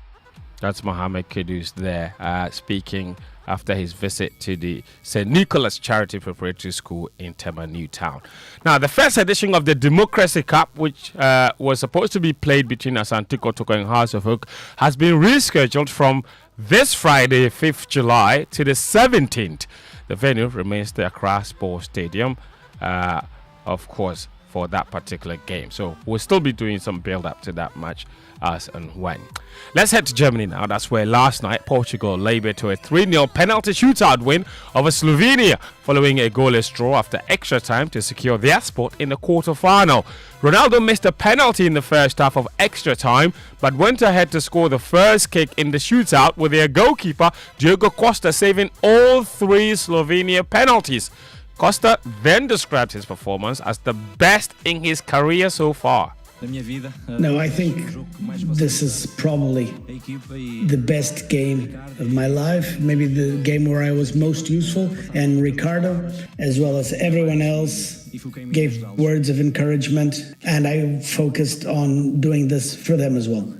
S4: That's Mohamed Kudus there speaking after his visit to the St. Nicholas Charity Preparatory School in Tema Newtown. Now, the first edition of the Democracy Cup, which was supposed to be played between Asante Kotoko and House of Oak, has been rescheduled from this Friday, 5th July, to the 17th. The venue remains the Accra Sports Stadium, of course, for that particular game. So we'll still be doing some build-up to that match as and when. Let's head to Germany now. That's where last night Portugal labored to a 3-0 penalty shootout win over Slovenia following a goalless draw after extra time to secure their spot in the quarter-final. Ronaldo missed a penalty in the first half of extra time but went ahead to score the first kick in the shootout, with their goalkeeper Diogo Costa saving all 3 Slovenia penalties. Costa then described his performance as the best in his career so far.
S22: No, I think this is probably the best game of my life, maybe the game where I was most useful, and Ricardo, as well as everyone else, gave words of encouragement, and I focused on doing this for them as well.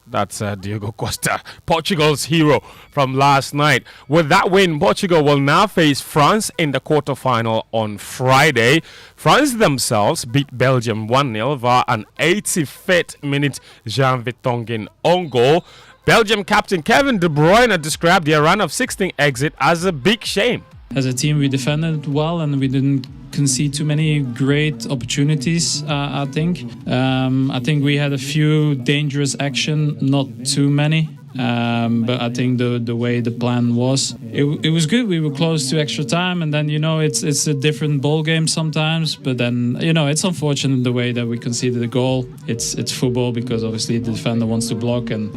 S4: That's Diogo Costa, Portugal's hero from last night. With that win, Portugal will now face France in the quarter-final on Friday. France themselves beat Belgium 1-0 via an 85th minute Jean Vertonghen own goal. Belgium captain Kevin De Bruyne described their run of 16 exit as a big shame.
S23: As a team, we defended well and we didn't concede too many great opportunities, I think. I think we had a few dangerous action, not too many. But I think the way the plan was, it was good. We were close to extra time, and then it's a different ball game sometimes. But then it's unfortunate the way that we conceded the goal. It's football, because obviously the defender wants to block, and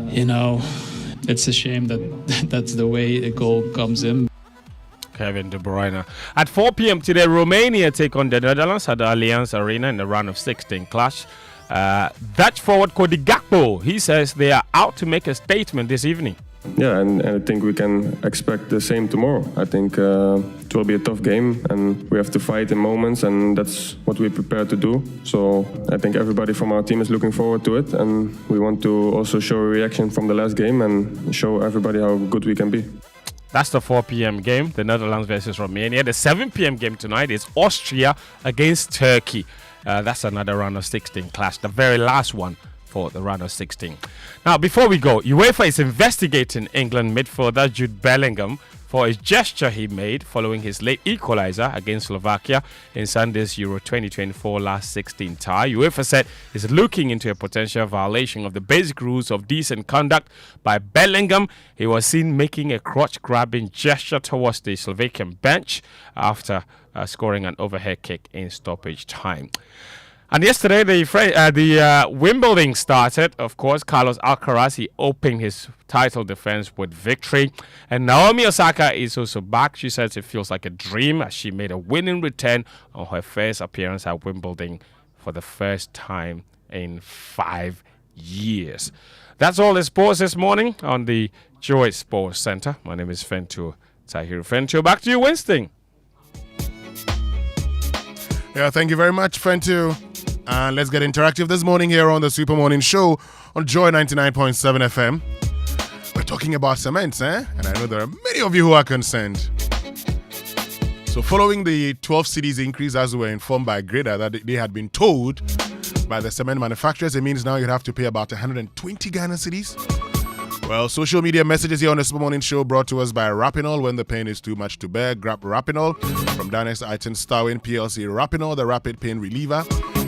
S23: it's a shame that that's the way a goal comes in.
S4: Kevin De Bruyne. At 4 p.m. today, Romania take on the Netherlands at the Allianz Arena in the round of 16 clash. Dutch forward Cody Gakpo, he says they are out to make a statement this evening.
S24: Yeah, and I think we can expect the same tomorrow. I think it will be a tough game, and we have to fight in moments, and that's what we prepare to do. So I think everybody from our team is looking forward to it, and we want to also show a reaction from the last game and show everybody how good we can be.
S4: That's the 4 p.m. game, the Netherlands versus Romania. The 7 p.m. game tonight is Austria against Turkey. That's another round of 16 clash, the very last one for the round of 16. Now, before we go, UEFA is investigating England midfielder Jude Bellingham for for a gesture he made following his late equalizer against Slovakia in Sunday's Euro 2024 last 16 tie. UEFA said it's looking into a potential violation of the basic rules of decent conduct by Bellingham. He was seen making a crotch-grabbing gesture towards the Slovakian bench after scoring an overhead kick in stoppage time. And yesterday, the Wimbledon started. Of course, Carlos Alcaraz, he opened his title defense with victory. And Naomi Osaka is also back. She says it feels like a dream as she made a winning return on her first appearance at Wimbledon for the first time in 5 years. That's all the sports this morning on the Joy Sports Center. My name is Fentu Tahiru Fentu. Back to you, Winston.
S10: Yeah, thank you very much, Fentu. And let's get interactive this morning here on the Super Morning Show on Joy 99.7 FM. We're talking about cement, and I know there are many of you who are concerned. So following the 12 cedis increase, as we were informed by Grader that they had been told by the cement manufacturers, it means now you'd have to pay about 120 Ghana cedis. Well, social media messages here on the Super Morning Show brought to us by Rapinol. When the pain is too much to bear, grab Rapinol from Danex Iton Starwin PLC. Rapinol, the rapid pain reliever.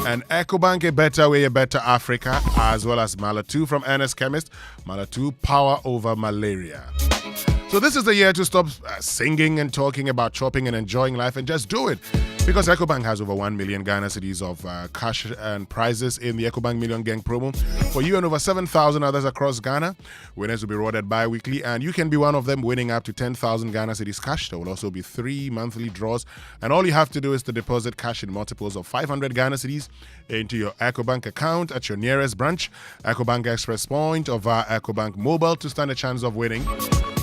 S10: And EcoBank, a better way, a better Africa. As well as Malatu from Ernest Chemist. Malatu, power over malaria. So this is the year to stop singing and talking about chopping and enjoying life and just do it. Because EcoBank has over 1 million Ghana cedis of cash and prizes in the EcoBank Million Gang promo for you and over 7,000 others across Ghana. Winners will be rewarded bi-weekly and you can be one of them, winning up to 10,000 Ghana cedis cash. There will also be 3 monthly draws and all you have to do is to deposit cash in multiples of 500 Ghana cedis into your EcoBank account at your nearest branch, EcoBank Express Point or via EcoBank Mobile to stand a chance of winning.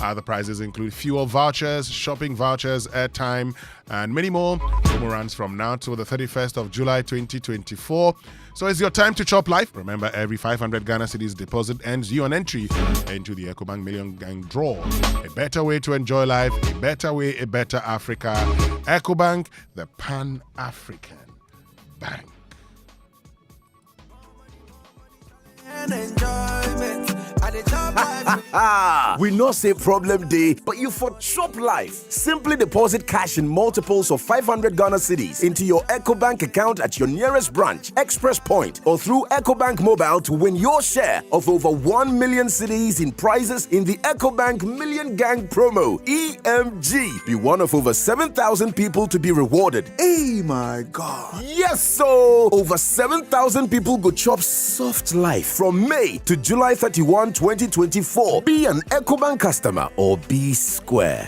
S10: Other prizes include fuel vouchers, shopping vouchers, airtime, and many more. Promo runs from now till the 31st of July 2024. So it's your time to chop life. Remember, every 500 Ghana cedis deposit ends you an entry into the EcoBank Million Gang draw. A better way to enjoy life, a better way, a better Africa. EcoBank, the Pan-African Bank.
S1: We know say problem day, but you for chop life. Simply deposit cash in multiples of 500 Ghana cedis into your EcoBank account at your nearest branch, Express Point, or through EcoBank Mobile to win your share of over 1 million cedis in prizes in the EcoBank Million Gang promo, EMG. Be one of over 7,000 people to be rewarded. Hey, my God. Yes, so over 7,000 people go chop soft life from May to July 31, 2024. Be an EcoBank customer or be square.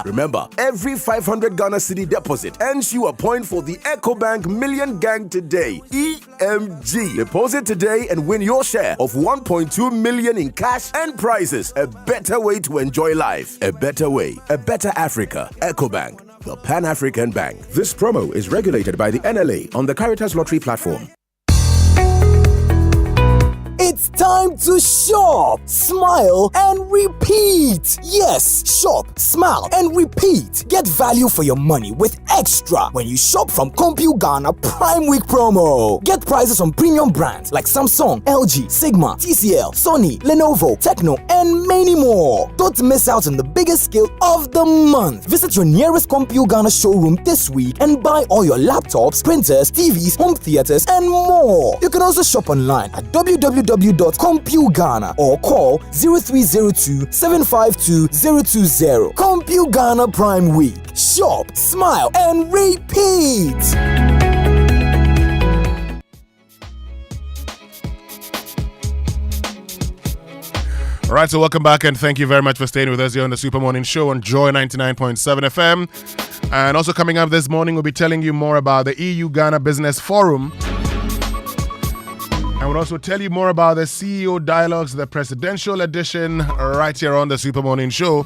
S1: Remember, every 500 Ghana cedi deposit earns you a point for the EcoBank Million Gang today. EMG. Deposit today and win your share of 1.2 million in cash and prizes. A better way to enjoy life. A better way. A better Africa. EcoBank, the Pan-African Bank. This promo is regulated by the NLA on the Caritas Lottery platform.
S2: It's time to shop, smile, and repeat. Yes, shop, smile, and repeat. Get value for your money with extra when you shop from CompuGhana Prime Week promo. Get prizes on premium brands like Samsung, LG, Sigma, TCL, Sony, Lenovo, Tecno, and many more. Don't miss out on the biggest scale of the month. Visit your nearest CompuGhana showroom this week and buy all your laptops, printers, TVs, home theaters, and more. You can also shop online at www.CompuGhana or call 0302 752 020. CompuGhana Prime Week. Shop, smile, and repeat.
S10: All right, so welcome back and thank you very much for staying with us here on the Super Morning Show on Joy 99.7 FM. And also coming up this morning, we'll be telling you more about the EU-Ghana Business Forum. And we'll also tell you more about the CEO Dialogues, the presidential edition, right here on the Super Morning Show.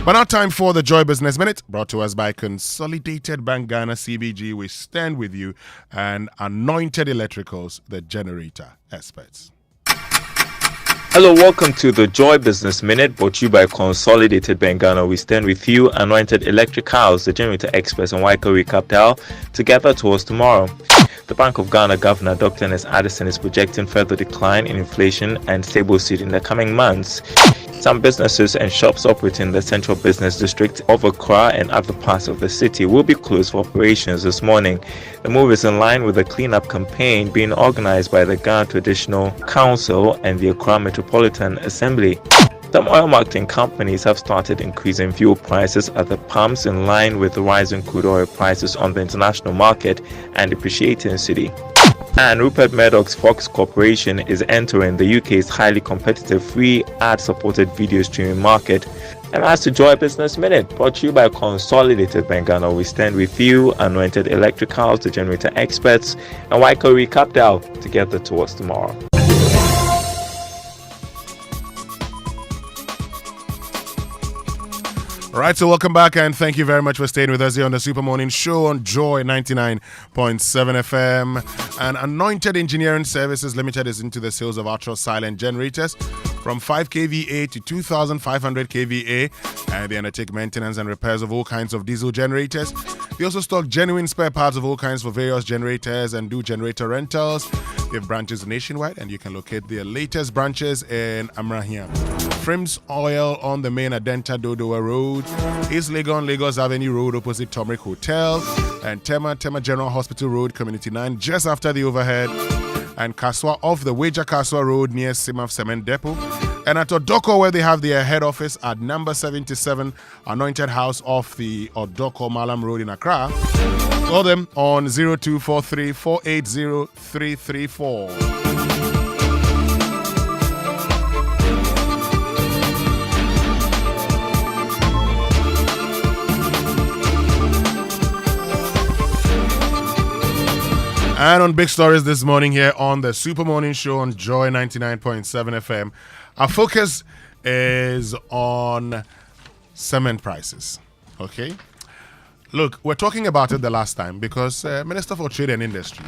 S10: But now time for the Joy Business Minute, brought to us by Consolidated Bank Ghana CBG. We stand with you, and Anointed Electricals, the generator experts.
S3: Hello, welcome to the Joy Business Minute, brought to you by Consolidated Bank Ghana. We stand with you, Anointed Electricals, the generator experts, and Waikari Capital, together towards tomorrow. The Bank of Ghana Governor Dr. Ernest Addison is projecting further decline in inflation and stable cedi in the coming months. Some businesses and shops operating in the central business district of Accra and other parts of the city will be closed for operations this morning. The move is in line with the cleanup campaign being organized by the Ghana Traditional Council and the Accra Metropolitan Assembly. Some oil marketing companies have started increasing fuel prices at the pumps in line with the rising crude oil prices on the international market and depreciating cedi. And Rupert Murdoch's Fox Corporation is entering the UK's highly competitive free ad-supported video streaming market. And as to Joy Business Minute, brought to you by Consolidated Bank Ghana, we stand with you, Anointed Electricals, the generator experts, and Waikari Capital, together towards tomorrow.
S10: All right, so welcome back and thank you very much for staying with us here on the Super Morning Show on Joy 99.7 FM. And Anointed Engineering Services Limited is into the sales of ultra silent generators from 5 kVA to 2,500 kVA. They undertake maintenance and repairs of all kinds of diesel generators. They also stock genuine spare parts of all kinds for various generators and do generator rentals. They have branches nationwide, and you can locate their latest branches in Amrahiam. Frims Oil on the main Adenta Dodowa Road, East Legon, Lagos Avenue Road opposite Tomrick Hotel, and Tema General Hospital Road, Community 9, just after the overhead, and Kaswa off the Wager Kaswa Road near Simaf Cement Depot, and at Odoko, where they have their head office at number 77 Anointed House off the Odoko Malam Road in Accra. Call them on 0243 480 334. And on big stories this morning here on the Super Morning Show on Joy 99.7 FM, our focus is on cement prices. Okay? Look, we're talking about it the last time because Minister for Trade and Industry,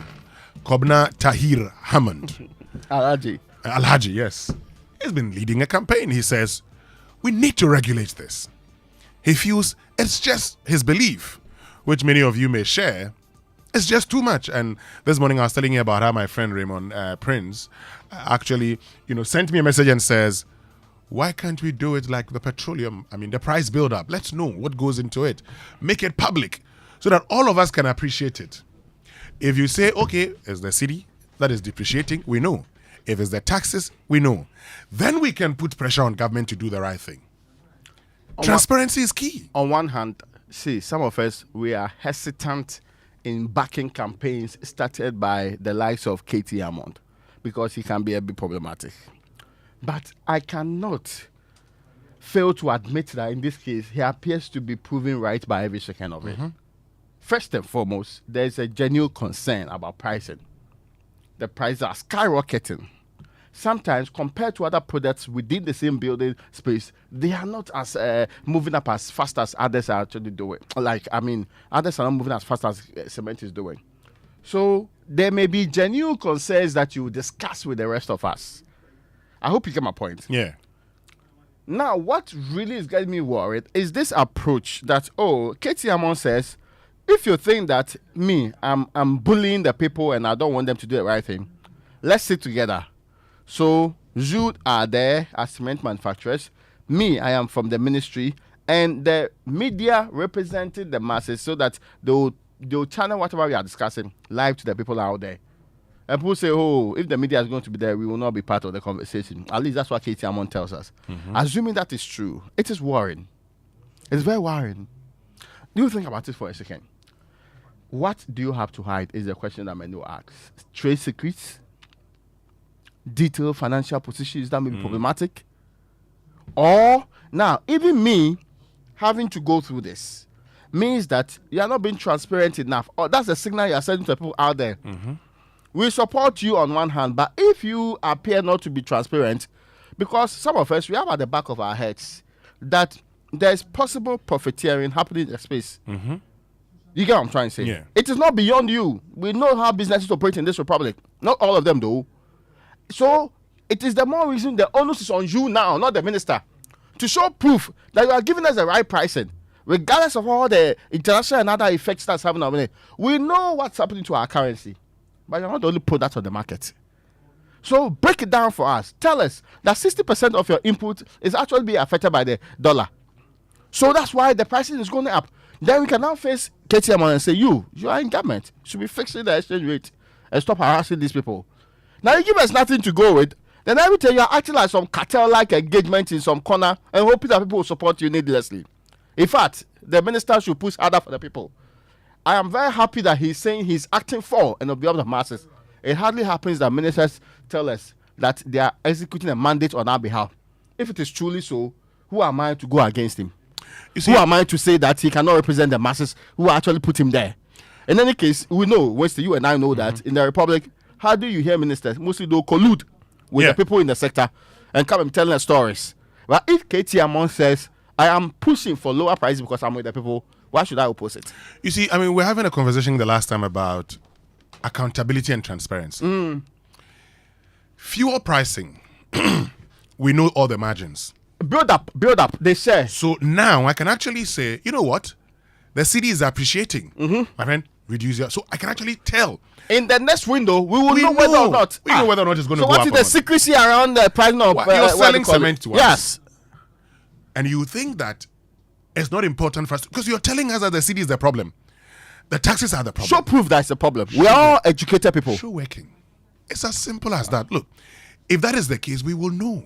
S10: Kobna Tahir Hammond, Alhaji, yes, has been leading a campaign. He says, we need to regulate this. He feels it's just his belief, which many of you may share. It's just too much. And this morning I was telling you about how my friend Raymond Prince actually, sent me a message and says, why can't we do it like the petroleum? I mean, the price build up. Let's know what goes into it. Make it public so that all of us can appreciate it. If you say, okay, it's the city that is depreciating, we know. If it's the taxes, we know. Then we can put pressure on government to do the right thing. Transparency is key.
S11: On one hand, see, some of us, we are hesitant in backing campaigns started by the likes of Katie Hammond because he can be a bit problematic. But I cannot fail to admit that in this case, he appears to be proven right by every second of it. First and foremost, there's a genuine concern about pricing. The prices are skyrocketing. Sometimes, compared to other products within the same building space, they are not as moving up as fast as others are actually doing. Others are not moving as fast as cement is doing. So, there may be genuine concerns that you discuss with the rest of us. I hope you get my point.
S10: Yeah.
S11: Now, what really is getting me worried is this approach that, Katie Hammond says, if you think that I'm bullying the people and I don't want them to do the right thing, let's sit together. So, you are there as cement manufacturers. I am from the ministry. And the media representing the masses so that they'll channel whatever we are discussing live to the people out there. And people say, if the media is going to be there, we will not be part of the conversation. At least that's what Katie Hammond tells us. Assuming that is true, it is worrying. It's very worrying. Do you think about it for a second? What do you have to hide is the question that many asks. Trade secrets? Detailed financial positions that may be problematic? Or, now, even me having to go through this means that you are not being transparent enough. Or that's the signal you are sending to people out there. We support you on one hand, but if you appear not to be transparent, because some of us, we have at the back of our heads that there's possible profiteering happening in the space. You get what I'm trying to say?
S10: Yeah.
S11: It is not beyond you. We know how businesses operate in this republic. Not all of them, though. So, it is the more reason the onus is on you now, not the minister, to show proof that you are giving us the right pricing, regardless of all the international and other effects that's happening on it. We know what's happening to our currency. but you're not the only product on the market. So break it down for us. Tell us that 60% of your input is actually being affected by the dollar. So that's why the pricing is going up. Then we can now face KTM and say, you are in government. You should be fixing the exchange rate and stop harassing these people. Now you give us nothing to go with. Then every time you're acting like some cartel-like engagement in some corner and hoping that people will support you needlessly. In fact, the minister should push harder for the people. I am very happy that he's saying he's acting for and on behalf of the masses. It hardly happens that ministers tell us that they are executing a mandate on our behalf. If it is truly so, who am I to go against him? Who am I to say that he cannot represent the masses who actually put him there? In any case, we know, Winston, you and I know that in the Republic, how do you hear ministers mostly do collude with the people in the sector and come and tell us stories? But if KTM says, I am pushing for lower prices because I'm with the people, why should I oppose it?
S10: You see, I mean, we're having a conversation the last time about accountability and transparency. Fuel pricing, we know all the margins.
S11: Build up, they say.
S10: So now I can actually say, you know what? The city is appreciating. My friend, reduce your... So I can actually tell.
S11: In the next window, we will know whether or not.
S10: We know whether or not it's going to go up.
S11: So what is the secrecy around the price of...
S10: You're selling cement to us.
S11: Yes.
S10: And you think that it's not important for us, because you're telling us that the city is the problem. The taxes are the problem.
S11: Show proof that's the problem. We are all educated people.
S10: Show working. It's as simple as that. Look, if that is the case, we will know.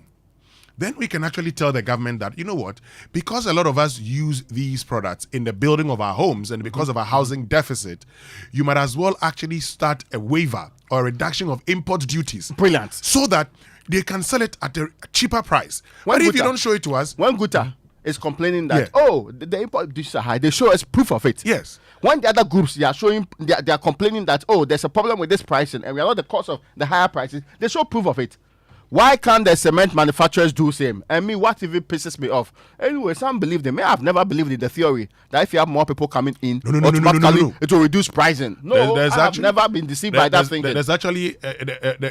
S10: Then we can actually tell the government that, you know what, because a lot of us use these products in the building of our homes and because of our housing deficit, you might as well actually start a waiver or a reduction of import duties.
S11: Brilliant.
S10: So that they can sell it at a cheaper price. But if you don't show it to us...
S11: When Guta is complaining that, the import duties are high, they show us proof of it.
S10: Yes.
S11: When the other groups, they are complaining that, there's a problem with this pricing and we are not the cause of the higher prices, they show proof of it. Why can't the cement manufacturers do same? And me, what even pisses me off? Anyway, some believe them. I've never believed in the theory that if you have more people coming in, automatically it will reduce pricing. No, I've never been deceived by that thinking.
S10: There's actually,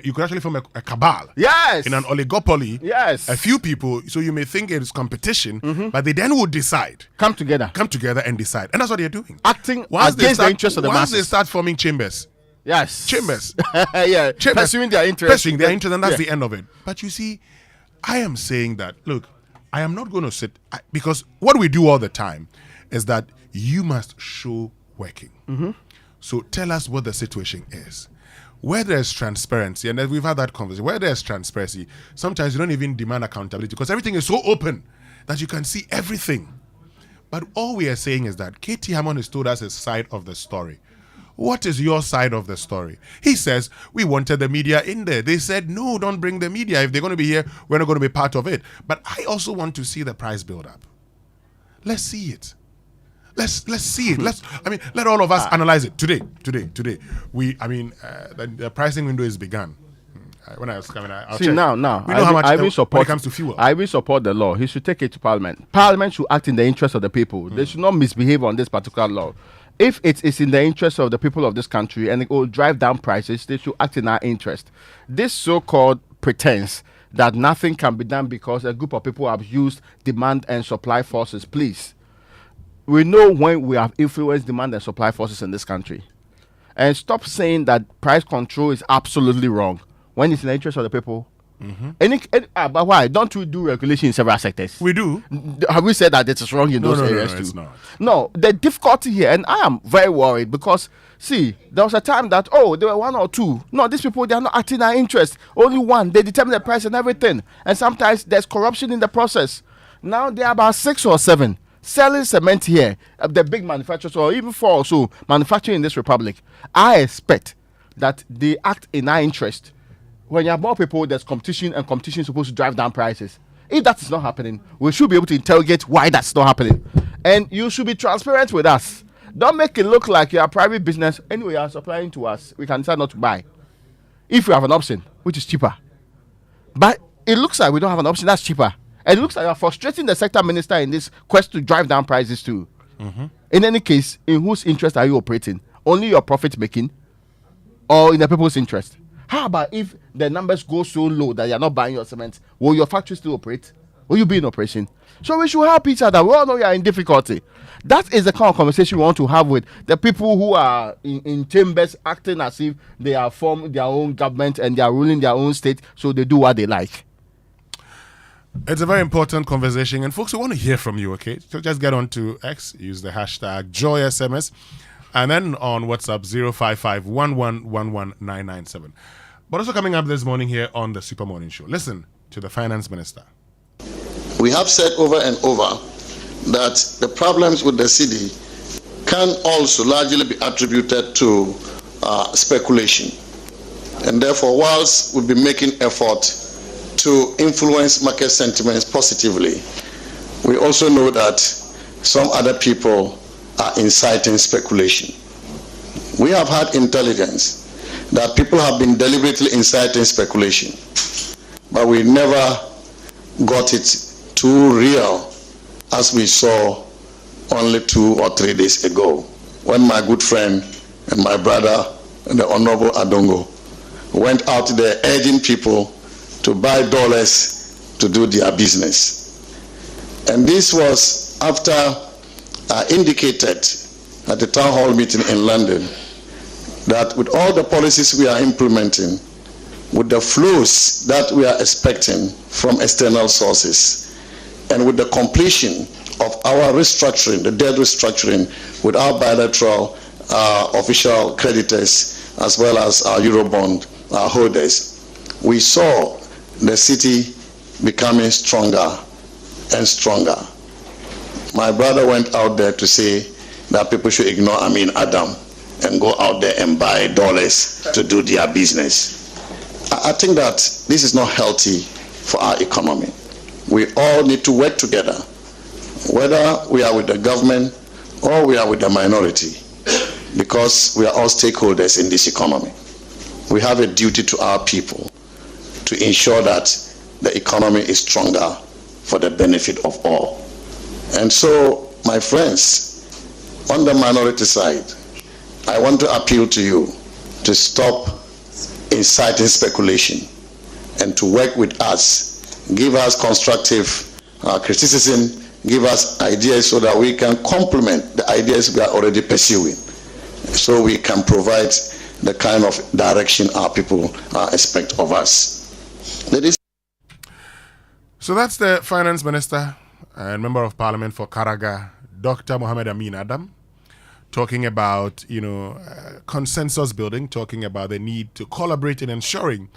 S10: you could actually form a cabal.
S11: Yes.
S10: In an oligopoly.
S11: Yes.
S10: A few people, so you may think it is competition, but they then will decide.
S11: Come together
S10: and decide. And that's what they're doing.
S11: Acting against the interest of the masses.
S10: Once they start forming chambers.
S11: Yes.
S10: Chambers.
S11: Chambers. Pursuing their interest.
S10: And that's the end of it. But you see, I am saying that, look, I am not going to sit, because what we do all the time is that you must show working. So tell us what the situation is. Where there's transparency, and we've had that conversation, where there's transparency, sometimes you don't even demand accountability because everything is so open that you can see everything. But all we are saying is that KT Hammond has told us his side of the story. What is your side of the story? He says, we wanted the media in there. They said, no, don't bring the media. If they're going to be here, we're not going to be part of it. But I also want to see the price build up. Let's see it. Let's see it. Let all of us analyze it today. The pricing window is begun. When I was coming, I'll check.
S11: Now,
S10: we know how much when it comes to fuel.
S11: I will support the law. He should take it to Parliament. Parliament should act in the interest of the people. They should not misbehave on this particular law. If it is in the interest of the people of this country and it will drive down prices, they should act in our interest. This so-called pretense that nothing can be done because a group of people have used demand and supply forces, please. We know when we have influenced demand and supply forces in this country. And stop saying that price control is absolutely wrong when it's in the interest of the people. But why? Don't we do regulation in several sectors?
S10: We do.
S11: Have we said that it is wrong in those areas too?
S10: It's not.
S11: No, the difficulty here, and I am very worried because, see, there was a time that, there were one or two. No, these people, they are not acting in our interest. Only one. They determine the price and everything. And sometimes there's corruption in the process. Now there are about 6 or 7 selling cement here, the big manufacturers, or even 4 or so manufacturing in this republic. I expect that they act in our interest. When you have more people, there's competition, and competition is supposed to drive down prices. If that is not happening, we should be able to interrogate why that's not happening. And you should be transparent with us. Don't make it look like you're a private business. Anyway, you're supplying to us. We can decide not to buy. If we have an option, which is cheaper. But it looks like we don't have an option that's cheaper. And it looks like you're frustrating the sector minister in this quest to drive down prices too. In any case, in whose interest are you operating? Only your profit making? Or in the people's interest? How about if the numbers go so low that you're not buying your cement? Will your factory still operate? Will you be in operation? So we should help each other. We all know you are in difficulty. That is the kind of conversation we want to have with the people who are in chambers acting as if they are forming their own government and they are ruling their own state, so they do what they like.
S10: It's a very important conversation, and folks, we want to hear from you, okay? So just get on to X, use the hashtag JoySMS, and then on WhatsApp 055-1111-997. But also coming up this morning here on the Super Morning Show, listen to the Finance Minister.
S5: We have said over and over that the problems with the city can also largely be attributed to speculation. And therefore, whilst we'll be making effort to influence market sentiments positively, we also know that some other people are inciting speculation. We have had intelligence that people have been deliberately inciting speculation, but we never got it too real as we saw only 2 or 3 days ago when my good friend and my brother, the Honorable Adongo, went out there urging people to buy dollars to do their business. And this was after I indicated at the town hall meeting in London that with all the policies we are implementing, with the flows that we are expecting from external sources, and with the completion of our restructuring, the debt restructuring with our bilateral official creditors as well as our Eurobond holders, we saw the city becoming stronger and stronger. My brother went out there to say that people should ignore Amin Adam and go out there and buy dollars to do their business. I think that this is not healthy for our economy. We all need to work together, whether we are with the government or we are with the minority, because we are all stakeholders in this economy. We have a duty to our people to ensure that the economy is stronger for the benefit of all. And so, my friends, on the minority side, I want to appeal to you to stop inciting speculation and to work with us. Give us constructive criticism, give us ideas so that we can complement the ideas we are already pursuing, so we can provide the kind of direction our people expect of us.
S10: So that's the Finance Minister and Member of Parliament for Karaga, Dr. Mohammed Amin Adam, talking about, consensus building, talking about the need to collaborate in ensuring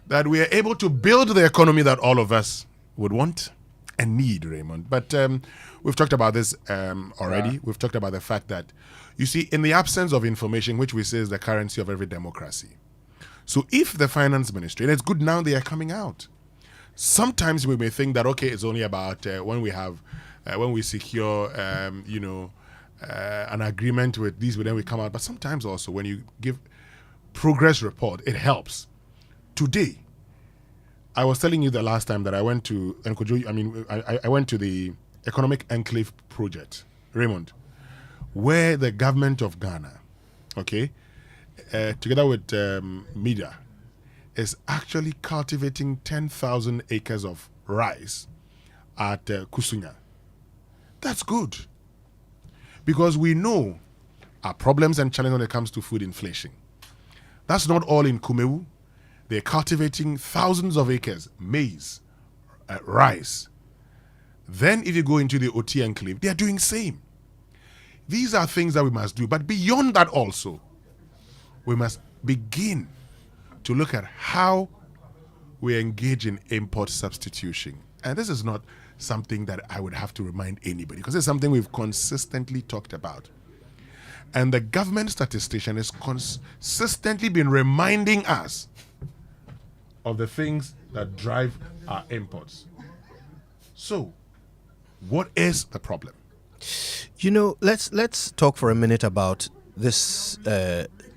S10: that we are able to build the economy that all of us would want and need, Raymond. But we've talked about this already. Yeah. We've talked about the fact that, you see, in the absence of information, which we say is the currency of every democracy. So if the Finance Ministry, and it's good now they are coming out. Sometimes we may think that, okay, it's only about when we secure, an agreement with these, but then we come out. But sometimes also when you give progress report, it helps. Today, I was telling you the last time that I went to I went to the Economic Enclave Project, Raymond, where the government of Ghana, together with media, is actually cultivating 10,000 acres of rice at Kusunya. That's good, because we know our problems and challenges when it comes to food inflation. That's not all in Kumewu. They're cultivating thousands of acres, maize, rice. Then if you go into the OT enclave, they're doing same. These are things that we must do. But beyond that also, we must begin to look at how we engage in import substitution. And this is not something that I would have to remind anybody, because it's something we've consistently talked about. And the government statistician has consistently been reminding us of the things that drive our imports. So, what is the problem?
S6: Let's talk for a minute about this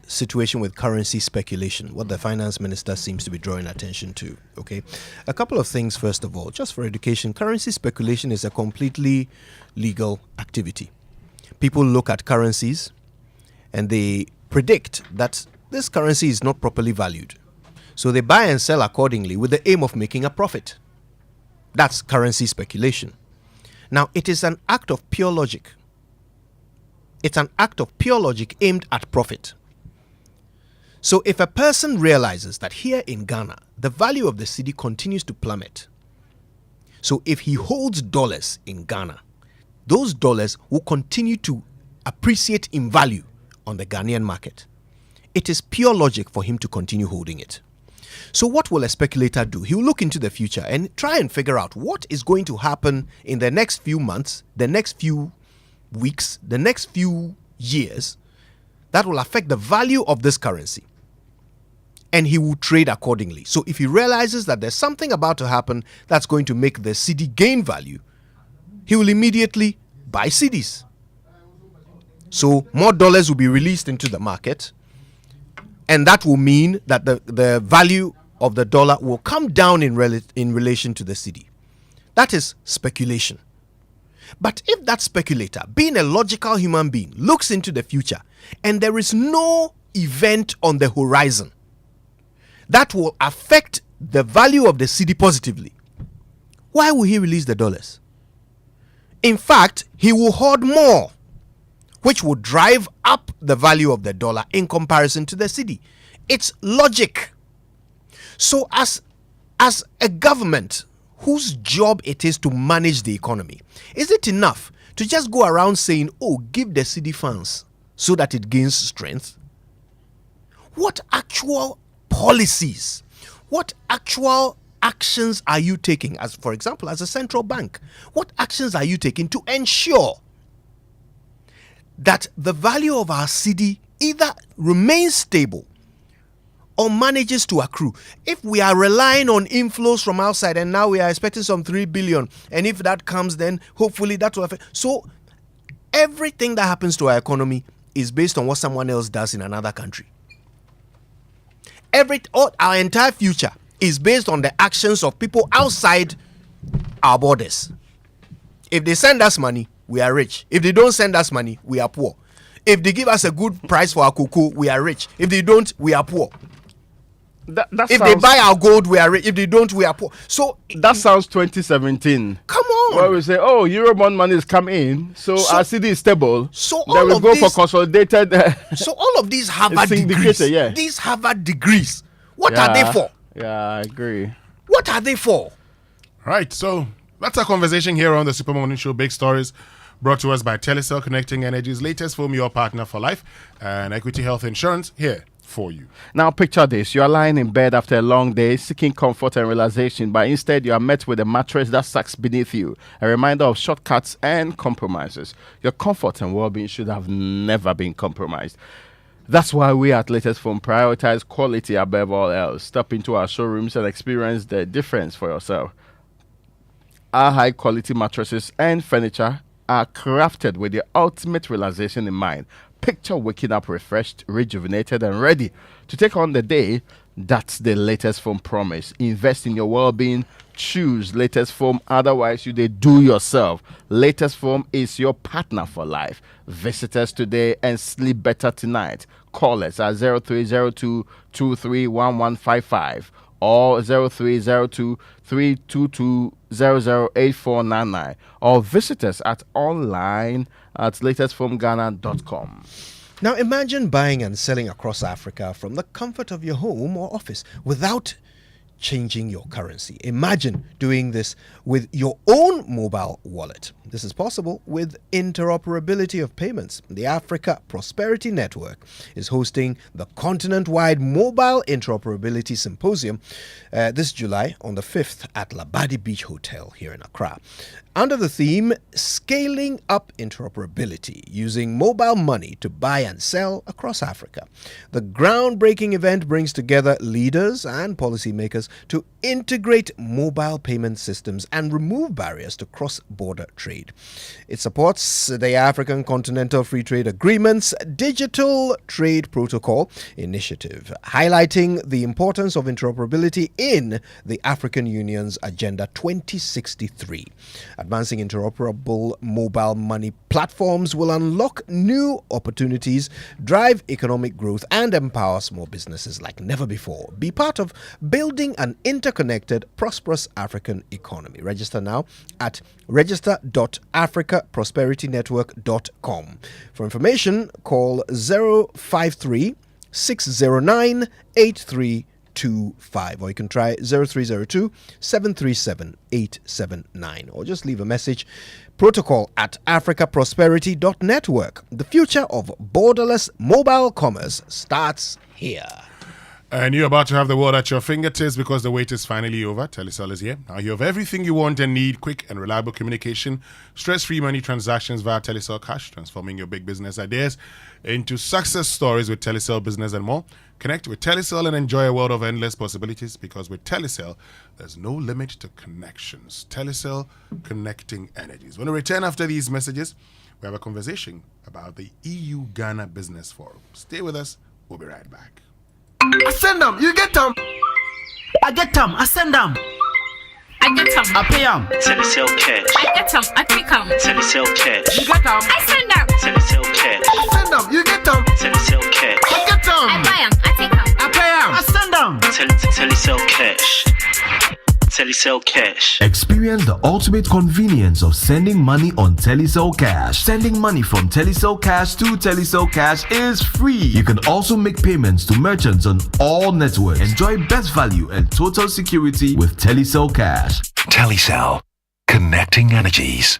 S6: situation with currency speculation, what the finance minister seems to be drawing attention to. Okay, a couple of things. First of all, just for education, currency speculation is a completely legal activity. People look at currencies and they predict that this currency is not properly valued. So they buy and sell accordingly with the aim of making a profit. That's currency speculation. Now, it is an act of pure logic. It's an act of pure logic aimed at profit. So if a person realizes that here in Ghana, the value of the cedi continues to plummet, so if he holds dollars in Ghana, those dollars will continue to appreciate in value on the Ghanaian market. It is pure logic for him to continue holding it. So what will a speculator do? He will look into the future and try and figure out what is going to happen in the next few months, the next few weeks, the next few years that will affect the value of this currency. And he will trade accordingly. So if he realizes that there's something about to happen that's going to make the cedi gain value, he will immediately buy cedis. So more dollars will be released into the market, and that will mean that the value of the dollar will come down in relation to the cedi. That is speculation. But if that speculator, being a logical human being, looks into the future and there is no event on the horizon that will affect the value of the cedi positively, why will he release the dollars? In fact, he will hoard more, which will drive up the value of the dollar in comparison to the cedi. It's logic. So as a government whose job it is to manage the economy, is it enough to just go around saying, oh, give the cedi funds so that it gains strength? What actual policies, what actual actions are you taking, as for example, as a central bank? What actions are you taking to ensure that the value of our cedi either remains stable or manages to accrue? If we are relying on inflows from outside and now we are expecting some 3 billion, and if that comes, then hopefully that will affect. So everything that happens to our economy is based on what someone else does in another country. Our entire future is based on the actions of people outside our borders. If they send us money, we are rich. If they don't send us money, we are poor. If they give us a good price for our cocoa, we are rich. If they don't, we are poor. If they buy our gold, we are rich. If they don't, we are poor. So
S11: that sounds 2017.
S6: Come on.
S11: Where we say, oh, Eurobond money is come in, so our cedi is stable.
S6: So
S11: then we go for consolidated.
S6: So all of these Harvard degrees, these Harvard degrees, what are they for?
S11: Yeah, I agree.
S6: What are they for?
S10: Right, so that's our conversation here on the Super Morning Show. Big Stories, brought to us by Telecel, connecting Energy's latest phone, your partner for life, and Equity Health Insurance here for you.
S11: Now picture this: you are lying in bed after a long day, seeking comfort and relaxation, but instead you are met with a mattress that sucks beneath you, a reminder of shortcuts and compromises. Your comfort and well-being should have never been compromised. That's why we at Latest Phone prioritize quality above all else. Step into our showrooms and experience the difference for yourself. Our high-quality mattresses and furniture are crafted with the ultimate relaxation in mind. Picture waking up refreshed, rejuvenated, and ready to take on the day. That's the Latest Phone promise. Invest in your well-being. Choose Latest Foam. Otherwise, you do yourself. Latest Foam is your partner for life. Visit us today and sleep better tonight. Call us at 0302 231155 or 0302 322 008499, or visit us at online at latestfromghana.com.
S6: Now imagine buying and selling across Africa from the comfort of your home or office without changing your currency. Imagine doing this with your own mobile wallet. This is possible with interoperability of payments. The Africa Prosperity Network is hosting the continent-wide Mobile Interoperability Symposium this July on the 5th at Labadi Beach Hotel here in Accra. Under the theme, Scaling Up Interoperability Using Mobile Money to Buy and Sell Across Africa. The groundbreaking event brings together leaders and policymakers to integrate mobile payment systems and remove barriers to cross-border trade. It supports the African Continental Free Trade Agreement's Digital Trade Protocol initiative, highlighting the importance of interoperability in the African Union's Agenda 2063. Advancing interoperable mobile money platforms will unlock new opportunities, drive economic growth, and empower small businesses like never before. Be part of building an interconnected, prosperous African economy. Register now at register.africaprosperitynetwork.com. For information, call 053 609 8325, or you can try 0302 737 879, or just leave a message. Protocol at africaprosperity.network. The future of borderless mobile commerce starts here.
S10: And you're about to have the world at your fingertips because the wait is finally over. Telecel is here. Now you have everything you want and need: quick and reliable communication, stress-free money transactions via Telecel Cash, transforming your big business ideas into success stories with Telecel Business and more. Connect with Telecel and enjoy a world of endless possibilities, because with Telecel, there's no limit to connections. Telecel, connecting energies. When we return after these messages, we have a conversation about the EU-Ghana Business Forum. Stay with us. We'll be right back.
S12: I send them, you get them. I get them, I send them.
S13: I get them,
S12: I pay them.
S13: Telecel Cash. I get them, I pick them. Telecel Cash.
S12: You get them.
S13: I send them. Telecel Cash.
S12: I send them, you get them.
S13: Telecel Cash.
S12: I get them.
S13: I buy them, I take them.
S12: I pay them. I send them.
S13: Telecel Cash. Telecel Cash.
S15: Experience the ultimate convenience of sending money on Telecel Cash. Sending money from Telecel Cash to Telecel Cash is free. You can also make payments to merchants on all networks. Enjoy best value and total security with Telecel Cash.
S17: Telecel, connecting energies.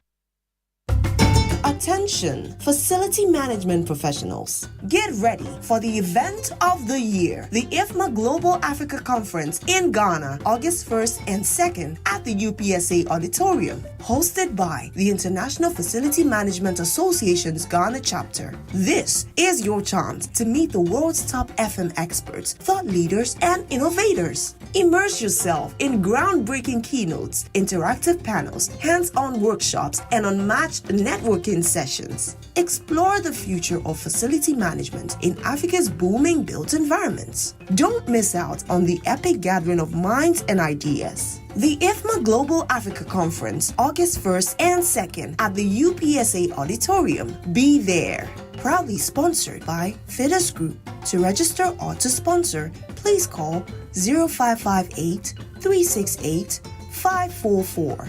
S25: Attention, facility management professionals. Get ready for the event of the year, the IFMA Global Africa Conference in Ghana, August 1st and 2nd at the UPSA Auditorium, hosted by the International Facility Management Association's Ghana chapter. This is your chance to meet the world's top FM experts, thought leaders, and innovators. Immerse yourself in groundbreaking keynotes, interactive panels, hands-on workshops, and unmatched networking sessions. Explore the future of facility management in Africa's booming built environments. Don't miss out on the epic gathering of minds and ideas. The IFMA Global Africa Conference, August 1st and 2nd at the UPSA Auditorium. Be there. Proudly sponsored by Fides Group. To register or to sponsor, please call 0558 368 544.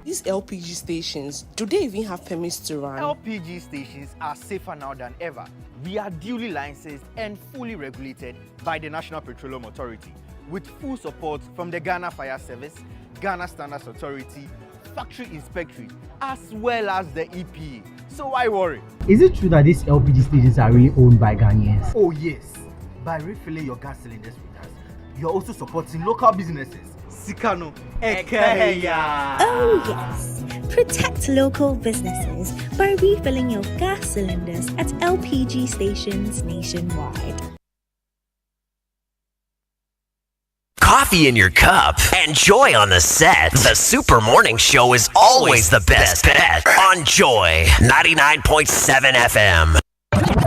S26: These LPG stations, do they even have permits to run?
S27: LPG stations are safer now than ever. We are duly licensed and fully regulated by the National Petroleum Authority, with full support from the Ghana Fire Service, Ghana Standards Authority, Factory Inspectorate, as well as the EPA. So why worry?
S28: Is it true that these LPG stations are really owned by Ghanaians?
S27: Oh yes. By refilling your gas cylinders with us, you're also supporting local businesses. Sikano Ekeya.
S29: Oh yes. Protect local businesses by refilling your gas cylinders at LPG stations nationwide.
S30: Coffee in your cup and joy on the set. The Super Morning Show is always the best bet on Joy 99.7 FM.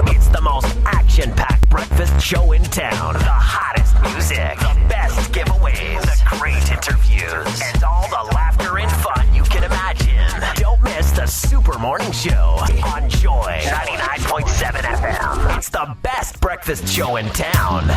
S30: It's the most action-packed breakfast show in town. The hottest music, the best giveaways, the great interviews, and all the laughter and fun you can imagine. Don't miss the Super Morning Show on Joy 99.7 FM. It's the best breakfast show in town.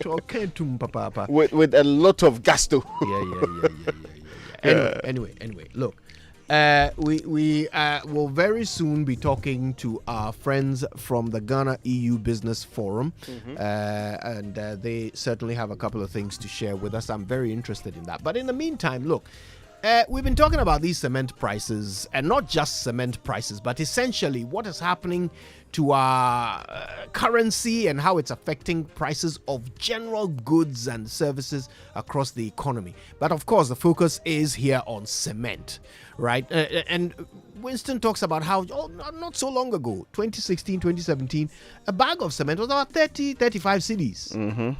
S11: with a lot of gusto.
S6: Anyway, look. We will very soon be talking to our friends from the Ghana EU Business Forum, and they certainly have a couple of things to share with us. I'm very interested in that. But in the meantime, look, we've been talking about these cement prices, and not just cement prices, but essentially what is happening to our currency and how it's affecting prices of general goods and services across the economy. But of course, the focus is here on cement, right? And Winston talks about how not so long ago, 2016, 2017, a bag of cement was about 30, 35 cedis.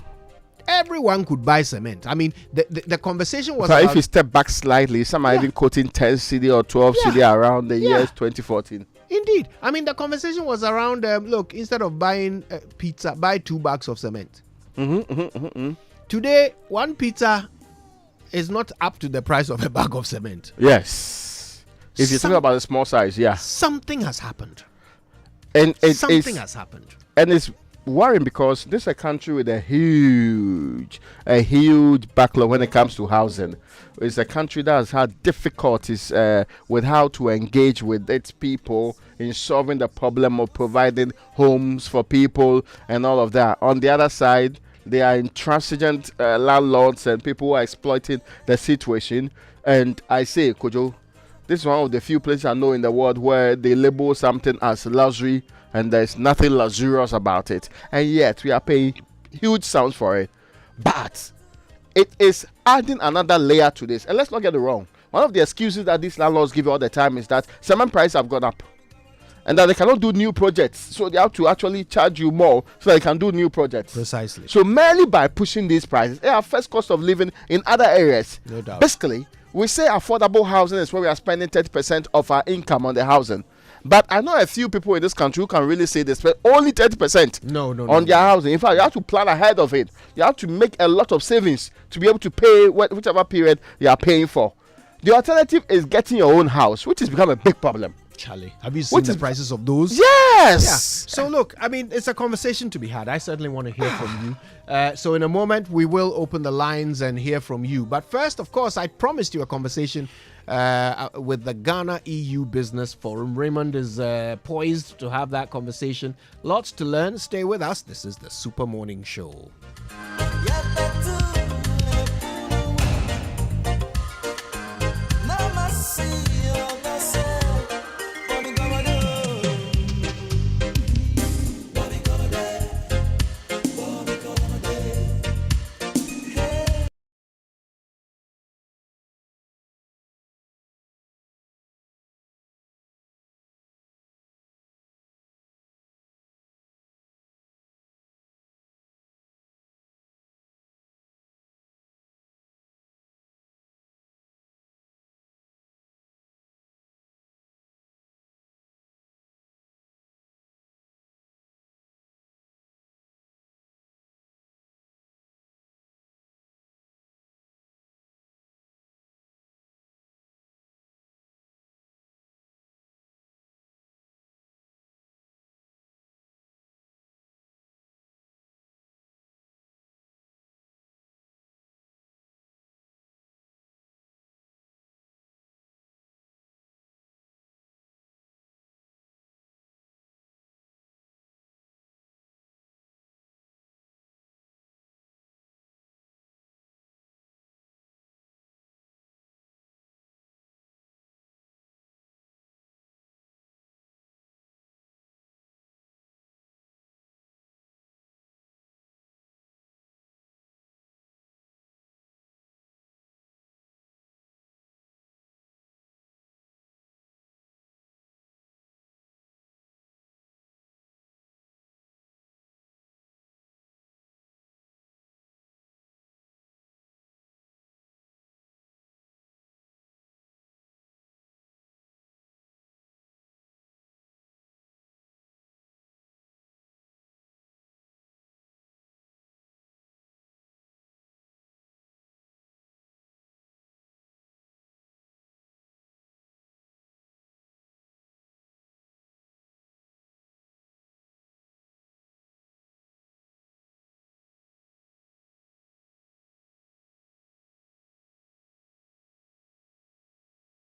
S6: Everyone could buy cement. I mean, the conversation was.
S11: So if you step back slightly, some are even quoting 10 CD or 12 CD around the years 2014.
S6: Indeed. I mean, the conversation was around, look, instead of buying pizza, buy 2 bags of cement. Today, one pizza is not up to the price of a bag of cement.
S11: Yes. If you're talking about the small size,
S6: something has happened.
S11: And
S6: something has happened.
S11: And it's worrying because this is a country with a huge backlog when it comes to housing. It's a country that has had difficulties with how to engage with its people in solving the problem of providing homes for people and all of that. On the other side, they are intransigent landlords and people who are exploiting the situation. And I say, Kojo, this is one of the few places I know in the world where they label something as luxury and there's nothing luxurious about it. And yet, we are paying huge sums for it. But it is adding another layer to this. And let's not get it wrong. One of the excuses that these landlords give all the time is that cement prices have gone up. And that they cannot do new projects. So they have to actually charge you more so they can do new projects.
S6: Precisely.
S11: So merely by pushing these prices, it affects cost of living in other areas.
S6: No doubt.
S11: Basically, we say affordable housing is where we are spending 30% of our income on the housing. But I know a few people in this country who can really say they spend only 30% on their housing. In fact, you have to plan ahead of it. You have to make a lot of savings to be able to pay whichever period you are paying for. The alternative is getting your own house, which has become a big problem.
S6: Charlie, have you seen the prices of those?
S11: Yes.
S6: Yeah. So look, I mean, it's a conversation to be had. I certainly want to hear from you. So in a moment, we will open the lines and hear from you. But first, of course, I promised you a conversation with the Ghana EU Business Forum. Raymond is poised to have that conversation. Lots to learn. Stay with us. This is the Super Morning Show.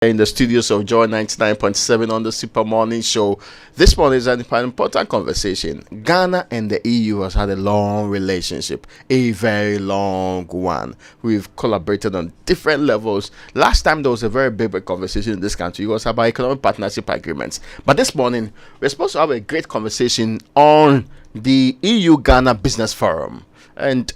S11: In the studios of Joy 99.7 on the Super Morning Show. This morning is an important conversation. Ghana and the EU has had a long relationship, a very long one. We've collaborated on different levels. Last time there was a very big conversation in this country. It was about economic partnership agreements. But this morning, we're supposed to have a great conversation on the EU-Ghana Business Forum. And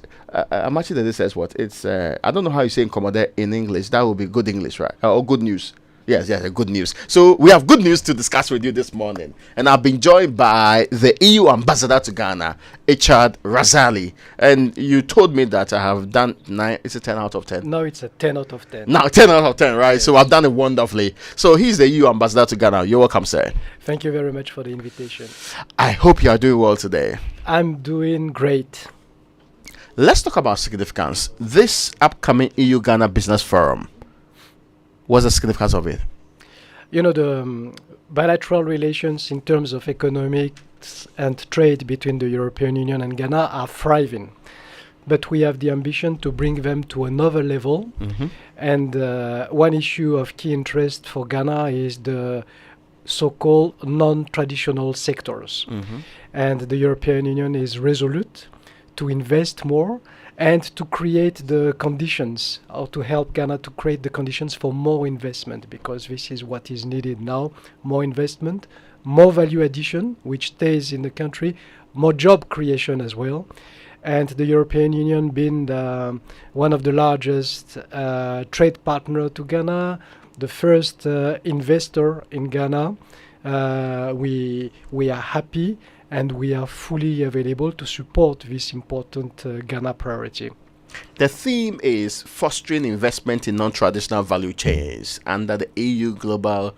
S11: I'm actually this says what it's I don't know how you say "incommodate" in English. That would be good English, right? Or good news. Yes, good news. So we have good news to discuss with you this morning, and I've been joined by the EU ambassador to Ghana, Richard Razali. And you told me that I have done 9. Is it 10 out of 10?
S7: No, it's a 10 out of 10.
S11: Now 10 out of 10, right? Yes. So I've done it wonderfully. So he's the EU ambassador to Ghana. You're welcome, sir.
S7: Thank you very much for the invitation.
S11: I hope you are doing well today.
S7: I'm doing great.
S11: Let's talk about significance. This upcoming EU-Ghana Business Forum, what's the significance of it?
S7: You know, the bilateral relations in terms of economics and trade between the European Union and Ghana are thriving. But we have the ambition to bring them to another level. Mm-hmm. And one issue of key interest for Ghana is the so-called non-traditional sectors. Mm-hmm. And the European Union is resolute to invest more and to create the conditions, or to help Ghana to create the conditions for more investment, because this is what is needed now: more investment, more value addition, which stays in the country, more job creation as well. And the European Union being one of the largest trade partner to Ghana, the first investor in Ghana, we are happy and we are fully available to support this important Ghana priority.
S11: The theme is fostering investment in non-traditional value chains under the EU Global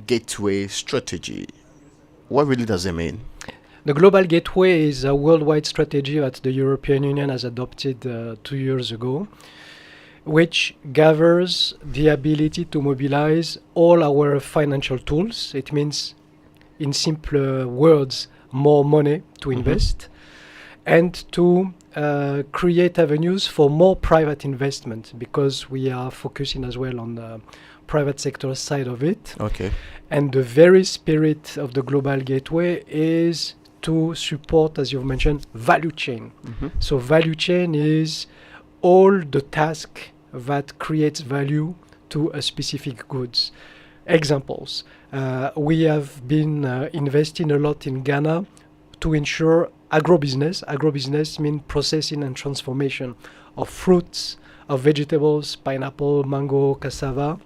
S11: Gateway Strategy. What really does it mean?
S7: The Global Gateway is a worldwide strategy that the European Union has adopted 2 years ago, which gathers the ability to mobilize all our financial tools. It means, in simpler words, more money to invest, and to create avenues for more private investment, because we are focusing as well on the private sector side of it.
S11: Okay.
S7: And the very spirit of the Global Gateway is to support, as you've mentioned, value chain. Mm-hmm. So value chain is all the task that creates value to a specific goods. Examples. We have been investing a lot in Ghana to ensure agrobusiness. Agrobusiness means processing and transformation of fruits, of vegetables, pineapple, mango, cassava.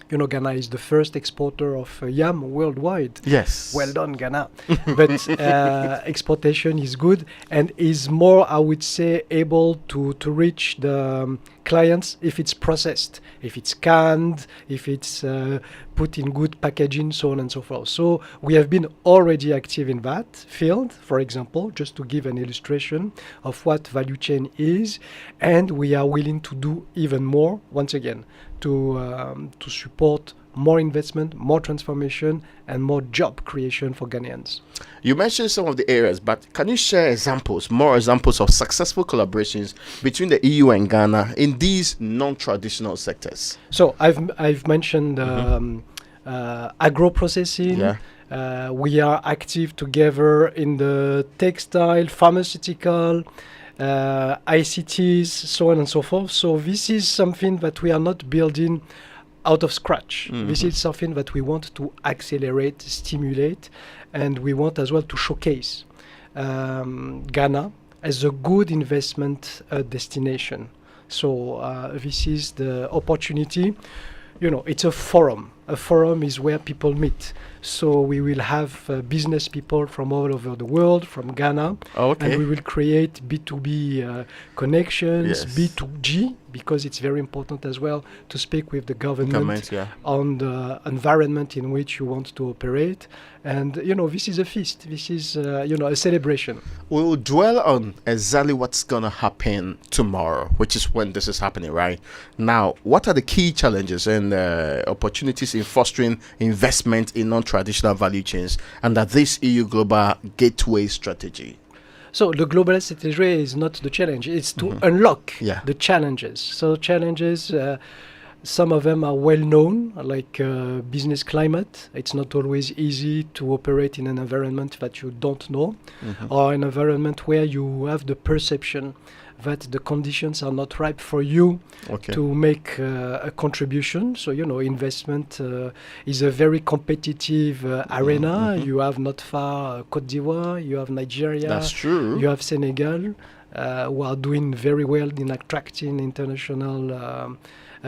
S7: You know, Ghana is the first exporter of yam worldwide.
S11: Yes.
S7: Well done, Ghana. But exportation is good and is more, I would say, able to reach the clients if it's processed, if it's canned, if it's put in good packaging, so on and so forth. So we have been already active in that field, for example, just to give an illustration of what value chain is. And we are willing to do even more, once again, to support more investment, more transformation, and more job creation for Ghanaians.
S11: You mentioned some of the areas, but can you share more examples of successful collaborations between the EU and Ghana in these non-traditional sectors?
S7: So I've mentioned agro processing. Yeah. We are active together in the textile, pharmaceutical, ICTs, so on and so forth. So this is something that we are not building out of scratch. Mm-hmm. This is something that we want to accelerate, stimulate, and we want as well to showcase Ghana as a good investment destination. So this is the opportunity. You know, it's a forum. A forum is where people meet. So we will have business people from all over the world, from Ghana.
S11: Okay.
S7: And we will create B2B connections,
S11: yes.
S7: B2G, because it's very important as well to speak with the government on the environment in which you want to operate. And, you know, this is a feast. This is, a celebration.
S11: We'll dwell on exactly what's going to happen tomorrow, which is when this is happening, right? Now, what are the key challenges and opportunities in fostering investment in non-traditional value chains under this EU Global Gateway Strategy?
S7: So the global strategy is not the challenge. It's to unlock the challenges. So challenges, some of them are well known, like business climate. It's not always easy to operate in an environment that you don't know, or an environment where you have the perception that the conditions are not ripe for you to make a contribution. So, investment is a very competitive arena. You have not far Côte d'Ivoire, you have Nigeria.
S11: That's true.
S7: You have Senegal, who are doing very well in attracting international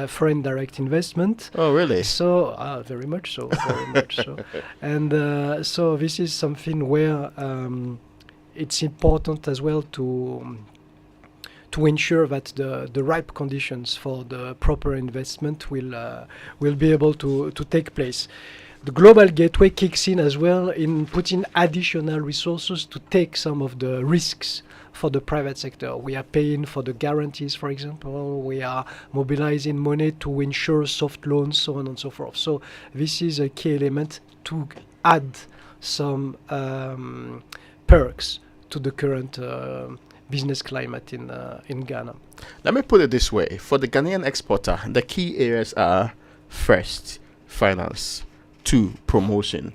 S7: foreign direct investment.
S11: Oh, really?
S7: So, very much so, very much so. And so this is something where it's important as well to ensure that the ripe conditions for the proper investment will be able to take place. The Global Gateway kicks in as well in putting additional resources to take some of the risks for the private sector. We are paying for the guarantees, for example. We are mobilizing money to ensure soft loans, so on and so forth. So this is a key element to add some perks to the current business climate in Ghana.
S11: Let me put it this way. For the Ghanaian exporter, the key areas are first, finance, 2, promotion,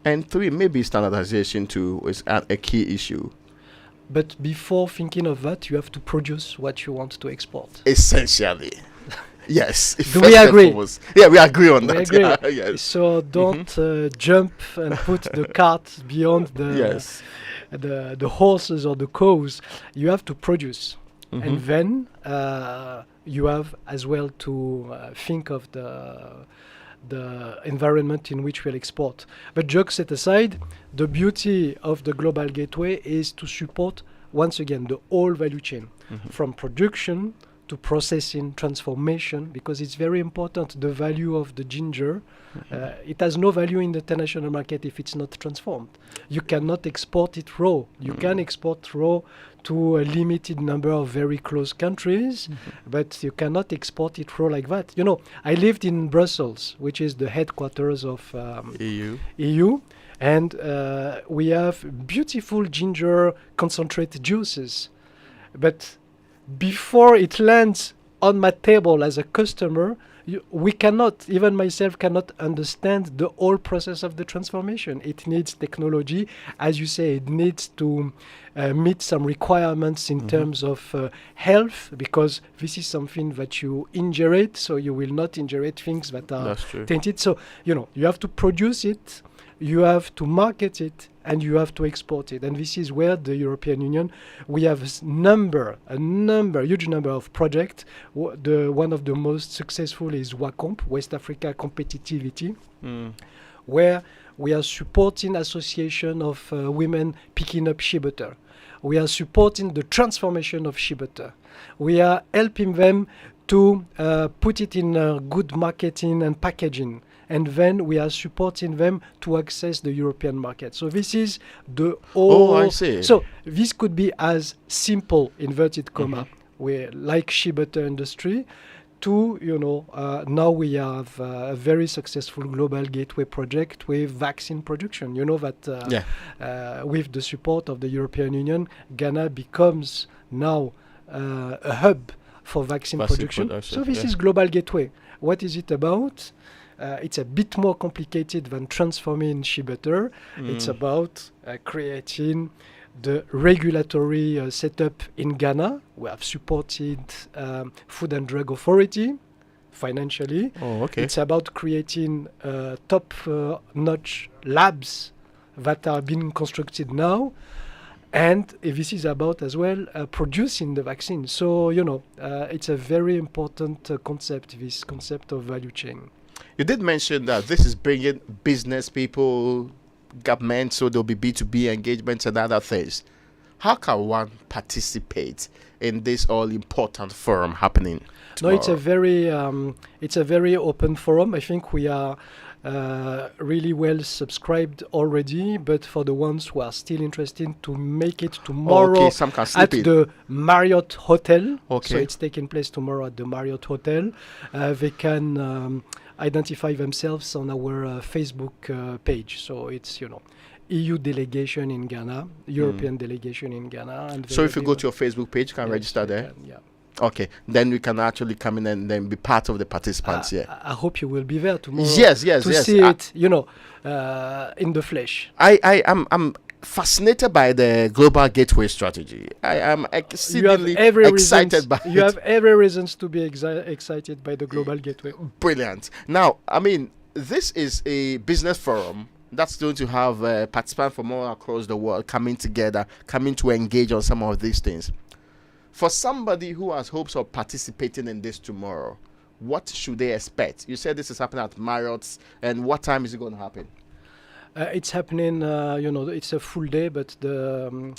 S11: and 3, maybe standardization too is a key issue.
S7: But before thinking of that, you have to produce what you want to export.
S11: Essentially. Yes.
S7: Do we agree?
S11: Yeah, we agree on that.
S7: Agree.
S11: Yeah, yes.
S7: So don't jump and put the cart beyond the horses or the cows. You have to produce. And then you have as well to think of the environment in which we'll export. But jokes set aside, the beauty of the Global Gateway is to support, once again, the whole value chain, from production to processing, transformation, because it's very important, the value of the ginger. It has no value in the international market if it's not transformed. You cannot export it raw. You can export raw to a limited number of very close countries, but you cannot export it raw like that. I lived in Brussels, which is the headquarters of EU, and we have beautiful ginger concentrate juices. But before it lands on my table as a customer, we cannot, even myself cannot understand the whole process of the transformation. It needs technology. As you say, it needs to meet some requirements in terms of health, because this is something that you ingurate, so you will not ingurate things that are tainted. So, you have to produce it, you have to market it, and you have to export it. And this is where the European Union, we have a huge number of projects. One of the most successful is WACOMP, West Africa Competitivity, where we are supporting association of women picking up shea butter. We are supporting the transformation of shea butter. We are helping them to put it in good marketing and packaging. And then we are supporting them to access the European market. So this is the whole...
S11: Oh, I see.
S7: So this could be as simple, inverted comma, where like shea butter industry, to, now we have a very successful Global Gateway project with vaccine production. You know that with the support of the European Union, Ghana becomes now a hub for vaccine production. So this is Global Gateway. What is it about? It's a bit more complicated than transforming shea butter. It's about creating the regulatory setup in Ghana. We have supported Food and Drug Authority financially.
S11: Oh, okay.
S7: It's about creating top-notch labs that are being constructed now. And this is about as well producing the vaccine. So, it's a very important concept, this concept of value chain.
S11: You did mention that this is bringing business people, government, so there'll be B2B engagements and other things. How can one participate in this all-important forum happening tomorrow?
S7: No, it's a very open forum. I think we are really well subscribed already, but for the ones who are still interested to make it tomorrow at the Marriott Hotel. So it's taking place tomorrow at the Marriott Hotel. They can identify themselves on our Facebook page. So it's, EU delegation in Ghana, European delegation in Ghana. And
S11: so if you go to your Facebook page, you can register there?
S7: Yeah.
S11: Okay, then we can actually come in and then be part of the participants here.
S7: I hope you will be there tomorrow.
S11: Yes.
S7: To see it, in the flesh.
S11: I'm fascinated by the global gateway strategy. I am exceedingly excited by it.
S7: You have every reasons to be excited by the global gateway.
S11: Brilliant. Now, I mean, this is a business forum that's going to have participants from all across the world coming together, coming to engage on some of these things. For somebody who has hopes of participating in this tomorrow, what should they expect? You said this is happening at Marriott's, and what time is it going to happen?
S7: It's happening, it's a full day, but the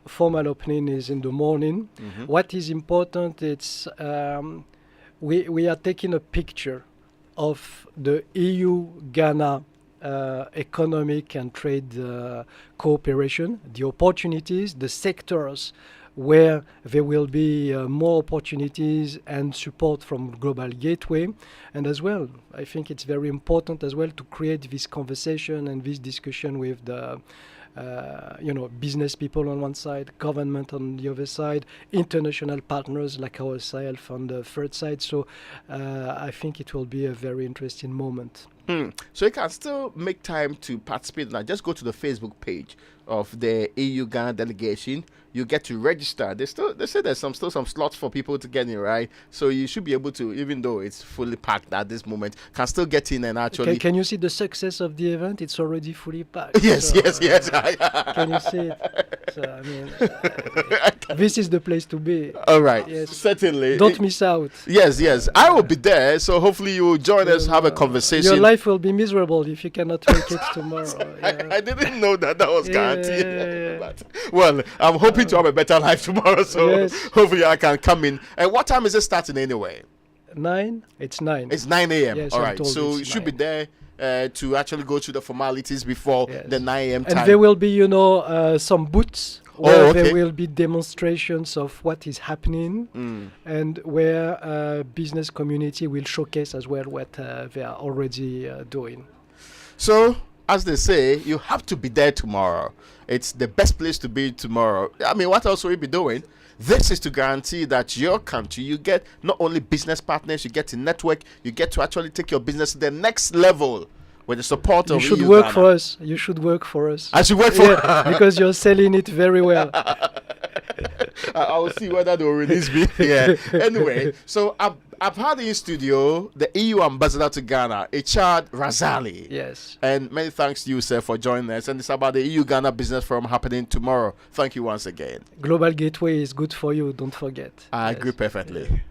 S7: formal opening is in the morning.
S11: Mm-hmm.
S7: What is important, it's we are taking a picture of the EU-Ghana economic and trade cooperation, the opportunities, the sectors where there will be more opportunities and support from Global Gateway. And as well, I think it's very important as well to create this conversation and this discussion with the business people on one side, government on the other side, international partners like ourselves on the third side. So I think it will be a very interesting moment.
S11: So you can still make time to participate. Now, just go to the Facebook page of the EU Ghana delegation. You get to register. They say there's still some slots for people to get in, right? So you should be able to, even though it's fully packed at this moment, can still get in and actually.
S7: Can you see the success of the event? It's already fully packed.
S11: Yes.
S7: Can you see it? So, I mean, this is the place to be.
S11: All right.
S7: Yes.
S11: Certainly.
S7: Don't miss out.
S11: Yes. I will be there. So hopefully you will join us, have a conversation.
S7: Your life will be miserable if you cannot make it tomorrow.
S11: I didn't know that was guaranteed. But, well, I'm hoping to have a better life tomorrow. So hopefully I can come in. And what time is it starting anyway?
S7: 9. It's 9.
S11: It's 9 a.m.
S7: Yes,
S11: all right. So you should be there to actually go through the formalities before the 9 a.m. time.
S7: And there will be, some booths where there will be demonstrations of what is happening and where business community will showcase as well what they are already doing.
S11: So, as they say, you have to be there tomorrow. It's the best place to be tomorrow. I mean, what else will you be doing? This is to guarantee that your country, you get not only business partners, you get to network, you get to actually take your business to the next level with the support of
S7: You should
S11: EU
S7: work
S11: Ghana.
S7: for us. You should work for us.
S11: I should work for
S7: because you're selling it very well.
S11: I will see whether they will release me. Yeah. Anyway, so I've had in studio the EU ambassador to Ghana, Echad Razali.
S7: Yes.
S11: And many thanks to you, sir, for joining us. And it's about the EU Ghana Business Forum happening tomorrow. Thank you once again.
S7: Global Gateway is good for you. Don't forget.
S11: I agree perfectly.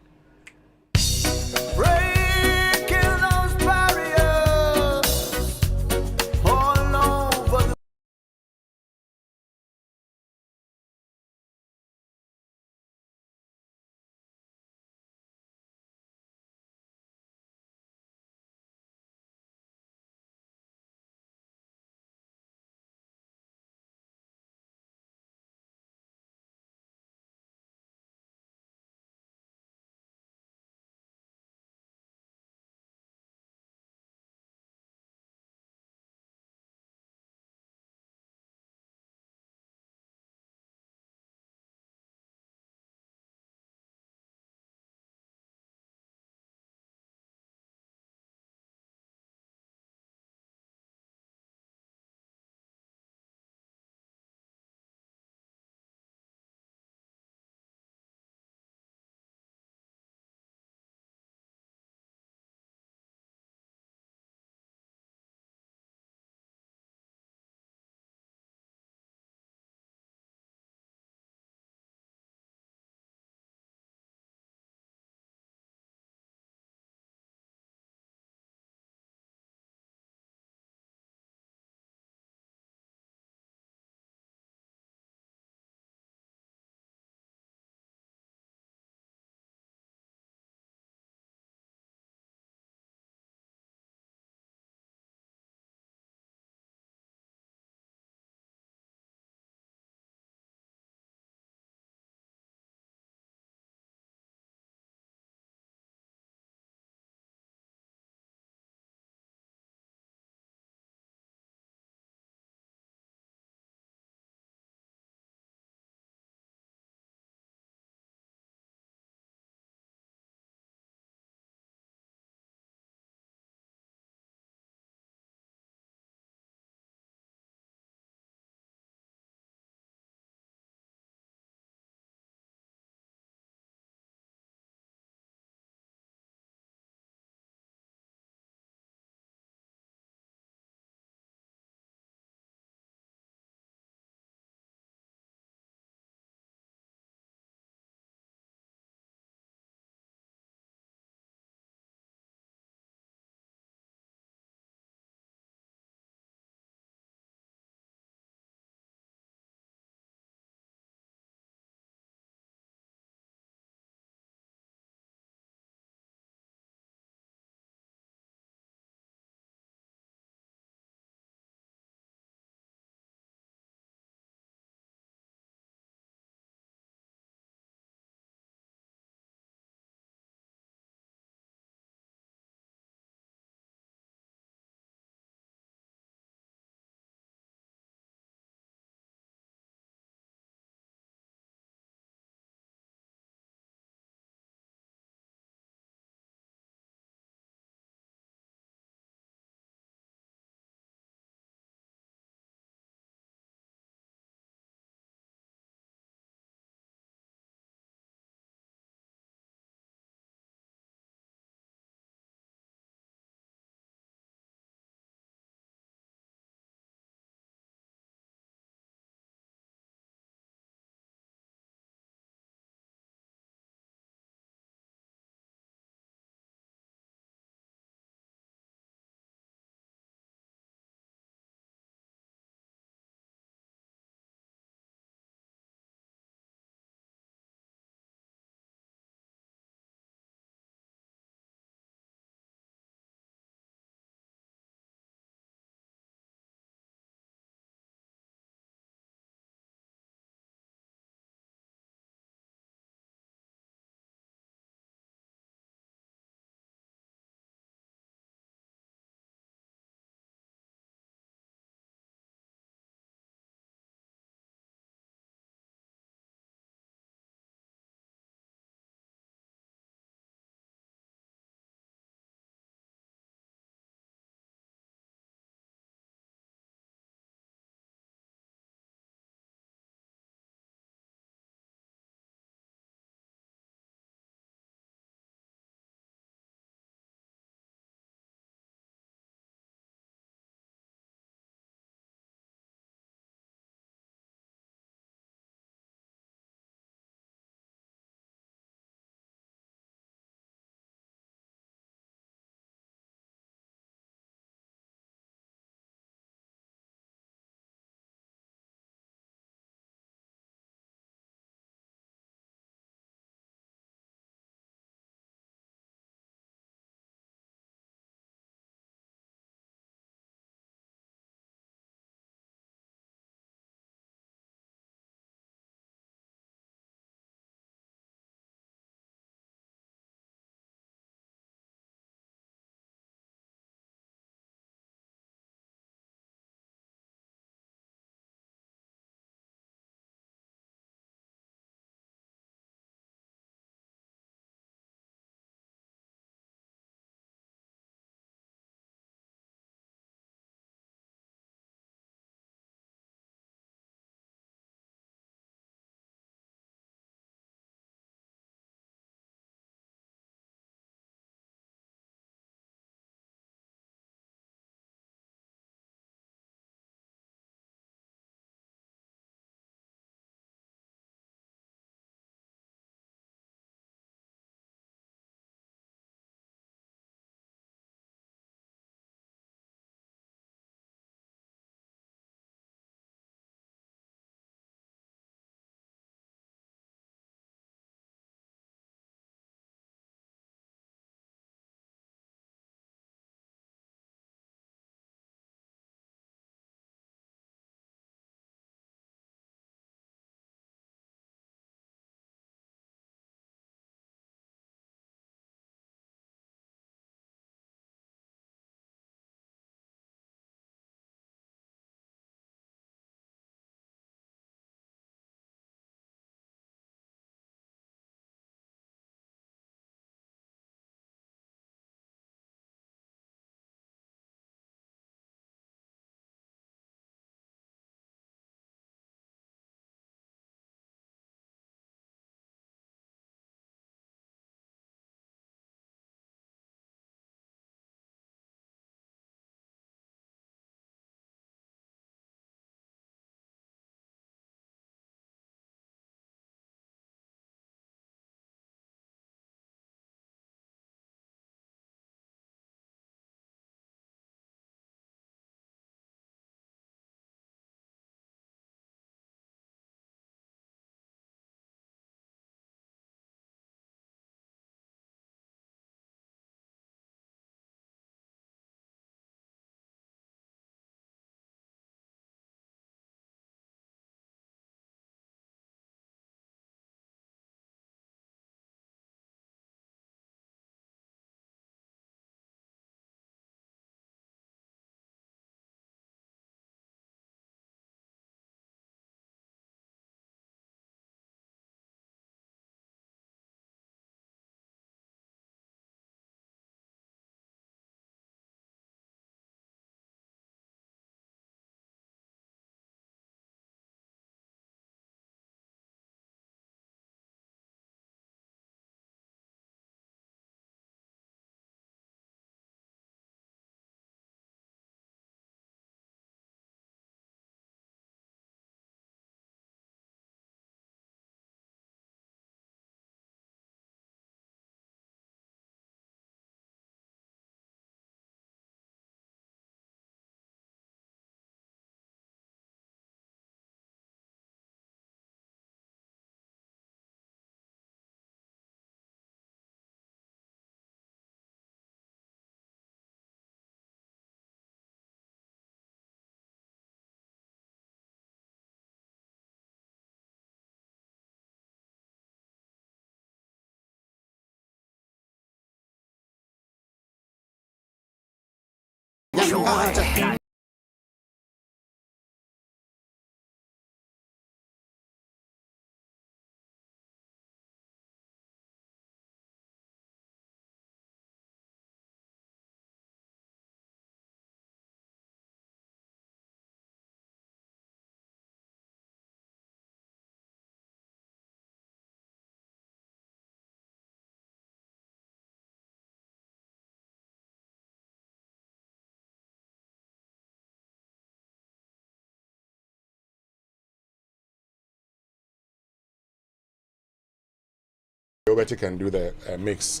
S10: Robert can do the mix.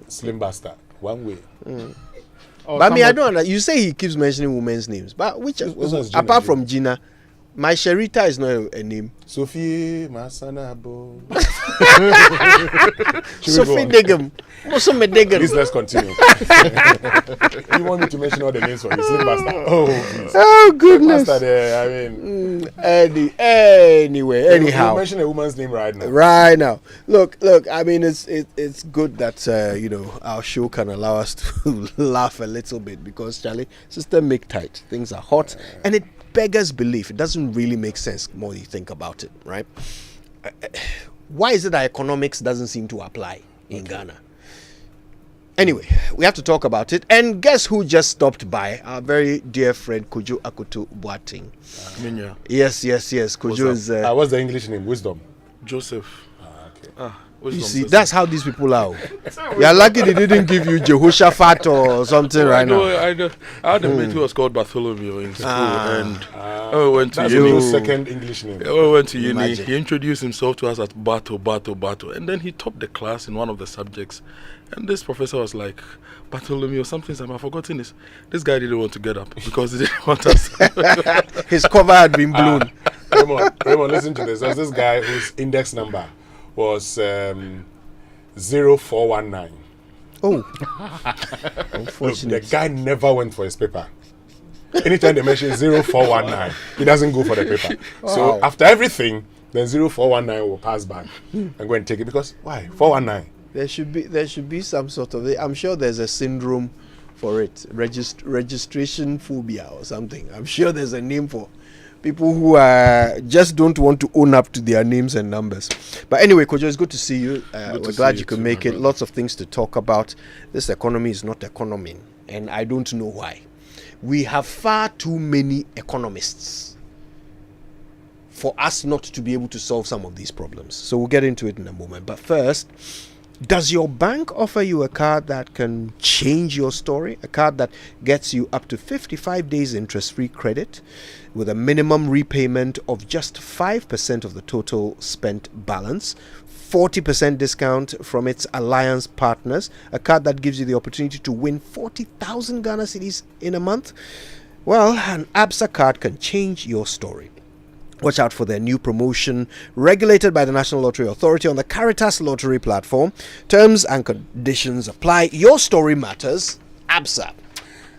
S10: Slim bastard. One way.
S6: But I mean, I don't know. You say he keeps mentioning women's names, but which apart from Gina, my Sherita is not a name.
S10: Sophie Masanabo.
S6: Sophie Degum.
S10: Please, let's continue. You want me to mention all the names for you? Slim bastard. Oh, please.
S6: Oh, goodness.
S10: Bastard, I mean.
S6: Anyway, anyhow.
S10: You mention a woman's name right now.
S6: Right now. Look. I mean, it's good that our show can allow us to laugh a little bit because Charlie, system make tight. Things are hot, and it beggars belief. It doesn't really make sense the more you think about it, right? Why is it that economics doesn't seem to apply in Ghana? Anyway, we have to talk about it. And guess who just stopped by? Our very dear friend Kojo Akoto Boateng. Yes. Kojo is.
S10: What's the English name? Wisdom.
S8: Joseph.
S10: Okay.
S6: You see, that's how these people are. You are lucky they didn't give you Jehoshaphat or something right now.
S8: I had a mate who was called Bartholomew in school, and went to
S10: that's
S8: uni.
S10: Second English name.
S8: Went to uni.
S10: Imagine.
S8: He introduced himself to us as Bato, and then he topped the class in one of the subjects. And this professor was like, Bartholomew, something I've forgotten is this guy didn't want to get up because he didn't want us.
S6: His cover had been blown.
S10: Raymond, listen to this. There's this guy whose index number was 0419.
S6: Oh.
S10: Look, the guy never went for his paper. Anytime they mention 0419, he doesn't go for the paper.
S6: Wow.
S10: So after everything, then 0419 will pass back and go and take it because why? 419.
S6: There should be some sort of. I'm sure there's a syndrome for it, registration phobia or something. I'm sure there's a name for people who just don't want to own up to their names and numbers. But anyway, Kojo, it's good to see you. We're glad you could make it. Lots of things to talk about. This economy is not economy, and I don't know why. We have far too many economists for us not to be able to solve some of these problems. So we'll get into it in a moment. But first, does your bank offer you a card that can change your story? A card that gets you up to 55 days interest-free credit with a minimum repayment of just 5% of the total spent balance, 40% discount from its alliance partners, a card that gives you the opportunity to win 40,000 Ghana cedis in a month? Well, an ABSA card can change your story. Watch out for their new promotion, regulated by the National Lottery Authority on the Caritas Lottery platform. Terms and conditions apply. Your story matters. ABSA.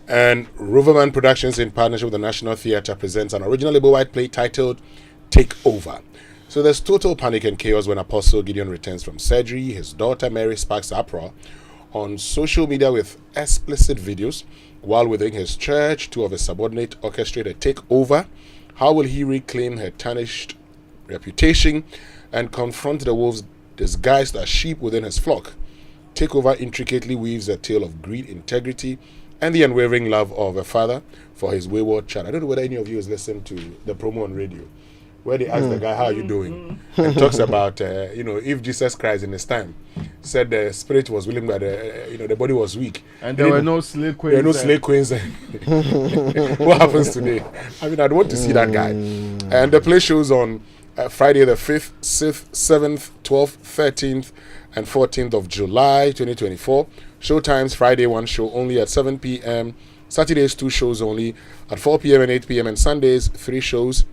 S10: And Roverman Productions, in partnership with the National Theatre, presents an original label white play titled Take Over. So there's total panic and chaos when Apostle Gideon returns from surgery. His daughter Mary sparks uproar on social media with explicit videos, while within his church, two of his subordinates orchestrate a takeover. How will he reclaim her tarnished reputation and confront the wolves disguised as sheep within his flock? Takeover intricately weaves a tale of greed, integrity, and the unwavering love of a father for his wayward child. I don't know whether any of you has listened to the promo on radio, where they ask the guy, how are you doing? And talks about, if Jesus Christ in his time said the spirit was willing, but the body was weak.
S11: And there were no slave queens.
S10: There were no slave queens. What happens today? I mean, I'd want to see that guy. And the play shows on Friday the 5th, 6th, 7th, 12th, 13th, and 14th of July, 2024. Showtimes: Friday, 1 show only at 7 p.m. Saturdays, 2 shows only at 4 p.m. and 8 p.m. And Sundays, 3 shows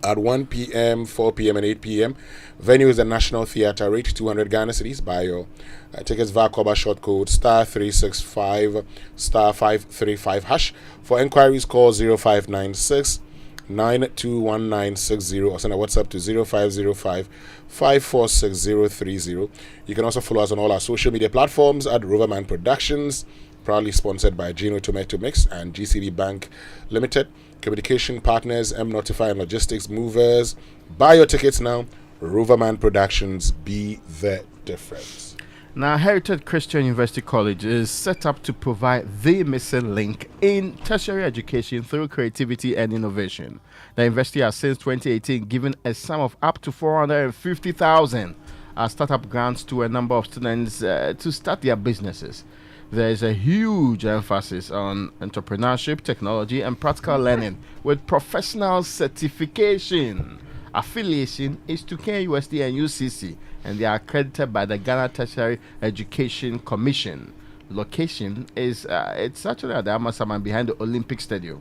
S10: at 1 p.m., 4 p.m. and 8 p.m. Venue is the National Theatre. Rate 200 Ghana cedis. Buy your tickets via Koba short code *365 *535#. For enquiries, call 0596 921960 or send a WhatsApp to 0505 546030. You can also follow us on all our social media platforms at Roverman Productions, proudly sponsored by Gino Tomato Mix and GCB Bank Limited. Communication partners, M-Notify and Logistics Movers. Buy your tickets now. Roverman Productions, be the difference.
S11: Now, Heritage Christian University College is set up to provide the missing link in tertiary education through creativity and innovation. The university has since 2018 given a sum of up to 450,000 as startup grants to a number of students to start their businesses. There is a huge emphasis on entrepreneurship, technology, and practical learning with professional certification. Affiliation is to KUSD and UCC, and they are accredited by the Ghana Tertiary Education Commission. Location is it's actually at the Amasaman behind the Olympic Stadium.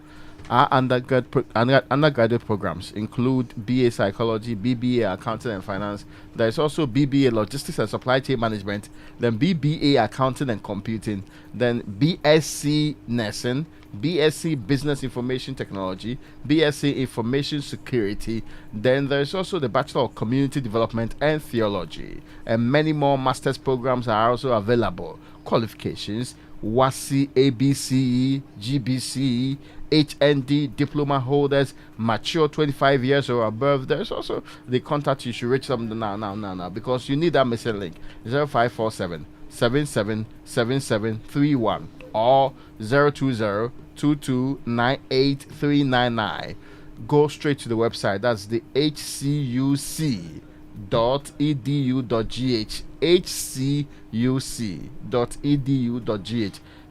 S11: Our undergraduate programs include BA Psychology, BBA Accounting and Finance. There is also BBA Logistics and Supply Chain Management, then BBA Accounting and Computing, then BSc Nursing, BSc Business Information Technology, BSc Information Security. Then there is also the Bachelor of Community Development and Theology. And many more master's programs are also available. Qualifications: WASI, ABCE, GBCE, HND diploma holders, mature 25 years or above. There's also the contact you should reach them now, because you need that missing link. 0547 777731 or 020-2298-399. Go straight to the website. That's the hcuc.edu.gh. hcuc.edu.gh.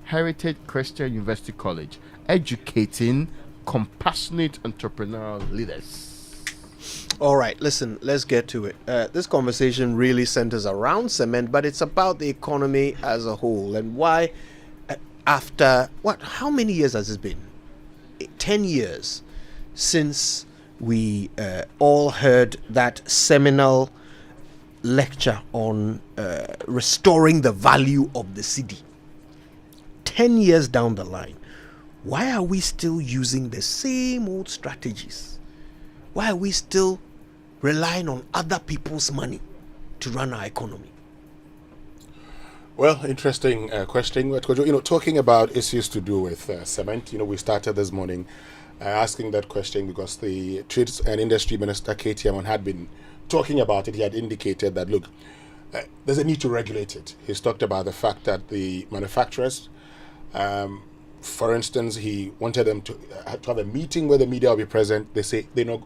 S11: Heritage Christian University College, educating compassionate entrepreneurial leaders.
S6: All right, listen, let's get to it. This conversation really centers around cement, but it's about the economy as a whole and why, after how many years has it been? 10 years since we all heard that seminal lecture on restoring the value of the city. 10 years down the line, why are we still using the same old strategies? Why are we still relying on other people's money to run our economy?
S10: Well, interesting question. Talking about issues to do with cement, we started this morning asking that question because the Trades and Industry Minister, K.T. Amon, had been talking about it. He had indicated that, look, there's a need to regulate it. He's talked about the fact that the manufacturers, for instance, he wanted them to have a meeting where the media will be present. They say they're not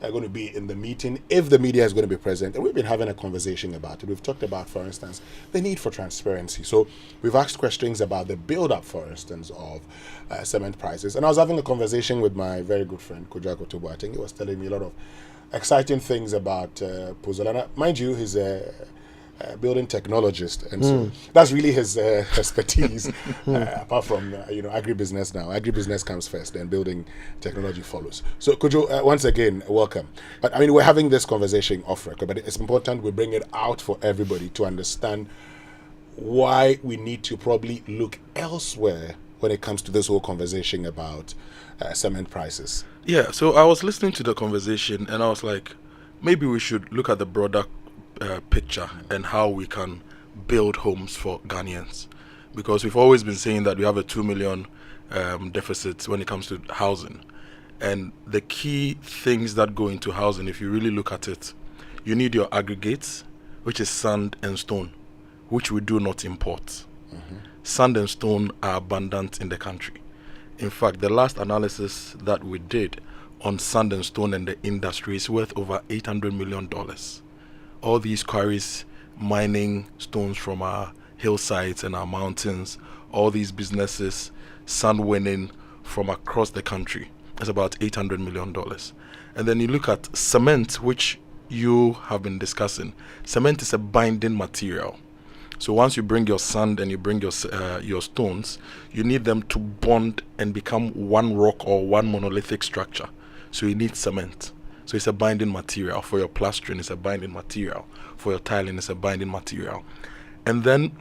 S10: going to be in the meeting if the media is going to be present. And we've been having a conversation about it. We've talked about, for instance, the need for transparency. So we've asked questions about the build-up, for instance, of cement prices. And I was having a conversation with my very good friend, Kujako Tobo. I think he was telling me a lot of exciting things about Pozolana. Mind you, he's a building technologist, and so that's really his expertise. Apart from agribusiness, now agribusiness comes first, then building technology follows. So Kujo, once again, welcome. But we're having this conversation off record, but it's important we bring it out for everybody to understand why we need to probably look elsewhere when it comes to this whole conversation about cement prices.
S8: Yeah, so I was listening to the conversation and I was like, maybe we should look at the broader picture and how we can build homes for Ghanaians, because we've always been saying that we have a 2 million deficit when it comes to housing, and the key things that go into housing, if you really look at it, you need your aggregates, which is sand and stone, which we do not import. Sand and stone are abundant in the country. In fact, the last analysis that we did on sand and stone and the industry is worth over $800 million. All these quarries mining stones from our hillsides and our mountains, all these businesses sand winning from across the country, is about $800 million. And then you look at cement, which you have been discussing. Cement is a binding material. So once you bring your sand and you bring your stones, you need them to bond and become one rock or one monolithic structure. So you need cement. So it's a binding material. For your plastering, it's a binding material. For your tiling, it's a binding material. And then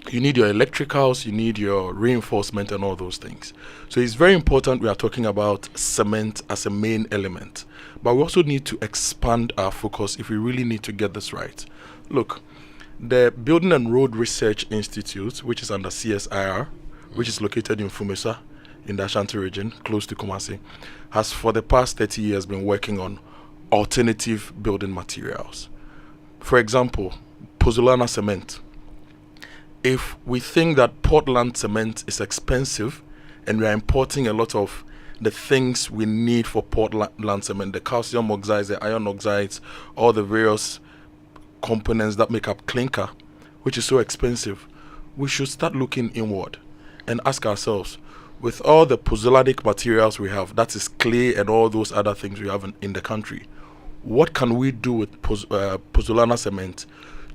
S8: you need your electricals, you need your reinforcement and all those things. So it's very important we are talking about cement as a main element. But we also need to expand our focus if we really need to get this right. Look, the Building and Road Research Institute, which is under CSIR, which is located in Fumesa, in the Ashanti region, close to Kumasi, has for the past 30 years been working on alternative building materials. For example, Pozzolana cement. If we think that Portland cement is expensive and we are importing a lot of the things we need for Portland cement, the calcium oxides, the iron oxides, all the various components that make up clinker, which is so expensive, we should start looking inward and ask ourselves, with all the pozzolanic materials we have, that is clay and all those other things we have in the country, what can we do with Pozzolana cement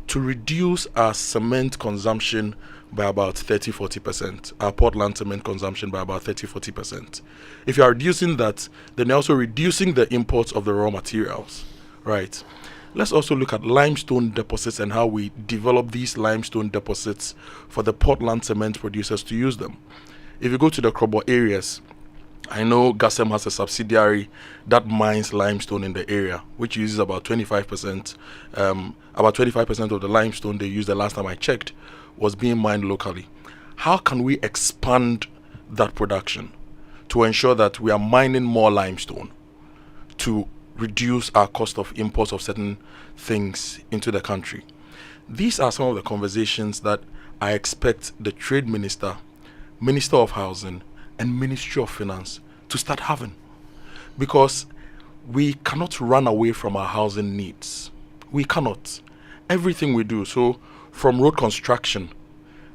S8: to reduce our cement consumption by about 30-40%, our Portland cement consumption by about 30-40%. If you are reducing that, then you're also reducing the imports of the raw materials, right? Let's also look at limestone deposits and how we develop these limestone deposits for the Portland cement producers to use them. If you go to the Krobo areas, I know Gasem has a subsidiary that mines limestone in the area, which uses about 25%. About 25% of the limestone they used the last time I checked was being mined locally. How can we expand that production to ensure that we are mining more limestone to reduce our cost of imports of certain things into the country? These are some of the conversations that I expect the Trade Minister, Minister of Housing, and Ministry of Finance to start having, because we cannot run away from our housing needs. We cannot. Everything we do, so from road construction,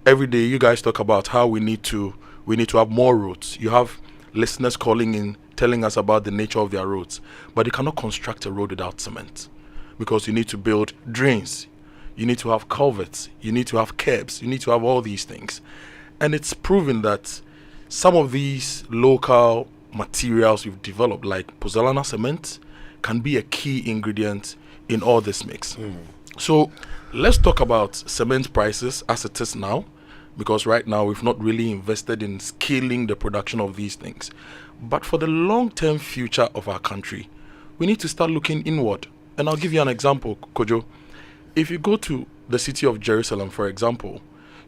S8: every day you guys talk about how we need to have more roads. You have listeners calling in telling us about the nature of their roads, but you cannot construct a road without cement, because you need to build drains, you need to have culverts, you need to have curbs, you need to have all these things. And it's proven that some of these local materials we've developed, like Pozzolana cement, can be a key ingredient in all this mix. So let's talk about cement prices as it is now, because right now we've not really invested in scaling the production of these things. But for the long-term future of our country, we need to start looking inward. And I'll give you an example, Kojo. If you go to the city of Jerusalem, for example,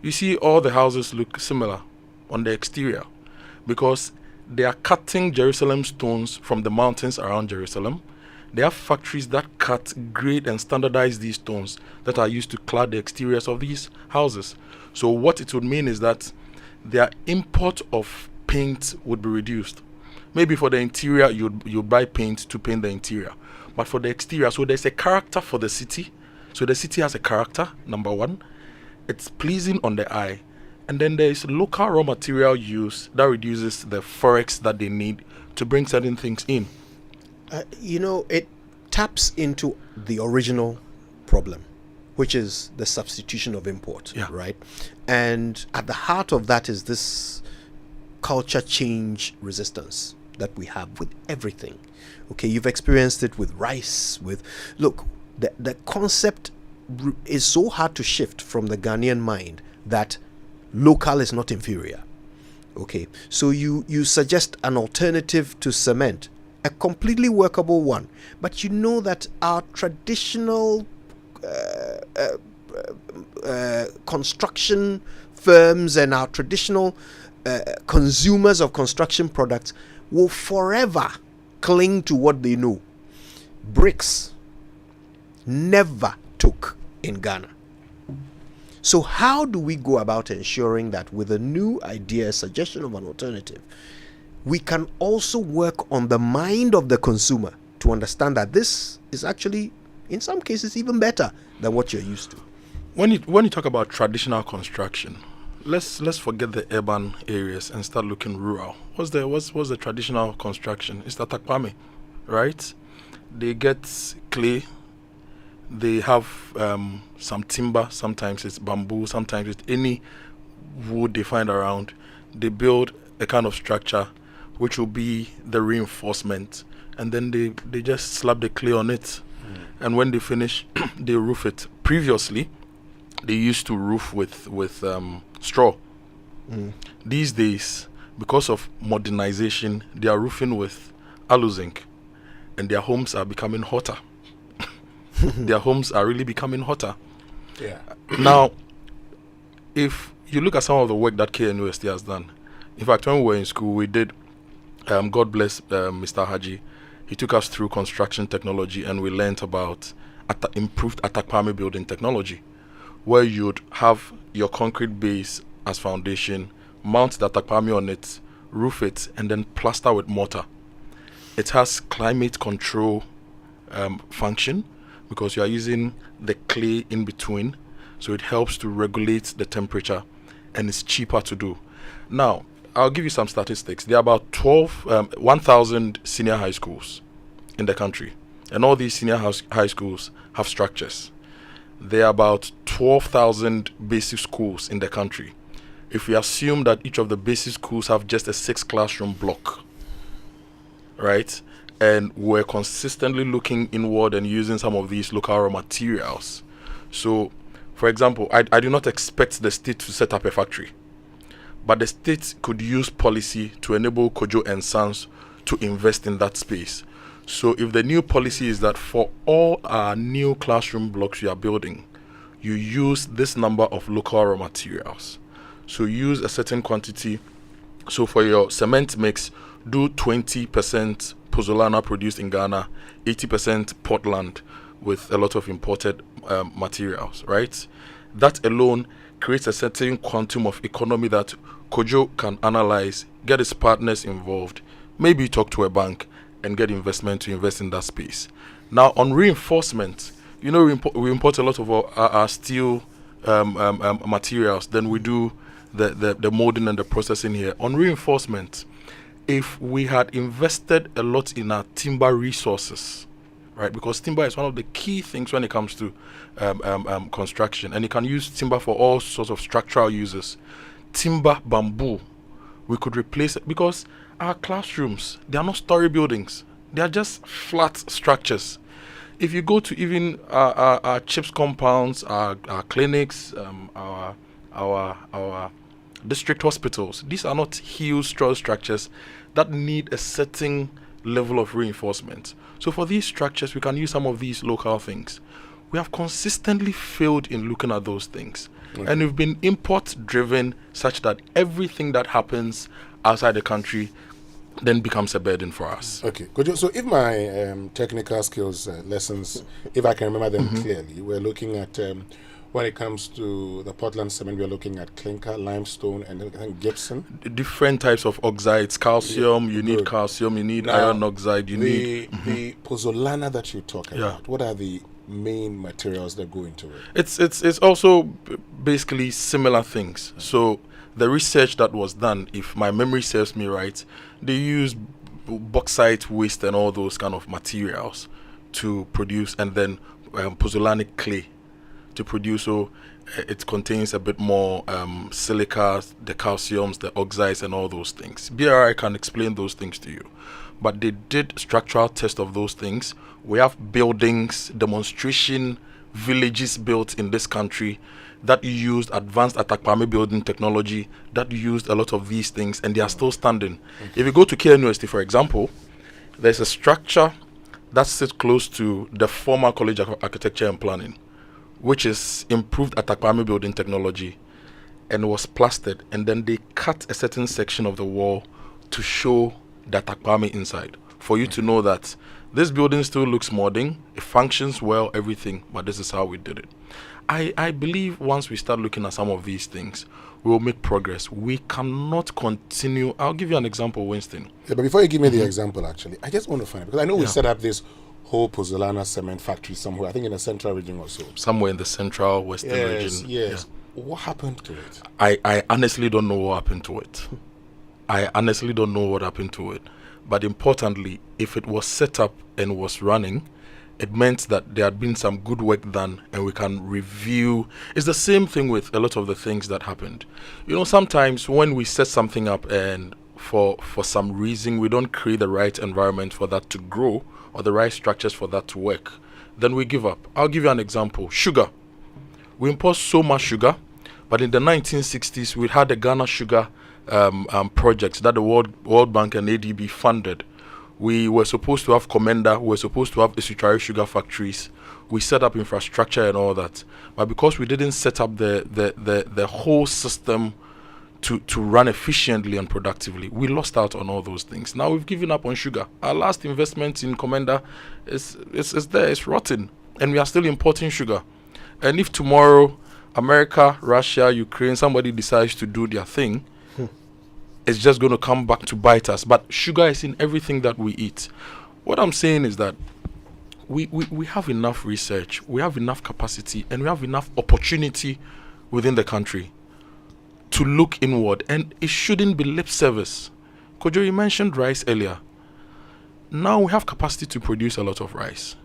S8: you see all the houses look similar on the exterior, because they are cutting Jerusalem stones from the mountains around Jerusalem. They have factories that cut, grade, and standardize these stones that are used to clad the exteriors of these houses. So what it would mean is that their import of paint would be reduced. Maybe for the interior, you'd buy paint to paint the interior. But for the exterior, so there's a character for the city. So the city has a character, number one. It's pleasing on the eye. And then there's local raw material use that reduces the forex that they need to bring certain things in.
S6: It taps into the original problem, which is the substitution of import, right? And at the heart of that is this culture change resistance that we have with everything. Okay, you've experienced it with rice, the concept is so hard to shift from the Ghanaian mind that local is not inferior. Okay, so you suggest an alternative to cement, a completely workable one, but you know that our traditional construction firms and our traditional consumers of construction products will forever cling to what they know. Bricks never took in Ghana. So how do we go about ensuring that with a new idea, suggestion of an alternative, we can also work on the mind of the consumer to understand that this is actually, in some cases, even better than what you're used to?
S8: When you talk about traditional construction, let's forget the urban areas and start looking rural. What's the traditional construction? It's the Atakpame, right? They get clay. They have some timber, sometimes it's bamboo, sometimes it's any wood they find around. They build a kind of structure which will be the reinforcement, and then they just slap the clay on it. And when they finish, they roof it. Previously, they used to roof with straw. These days, because of modernization, they are roofing with alu zinc, and their homes are becoming hotter. Their homes are really becoming hotter.
S10: Yeah.
S8: Now, if you look at some of the work that KNUST has done, in fact, when we were in school, we did, God bless Mr. Haji, he took us through construction technology, and we learned about improved Atakpame building technology, where you'd have your concrete base as foundation, mount the Atakpame on it, roof it, and then plaster with mortar. It has climate control function, because you are using the clay in between, so it helps to regulate the temperature, and it's cheaper to do. Now, I'll give you some statistics. There are about 1,000 senior high schools in the country. and all these senior high schools have structures. There are about 12,000 basic schools in the country. If we assume that each of the basic schools have just a 6-classroom block, right, and we're consistently looking inward and using some of these local raw materials. So, for example, I do not expect the state to set up a factory, but the state could use policy to enable Kojo and Sons to invest in that space. So if the new policy is that for all our new classroom blocks you are building, you use this number of local raw materials. So use a certain quantity. So for your cement mix, do 20% pozzolana produced in Ghana, 80% Portland with a lot of imported materials, right? That alone creates a certain quantum of economy that Kojo can analyze, get its partners involved, maybe talk to a bank and get investment to invest in that space. Now on reinforcement, you know, we import a lot of our steel materials, then we do the molding and the processing here. On reinforcement, if we had invested a lot in our timber resources, right, because timber is one of the key things when it comes to construction, and you can use timber for all sorts of structural uses. Timber, bamboo, we could replace it, because our classrooms, they are not story buildings, they are just flat structures. If you go to even our CHIPS compounds, our clinics, our district hospitals, these are not huge structures that need a certain level of reinforcement. So for these structures, we can use some of these local things. We have consistently failed in looking at those things. Okay. And we've been import driven such that everything that happens outside the country then becomes a burden for us.
S10: Okay, so if my technical skills lessons, if I can remember them clearly, we're looking at, when it comes to the Portland cement, we're looking at clinker, limestone, and I think gypsum.
S8: Different types of oxides, calcium, you need calcium, you need iron oxide, you need...
S10: The pozzolana that you talk about, what are the main materials that go into it?
S8: It's also basically similar things. So the research that was done, if my memory serves me right, they use bauxite waste and all those kind of materials to produce, and then pozzolanic clay to produce. So it contains a bit more silica, the calciums, the oxides, and all those things. BRI can explain those things to you, but they did structural test of those things. We have buildings, demonstration villages built in this country that used advanced Atakpame building technology, that used a lot of these things, and they are still standing. Okay. If you go to KNU University, for example, there's a structure that sits close to the former College of Architecture and Planning, which is improved Atakpame building technology, and was plastered, and then they cut a certain section of the wall to show the Atakpame inside, for you to know that this building still looks modern, it functions well, everything, but this is how we did it. I believe once we start looking at some of these things, we will make progress. We cannot continue. I'll give you an example, Winston.
S10: Yeah, but before you give me the example, actually, I just want to find it, because I know we set up this whole pozzolana cement factory somewhere, I think in the central region or so.
S8: Somewhere in the central western region.
S10: Yes. Yeah. What happened to it?
S8: I honestly don't know what happened to it. I honestly don't know what happened to it. But importantly, if it was set up and was running, it meant that there had been some good work done, and we can review. It's the same thing with a lot of the things that happened. You know, sometimes when we set something up and for some reason we don't create the right environment for that to grow or the right structures for that to work, then we give up. I'll give you an example. Sugar. We import so much sugar, but in the 1960s we had the Ghana Sugar projects that the World Bank and ADB funded. We were supposed to have Comenda, we were supposed to have Esutrari sugar factories. We set up infrastructure and all that. But because we didn't set up the whole system to run efficiently and productively, we lost out on all those things. Now we've given up on sugar. Our last investment in Comenda is there, it's rotten. And we are still importing sugar. And if tomorrow America, Russia, Ukraine, somebody decides to do their thing, it's just going to come back to bite us. But sugar is in everything that we eat. What I'm saying is that we have enough research, we have enough capacity, and we have enough opportunity within the country to look inward. And it shouldn't be lip service. Kojo, you mentioned rice earlier. now we have capacity to produce a lot of rice.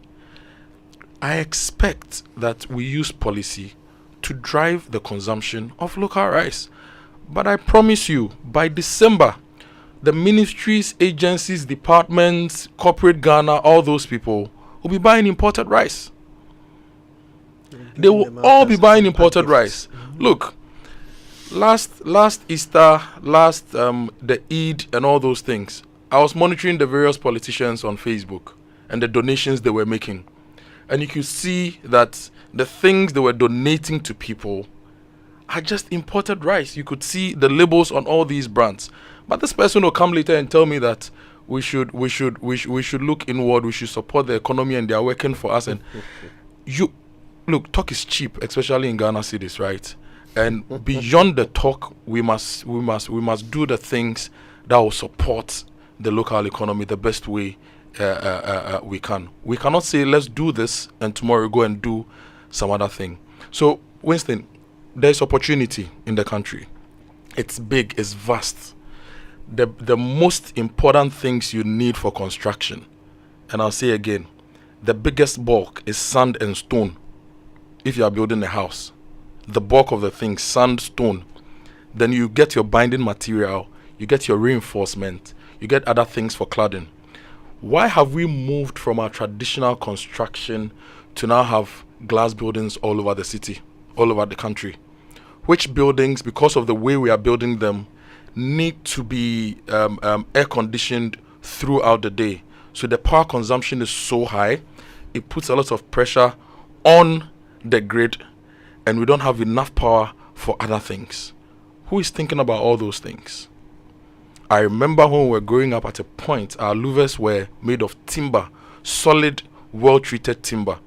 S8: I expect that we use policy to drive the consumption of local rice. But I promise you, by December, the ministries, agencies, departments, corporate Ghana, all those people will be buying imported rice. They will all be buying imported rice. Look, last Easter, the Eid and all those things, I was monitoring the various politicians on Facebook and the donations they were making. And you could see that the things they were donating to people are just imported rice. You could see the labels on all these brands. But this person will come later and tell me that we should look inward, we should support the economy and they are working for us. And you look, talk is cheap, especially in Ghana cities, right? And beyond the talk, we must do the things that will support the local economy the best way we can. We cannot say let's do this and tomorrow go and do some other thing. So Winston, there's opportunity in the country. It's big, it's vast. The most important things you need for construction, and I'll say again, the biggest bulk is sand and stone. If you are building a house, the bulk of the things, sand, stone. Then you get your binding material, you get your reinforcement, you get other things for cladding. Why have we moved from our traditional construction to now have glass buildings all over the city, all over the country? Which buildings, because of the way we are building them, need to be air conditioned throughout the day? So the power consumption is so high, it puts a lot of pressure on the grid, and we don't have enough power for other things. Who is thinking about all those things? I remember when we were growing up, at a point, our louvers were made of timber, solid, well-treated timber.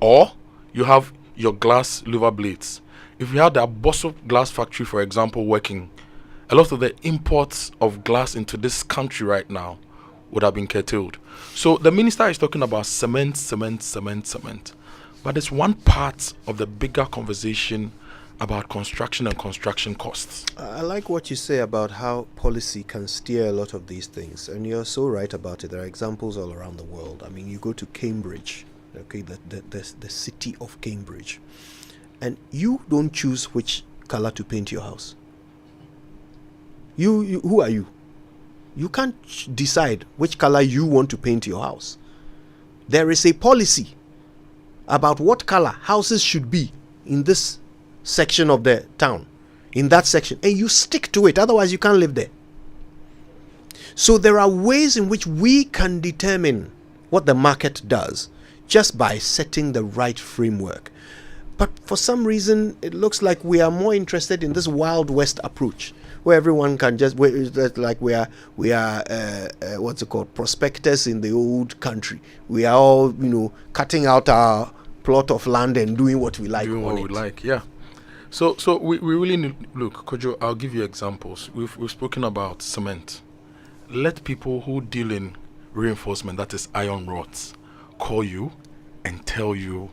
S8: Or you have your glass louver blades. If you had the Abosso glass factory, for example, working, a lot of the imports of glass into this country right now would have been curtailed. So the minister is talking about cement. But it's one part of the bigger conversation about construction and construction costs.
S6: I like what you say about how policy can steer a lot of these things, and you're so right about it. There are examples all around the world. I mean, you go to Cambridge, okay, the city of Cambridge, and you don't choose which color to paint your house. You who are you? You can't decide which color you want to paint your house. There is a policy about what color houses should be in this section of the town, in that section, and you stick to it, otherwise you can't live there. So there are ways in which we can determine what the market does just by setting the right framework. But for some reason it looks like we are more interested in this Wild West approach, where everyone can just like we are what's it called, prospectors in the old country. We are all, cutting out our plot of land and doing what we like.
S8: Doing what we like, yeah. So we really need, look, Kojo, I'll give you examples. We've spoken about cement. Let people who deal in reinforcement, that is iron rods, call you and tell you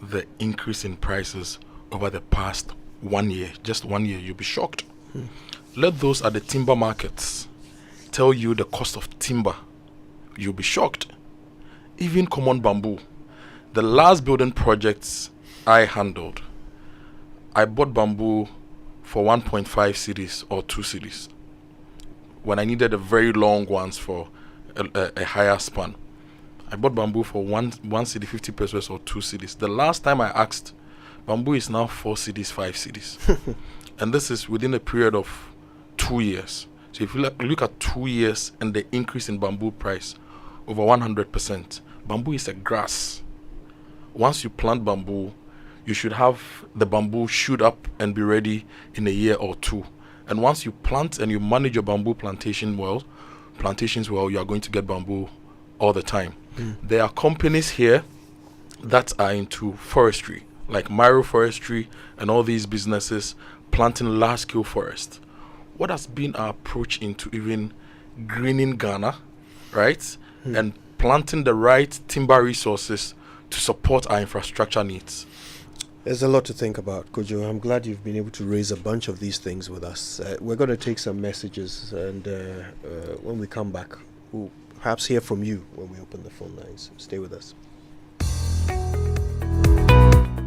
S8: the increase in prices over the past 1 year. Just 1 year, you'll be shocked. Let those at the timber markets tell you the cost of timber. You'll be shocked. Even common bamboo. The last building projects I handled, I bought bamboo for 1.5 cedis or 2 cedis when I needed the very long ones for a higher span. I bought bamboo for 1 cedi 50 pesos or 2 cedis. The last time I asked, bamboo is now 4 cedis, 5 cedis. And this is within a period of 2 years. So if you look at 2 years and the increase in bamboo price over 100%, bamboo is a grass. Once you plant bamboo, you should have the bamboo shoot up and be ready in a year or two. And once you plant and you manage your bamboo plantations well, you are going to get bamboo all the time. There are companies here that are into forestry, like Miro Forestry and all these businesses planting large-scale forest. What has been our approach into even greening Ghana, right? And planting the right timber resources to support our infrastructure needs?
S6: There's a lot to think about, Kojo. I'm glad you've been able to raise a bunch of these things with us. We're going to take some messages, and when we come back, we'll
S9: perhaps hear from you when we open the phone lines. Stay with us.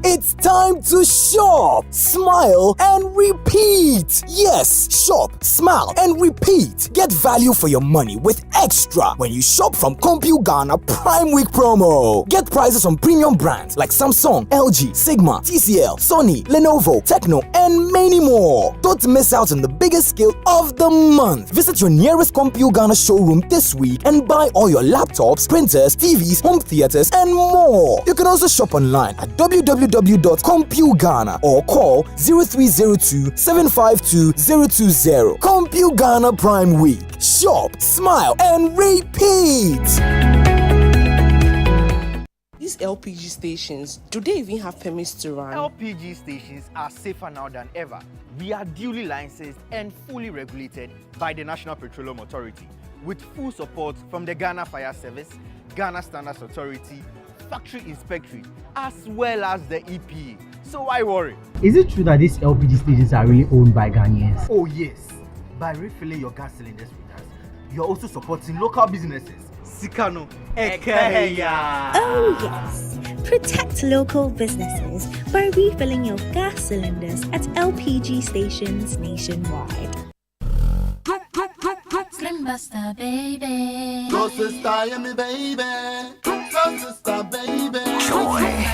S2: It's time to shop, smile, and repeat. Yes, shop, smile, and repeat. Get value for your money with Extra when you shop from CompuGhana Prime Week promo. Get prices on premium brands like Samsung, LG, Sigma, TCL, Sony, Lenovo, Tecno, and many more. Don't miss out on the biggest sale of the month. Visit your nearest CompuGhana showroom this week and buy all your laptops, printers, TVs, home theaters, and more. You can also shop online at www.compugana or call 0302 752 020. CompuGhana Prime Week. Shop, smile, and repeat.
S26: These LPG stations, do they even have permits to run?
S27: LPG stations are safer now than ever. We are duly licensed and fully regulated by the National Petroleum Authority, with full support from the Ghana Fire Service, Ghana Standards Authority, Factory Inspectorate, as well as the EPA. So why worry?
S28: Is it true that these LPG stations are really owned by Ghanaians?
S27: Oh yes. By refilling your gas cylinders with us, you're also supporting local businesses. Sikano Ekeya.
S29: Oh yes. Protect local businesses by refilling your gas cylinders at LPG stations nationwide.
S14: Slim Buster, baby.
S16: Go sister, yeah me baby. Go sister, baby.
S30: Joy.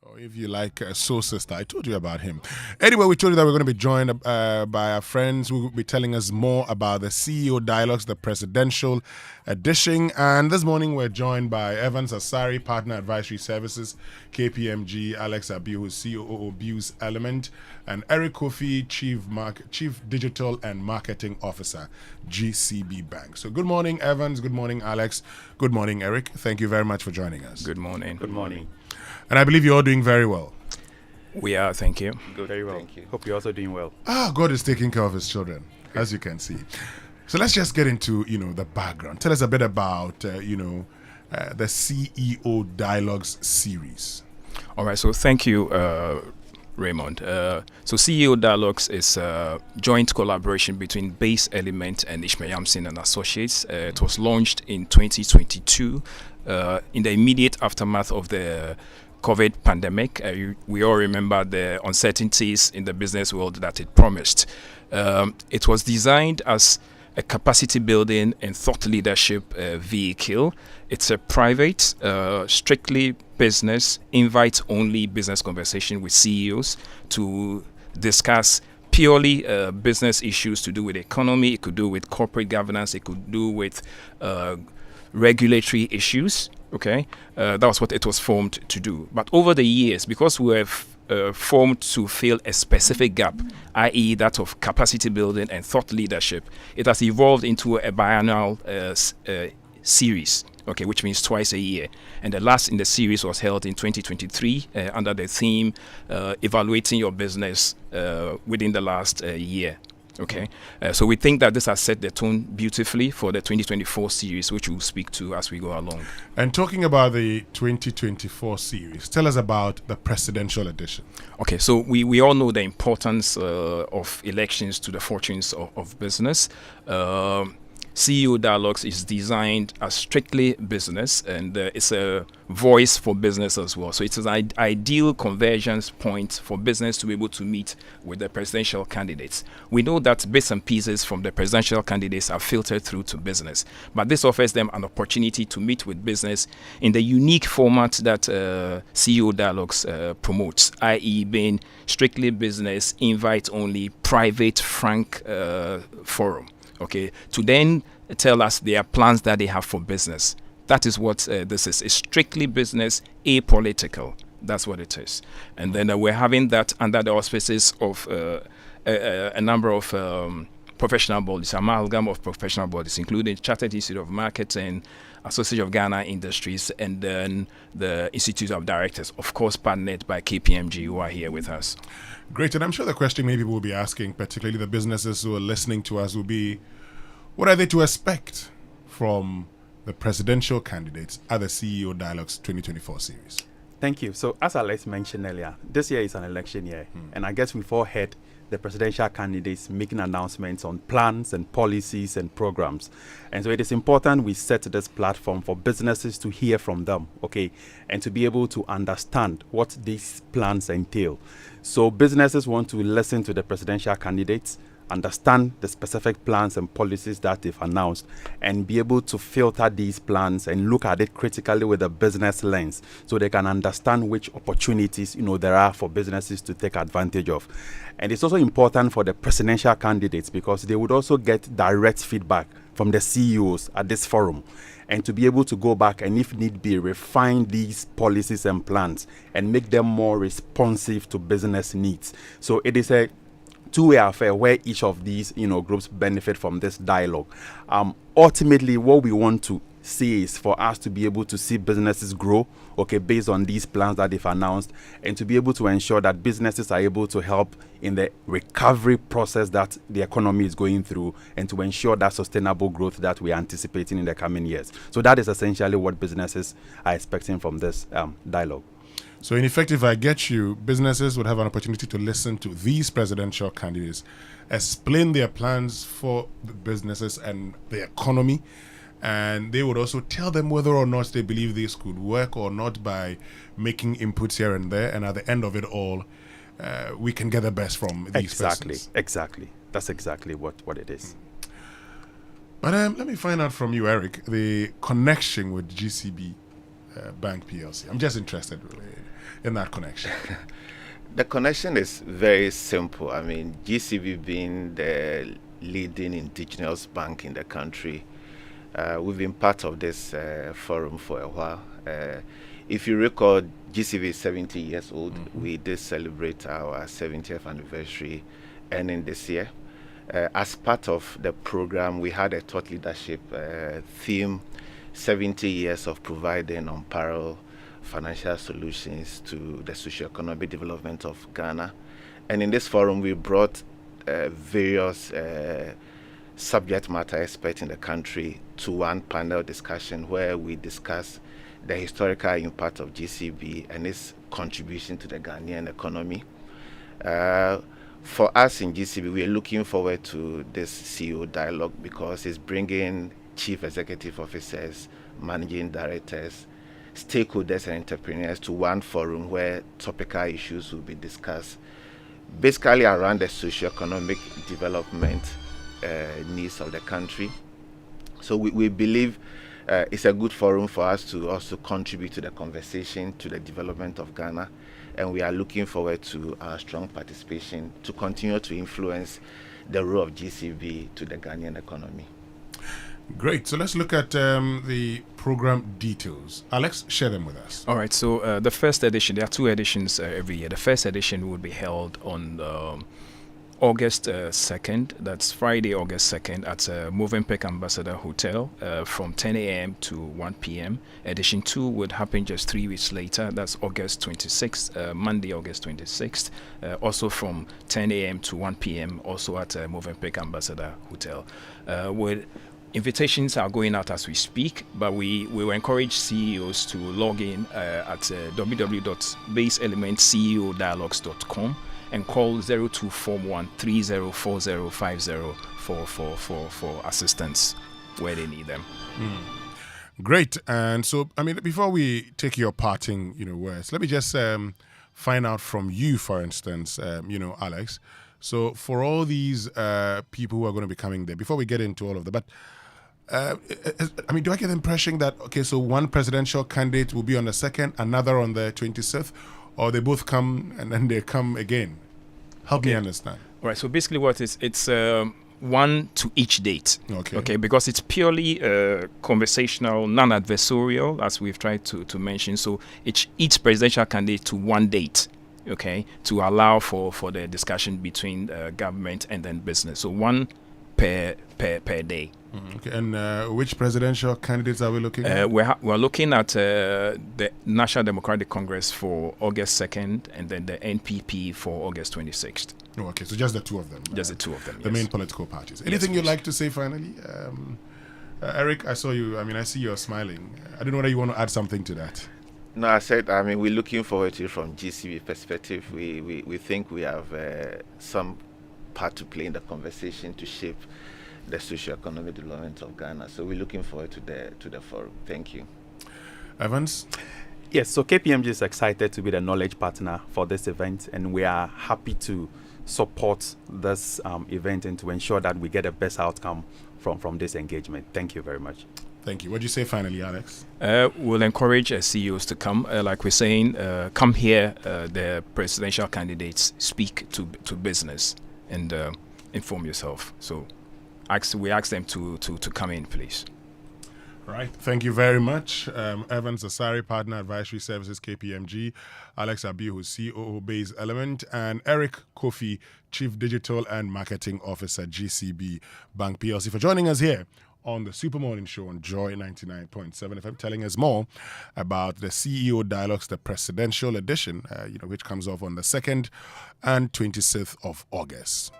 S10: Or if you like Soul Sister, I told you about him. Anyway, we told you that we're going to be joined by our friends who will be telling us more about the CEO Dialogues, the presidential edition. And this morning we're joined by Evans Asari, Partner Advisory Services, KPMG, Alex Abiu, who's COO Abuse Element, and Eric Kofi, Chief Digital and Marketing Officer, GCB Bank. So good morning, Evans. Good morning, Alex. Good morning, Eric. Thank you very much for joining us.
S18: Good morning.
S19: Good morning.
S10: And I believe you're all doing very well.
S19: We are, thank you. Good, very well. Thank you. Hope you're also doing well.
S10: God is taking care of his children, as you can see. So let's just get into, the background. Tell us a bit about, the CEO Dialogues series.
S19: All right, so thank you, Raymond. So CEO Dialogues is a joint collaboration between Base Element and Ishmael Yamson and Associates. It was launched in 2022 in the immediate aftermath of the COVID pandemic. We all remember the uncertainties in the business world that it promised. It was designed as a capacity building and thought leadership vehicle. It's a private, strictly business, invite-only business conversation with CEOs to discuss purely business issues to do with economy. It could do with corporate governance. It could do with regulatory issues. Okay, that was what it was formed to do. But over the years, because we have formed to fill a specific gap, i.e. that of capacity building and thought leadership, it has evolved into a biannual series, okay, which means twice a year. And the last in the series was held in 2023 under the theme Evaluating Your Business Within the Last Year. Okay, so we think that this has set the tone beautifully for the 2024 series, which we'll speak to as we go along.
S10: And talking about the 2024 series, tell us about the presidential edition.
S19: Okay, so we all know the importance of elections to the fortunes of business. CEO Dialogues is designed as strictly business, and it's a voice for business as well. So it's an ideal convergence point for business to be able to meet with the presidential candidates. We know that bits and pieces from the presidential candidates are filtered through to business, but this offers them an opportunity to meet with business in the unique format that CEO Dialogues promotes, i.e. being strictly business, invite only, private, frank forum. Okay, to then tell us their plans that they have for business. That is what this is. It's strictly business, apolitical. That's what it is. And then we're having that under the auspices of a number of professional bodies, amalgam of professional bodies, including Chartered Institute of Marketing, Association of Ghana Industries, and then the Institute of Directors, of course, partnered by KPMG, who are here with us.
S10: Great, and I'm sure the question maybe we'll be asking, particularly the businesses who are listening to us, will be, what are they to expect from the presidential candidates at the CEO Dialogues 2024 series?
S1: Thank you. So as Alex mentioned earlier, this year is an election year, and I guess we've all heard the presidential candidates making announcements on plans and policies and programs. And so it is important we set this platform for businesses to hear from them, okay, and to be able to understand what these plans entail. So businesses want to listen to the presidential candidates, understand the specific plans and policies that they've announced, and be able to filter these plans and look at it critically with a business lens, so they can understand which opportunities there are for businesses to take advantage of. And it's also important for the presidential candidates because they would also get direct feedback from the CEOs at this forum, and to be able to go back and, if need be, refine these policies and plans and make them more responsive to business needs. So it is a two-way affair where each of these groups benefit from this dialogue. Ultimately, what we want to see is for us to be able to see businesses grow, okay, based on these plans that they've announced, and to be able to ensure that businesses are able to help in the recovery process that the economy is going through, and to ensure that sustainable growth that we are anticipating in the coming years. So that is essentially what businesses are expecting from this dialogue.
S10: So in effect, if I get you, businesses would have an opportunity to listen to these presidential candidates, explain their plans for the businesses and the economy, and they would also tell them whether or not they believe this could work or not by making inputs here and there. And at the end of it all, we can get the best from these persons.
S1: Exactly. That's exactly what it is.
S10: But let me find out from you, Eric, the connection with GCB Bank PLC. I'm just interested really in that connection.
S3: The connection is very simple. I mean, GCB being the leading indigenous bank in the country, we've been part of this forum for a while. If you recall, GCB is 70 years old. We did celebrate our 70th anniversary ending this year. As part of the program, we had a thought leadership theme, 70 years of providing unparalleled financial solutions to the socio-economic development of Ghana. And in this forum, we brought various subject matter experts in the country to one panel discussion where we discussed the historical impact of GCB and its contribution to the Ghanaian economy. For us in GCB, we are looking forward to this CEO dialogue because it's bringing chief executive officers, managing directors, stakeholders, and entrepreneurs to one forum where topical issues will be discussed, basically around the socio-economic development needs of the country. So we believe it's a good forum for us to also contribute to the conversation, to the development of Ghana, and we are looking forward to our strong participation to continue to influence the role of GCB to the Ghanaian economy.
S10: Great. So let's look at the program details. Alex, share them with us.
S19: All right. So the first edition, there are two editions every year. The first edition will be held on August 2nd. That's Friday, August 2nd at Movenpick Ambassador Hotel from 10 a.m. to 1 p.m. Edition 2 would happen just 3 weeks later. That's August 26th, Monday, August 26th. Also from 10 a.m. to 1 p.m. also at Movenpick Ambassador Hotel. Invitations are going out as we speak, but we will encourage CEOs to log in at www.baseelementceodialogues.com and call 0241 304050 for assistance where they need them.
S10: Great. And so, I mean, before we take your parting, words, let me just find out from you, for instance, Alex. So for all these people who are going to be coming there, before we get into all of that, but I mean, do I get the impression that, okay, so one presidential candidate will be on the 2nd, another on the 26th, or they both come and then they come again? Help me understand.
S19: All right, so basically what it's one to each date.
S10: Okay.
S19: Because it's purely conversational, non-adversarial, as we've tried to mention. So each presidential candidate to one date, okay, to allow for the discussion between government and then business. So one per day.
S10: Okay, and which presidential candidates are we looking at?
S19: We're looking at the National Democratic Congress for August 2nd and then the NPP for August 26th.
S10: Oh, okay, so just the two of them.
S19: Just the two of them,
S10: The main political parties. Anything you'd like to say finally? Eric, I saw you. I mean, I see you're smiling. I don't know whether you want to add something to that.
S3: No, I said, I mean, we're looking forward to it from GCB perspective. We think we have some part to play in the conversation to shape the socio-economic development of Ghana. So we're looking forward to the forum. Thank you.
S10: Evans?
S1: Yes, so KPMG is excited to be the knowledge partner for this event, and we are happy to support this event and to ensure that we get the best outcome from this engagement. Thank you very much.
S10: Thank you. What do you say finally, Alex?
S19: We'll encourage CEOs to come. Like we're saying, come here, the presidential candidates speak to business and inform yourself. So we ask them to come in, please.
S10: All right. Thank you very much. Evans Asari, Partner Advisory Services, KPMG. Alex Abi, who's COO, Base Element. And Eric Kofi, Chief Digital and Marketing Officer, GCB Bank PLC, for joining us here on the Super Morning Show on Joy 99.7 FM, telling us more about the CEO Dialogues, the presidential edition, which comes off on the 2nd and 26th of August.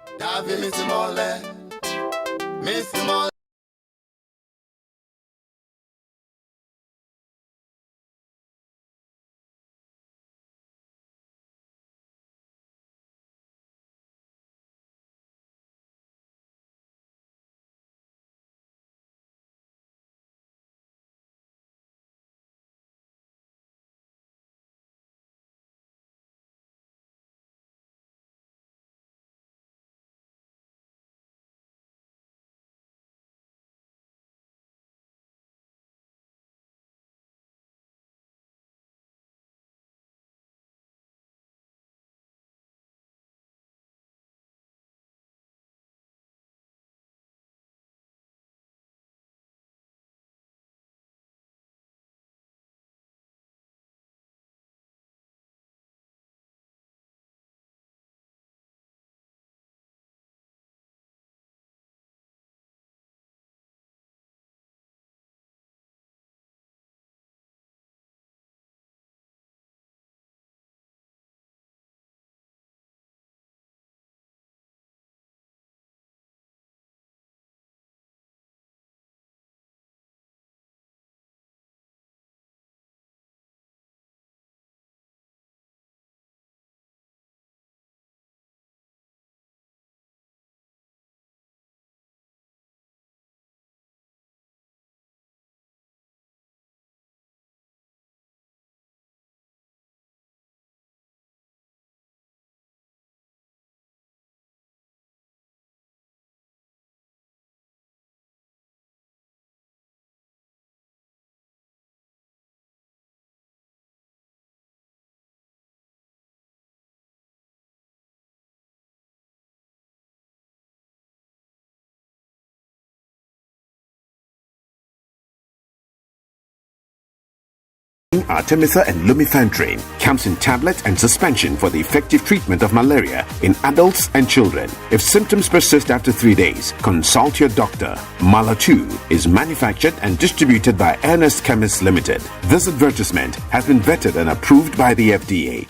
S4: containing Artemether and lumefantrine. Comes in tablet and suspension for the effective treatment of malaria in adults and children. If symptoms persist after 3 days, consult your doctor. Mala 2 is manufactured and distributed by Ernest Chemists Limited. This advertisement has been vetted and approved by the FDA.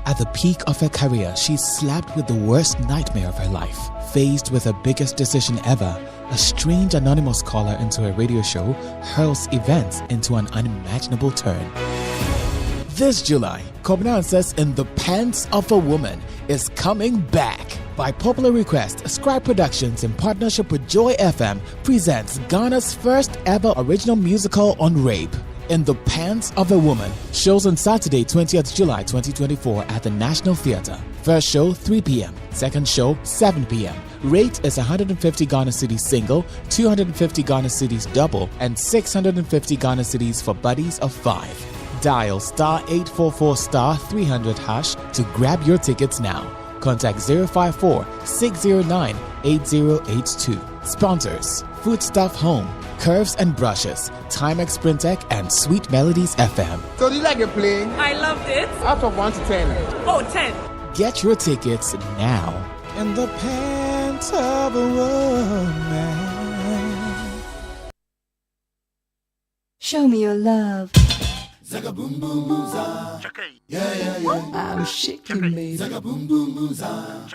S5: At the peak of her career, she slapped with the worst nightmare of her life. Faced with her biggest decision ever, a strange anonymous caller into a radio show hurls events into an unimaginable turn. This July, Kobna Says in the Pants of a Woman is coming back. By popular request, Scribe Productions in partnership with Joy FM presents Ghana's first ever original musical on rape. In the Pants of a Woman shows on Saturday 20th July 2024 at the National Theatre. First show 3 p.m. Second show 7 p.m. Rate is 150 Ghana cedis single, 250 Ghana cedis double, and 650 Ghana cedis for buddies of 5. Dial *844*300# to grab your tickets now. Contact 054-609-8082. Sponsors: Foodstuff Home, Curves and Brushes, Timex Printec, and Sweet Melodies FM.
S12: So do you like the play?
S13: I loved it.
S12: Out of 1 to 10.
S13: Oh, 10.
S5: Get your tickets now. In the Pants of a Woman.
S18: Show me your love.
S16: Zaga boom boom boom za. Yeah yeah yeah.
S18: I'm shaking, baby.
S16: Zaga boom boom boom za.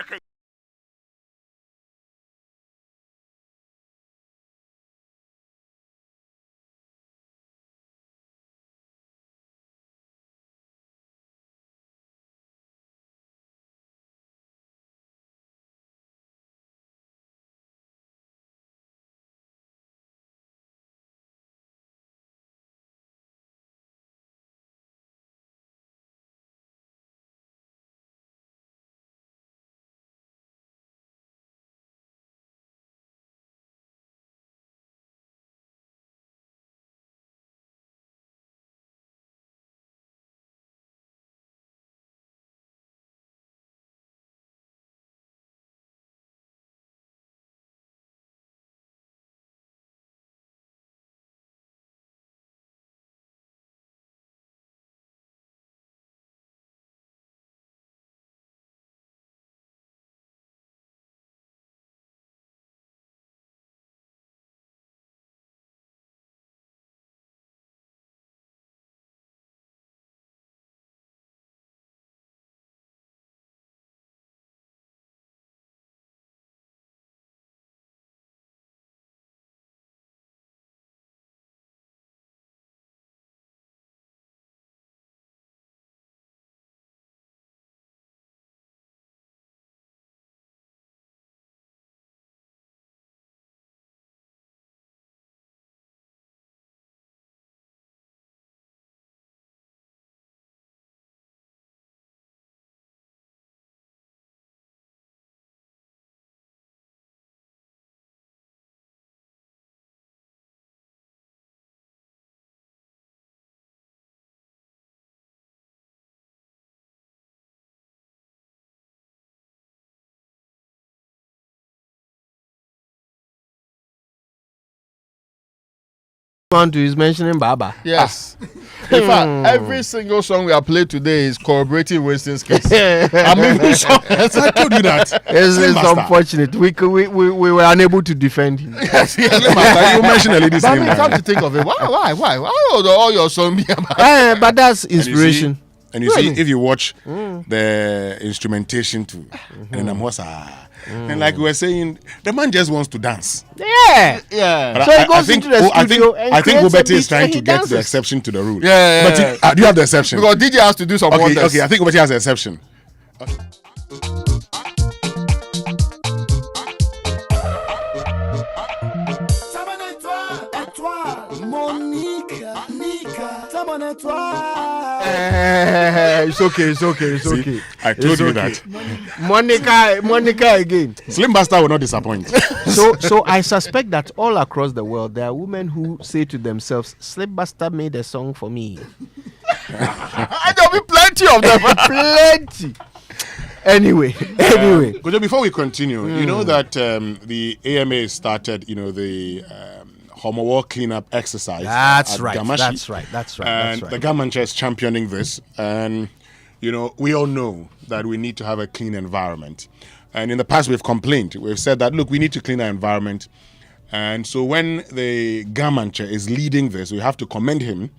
S6: On to is mentioning Baba.
S11: Yes. In fact, every single song we have played today is corroborating Winston's case. I mean, I told you that.
S6: It's unfortunate. We were unable to defend him.
S10: Yes, you mentioned a lady's name.
S11: But come to think of it, why would all your songs be about?
S6: But that's inspiration.
S10: And you see, if you watch the instrumentation too, and then and like we were saying, the man just wants to dance.
S6: Yeah.
S10: But
S6: So he goes into the studio and
S10: I think
S6: creates a
S10: Ubeti is
S6: beat
S10: trying
S6: and
S10: to
S6: he
S10: get
S6: dances.
S10: the exception to the rule.
S11: Yeah.
S10: But do you have the exception?
S11: Because DJ has to do some wonders.
S10: Okay, I think Ubeti has the exception.
S6: It's okay.
S10: See, I told you that.
S6: Monica again.
S10: Slim Bastard will not disappoint.
S6: So I suspect that all across the world there are women who say to themselves, Slim Bastard made a song for me.
S11: There'll be plenty of them.
S6: Plenty. Anyway.
S10: Before we continue, you know that the AMA started, the Homowo cleanup exercise.
S6: That's
S10: at
S6: right.
S10: Gamashi.
S6: That's right.
S10: And the government is championing this. And, we all know that we need to have a clean environment. And in the past, we've complained. We've said that, look, we need to clean our environment. And so when the government is leading this, we have to commend him.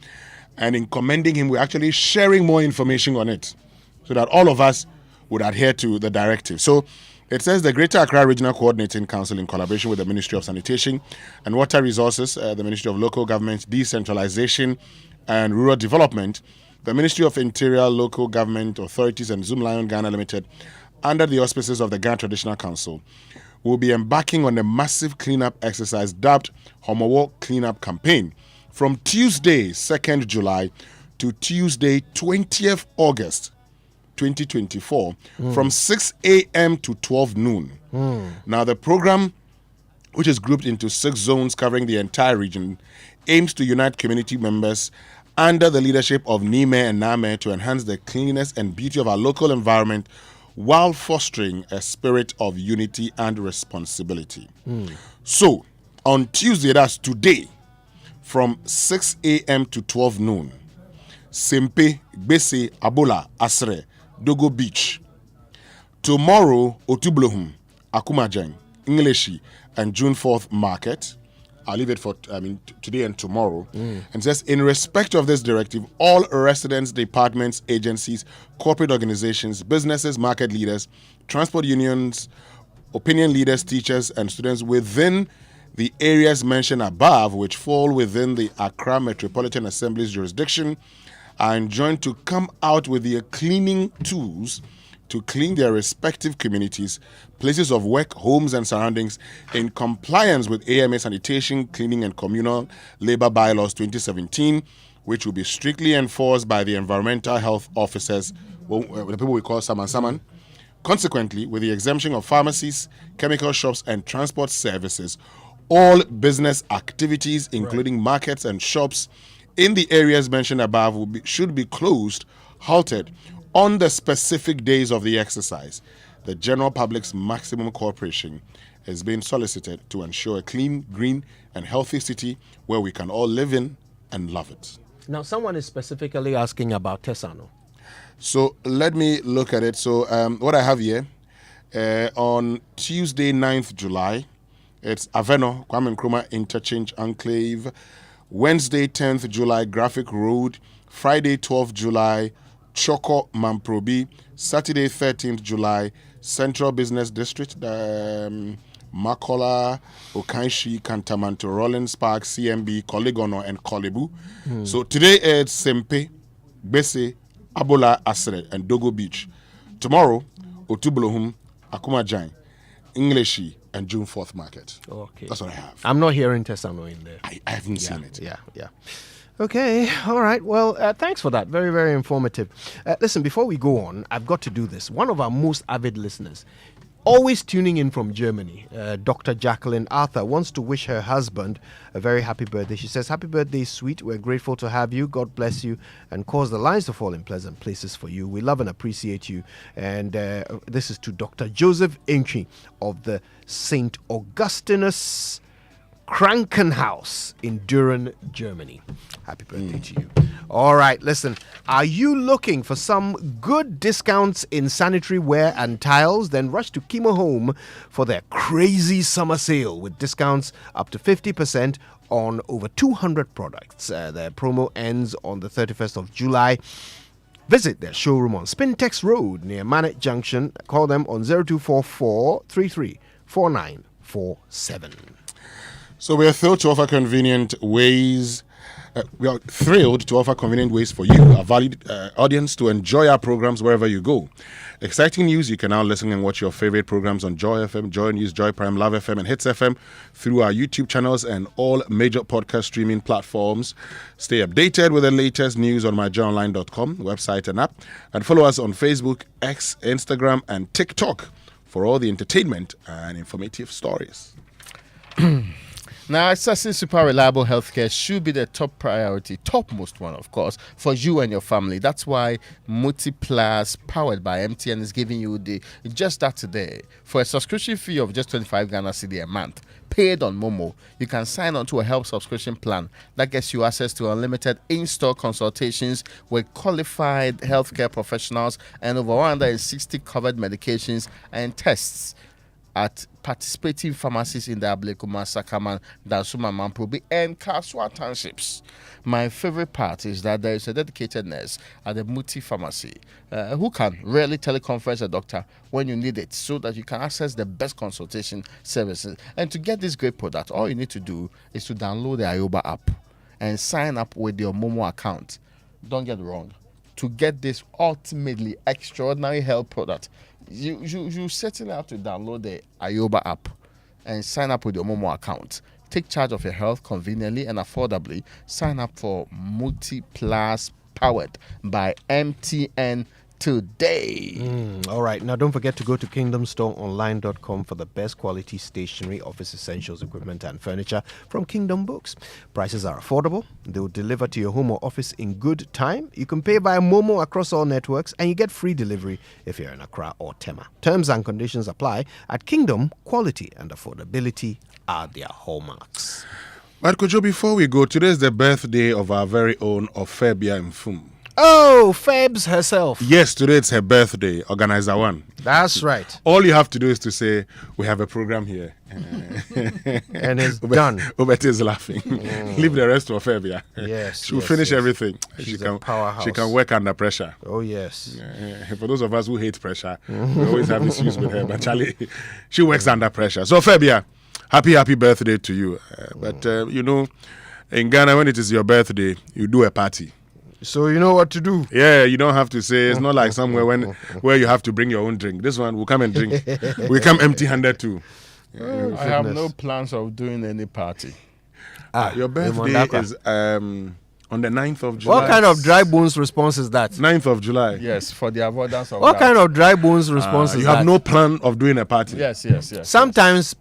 S10: And in commending him, we're actually sharing more information on it so that all of us would adhere to the directive. So it says the Greater Accra Regional Coordinating Council, in collaboration with the Ministry of Sanitation and Water Resources, the Ministry of Local Government, Decentralization and Rural Development, the Ministry of Interior, Local Government Authorities, and Zoom Lion Ghana Limited, under the auspices of the Ghana Traditional Council, will be embarking on a massive cleanup exercise dubbed Homowo Cleanup Campaign from Tuesday, 2nd July to Tuesday, 20th August 2024 from 6 a.m. to 12 noon. Now, the program, which is grouped into 6 zones covering the entire region, aims to unite community members under the leadership of NIME and NAME to enhance the cleanliness and beauty of our local environment while fostering a spirit of unity and responsibility. So, on Tuesday, that's today, from 6 a.m. to 12 noon, Sempe, Gbese, Abola, Asre, Dogo Beach. Tomorrow, Otublohum, Akumajang, Ingleshi, and June 4th Market. I'll leave it for today and tomorrow. And says, in respect of this directive, all residents, departments, agencies, corporate organizations, businesses, market leaders, transport unions, opinion leaders, teachers, and students within the areas mentioned above, which fall within the Accra Metropolitan Assembly's jurisdiction, are enjoined to come out with their cleaning tools to clean their respective communities, places of work, homes, and surroundings in compliance with AMA Sanitation, Cleaning, and Communal Labor Bylaws 2017, which will be strictly enforced by the environmental health officers, the people we call Saman. Consequently, with the exemption of pharmacies, chemical shops, and transport services, all business activities, including markets and shops, in the areas mentioned above should be closed, halted, on the specific days of the exercise. The general public's maximum cooperation is being solicited to ensure a clean, green, and healthy city where we can all live in and love it.
S6: Now, someone is specifically asking about Tesano.
S10: So let me look at it. So what I have here, on Tuesday, 9th July, it's Aveno, Kwame Nkrumah Interchange Enclave. Wednesday, 10th July, Graphic Road. Friday, 12th July, Choco Mamprobi. Saturday, 13th July, Central Business District, Makola, Okanshi, Kantamanto, Rollins Park, CMB, Koligono, and Kolebu. So today it's Sempe, Gbese, Abola, Asre, and Dogo Beach. Tomorrow, Otublohum, Akumajang, Ingleshi, and June 4th Market.
S6: Okay.
S10: That's what I have.
S6: I'm not hearing Tesano in there.
S10: I haven't seen it.
S6: Yeah. Okay, all right. Well, thanks for that. Very, very informative. Listen, before we go on, I've got to do this. One of our most avid listeners, always tuning in from Germany, Dr. Jacqueline Arthur, wants to wish her husband a very happy birthday. She says, happy birthday, sweet. We're grateful to have you. God bless you and cause the lines to fall in pleasant places for you. We love and appreciate you. And this is to Dr. Joseph Entry of the St. Augustinus Krankenhaus in Düren, Germany. Happy birthday to you. All right, listen. Are you looking for some good discounts in sanitary ware and tiles? Then rush to Kimo Home for their crazy summer sale with discounts up to 50% on over 200 products. Their promo ends on the 31st of July. Visit their showroom on Spintex Road near Manet Junction. Call them on 0244 33 4947.
S10: So we are thrilled to offer convenient ways. We are thrilled to offer convenient ways for you, our valued audience, to enjoy our programs wherever you go. Exciting news, you can now listen and watch your favorite programs on Joy FM, Joy News, Joy Prime, Love FM, and Hits FM through our YouTube channels and all major podcast streaming platforms. Stay updated with the latest news on myjoyonline.com website and app. And follow us on Facebook, X, Instagram, and TikTok for all the entertainment and informative stories.
S11: Now, accessing super reliable healthcare should be the top priority, topmost one, of course, for you and your family. That's why Multiplus, powered by MTN, is giving you just that today. For a subscription fee of just 25 Ghana Cedi a month, paid on Momo, you can sign on to a health subscription plan that gets you access to unlimited in-store consultations with qualified healthcare professionals and over 160 covered medications and tests at participating pharmacies in the Ablekuma, Sakaman, Dansuma, Mamprobi, and Kaswa townships. My favorite part is that there is a dedicated nurse at the Muti pharmacy who can really teleconference a doctor when you need it so that you can access the best consultation services. And to get this great product, all you need to do is to download the Ayoba app and sign up with your Momo account. Don't get it wrong. To get this ultimately extraordinary health product, you certainly have to download the Ayoba app and sign up with your Momo account. Take charge of your health conveniently and affordably. Sign up for Multiplus, powered by MTN today.
S6: All right. Now, don't forget to go to kingdomstoreonline.com for the best quality stationery, office essentials, equipment, and furniture from Kingdom Books. Prices are affordable. They will deliver to your home or office in good time. You can pay via Momo across all networks, and you get free delivery if you're in Accra or Tema. Terms and conditions apply. At Kingdom, quality and affordability are their hallmarks.
S10: But Kojo, before we go, today is the birthday of our very own Ofebia Mfum.
S6: Oh, Febs herself.
S10: Yes, today it's her birthday, Organizer One.
S6: That's right.
S10: All you have to do is to say, we have a program here.
S6: And it's done.
S10: Obet is laughing. Leave the rest to Ofebia.
S6: Yes.
S10: She'll finish everything.
S6: She's a powerhouse.
S10: She can work under pressure.
S6: Oh, yes.
S10: For those of us who hate pressure, we always have issues with her. But Charlie, she works under pressure. So, Ofebia, happy birthday to you. But, you know, in Ghana, when it is your birthday, you do a party.
S6: So you know what to do.
S10: Yeah, you don't have to say. It's not like somewhere where you have to bring your own drink. This one, we'll come and drink. We come empty-handed too.
S11: I have no plans of doing any party.
S10: Your birthday is on the 9th of July.
S6: What kind of dry bones response is that?
S10: 9th of July.
S11: Yes, for the avoidance of
S6: What
S11: that.
S6: kind of dry bones response is that?
S10: You have no plan of doing a party.
S11: Yes.
S6: Sometimes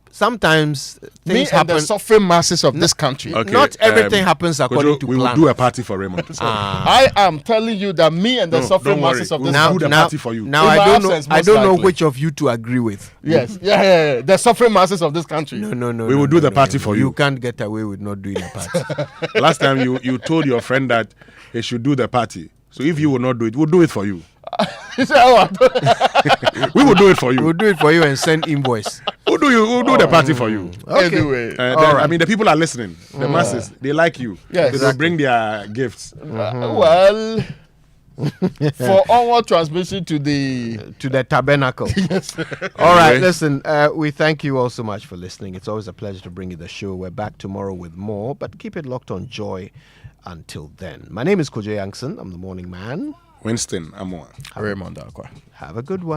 S6: things happen.
S11: The suffering masses of this country.
S10: Okay,
S6: Not everything happens according to
S10: we
S6: plan.
S10: will do a party for Raymond.
S11: I am telling you that me and the suffering masses of this country.
S10: We'll do the party for you.
S6: Now I don't know which of you to agree with.
S11: Yes, yeah. The suffering masses of this country.
S6: No.
S10: We will do the party for you.
S6: You can't get away with not doing a party.
S10: Last time you told your friend that he should do the party. So if you will not do it, we'll do it for you.
S11: We
S10: will do it for you.
S6: We'll do it for you and send invoice.
S10: We'll do the party for you.
S6: Okay.
S11: Anyway,
S10: I mean, the people are listening. The masses, they like you.
S11: Yes,
S10: they will bring their gifts.
S11: Well, for onward transmission to the
S6: tabernacle.
S11: Yes.
S6: All right, listen, we thank you all so much for listening. It's always a pleasure to bring you the show. We're back tomorrow with more, but keep it locked on Joy until then. My name is Kojo Yankson. I'm the morning man.
S10: Winston Amoa.
S11: Raymond Akwa.
S6: Have a good one.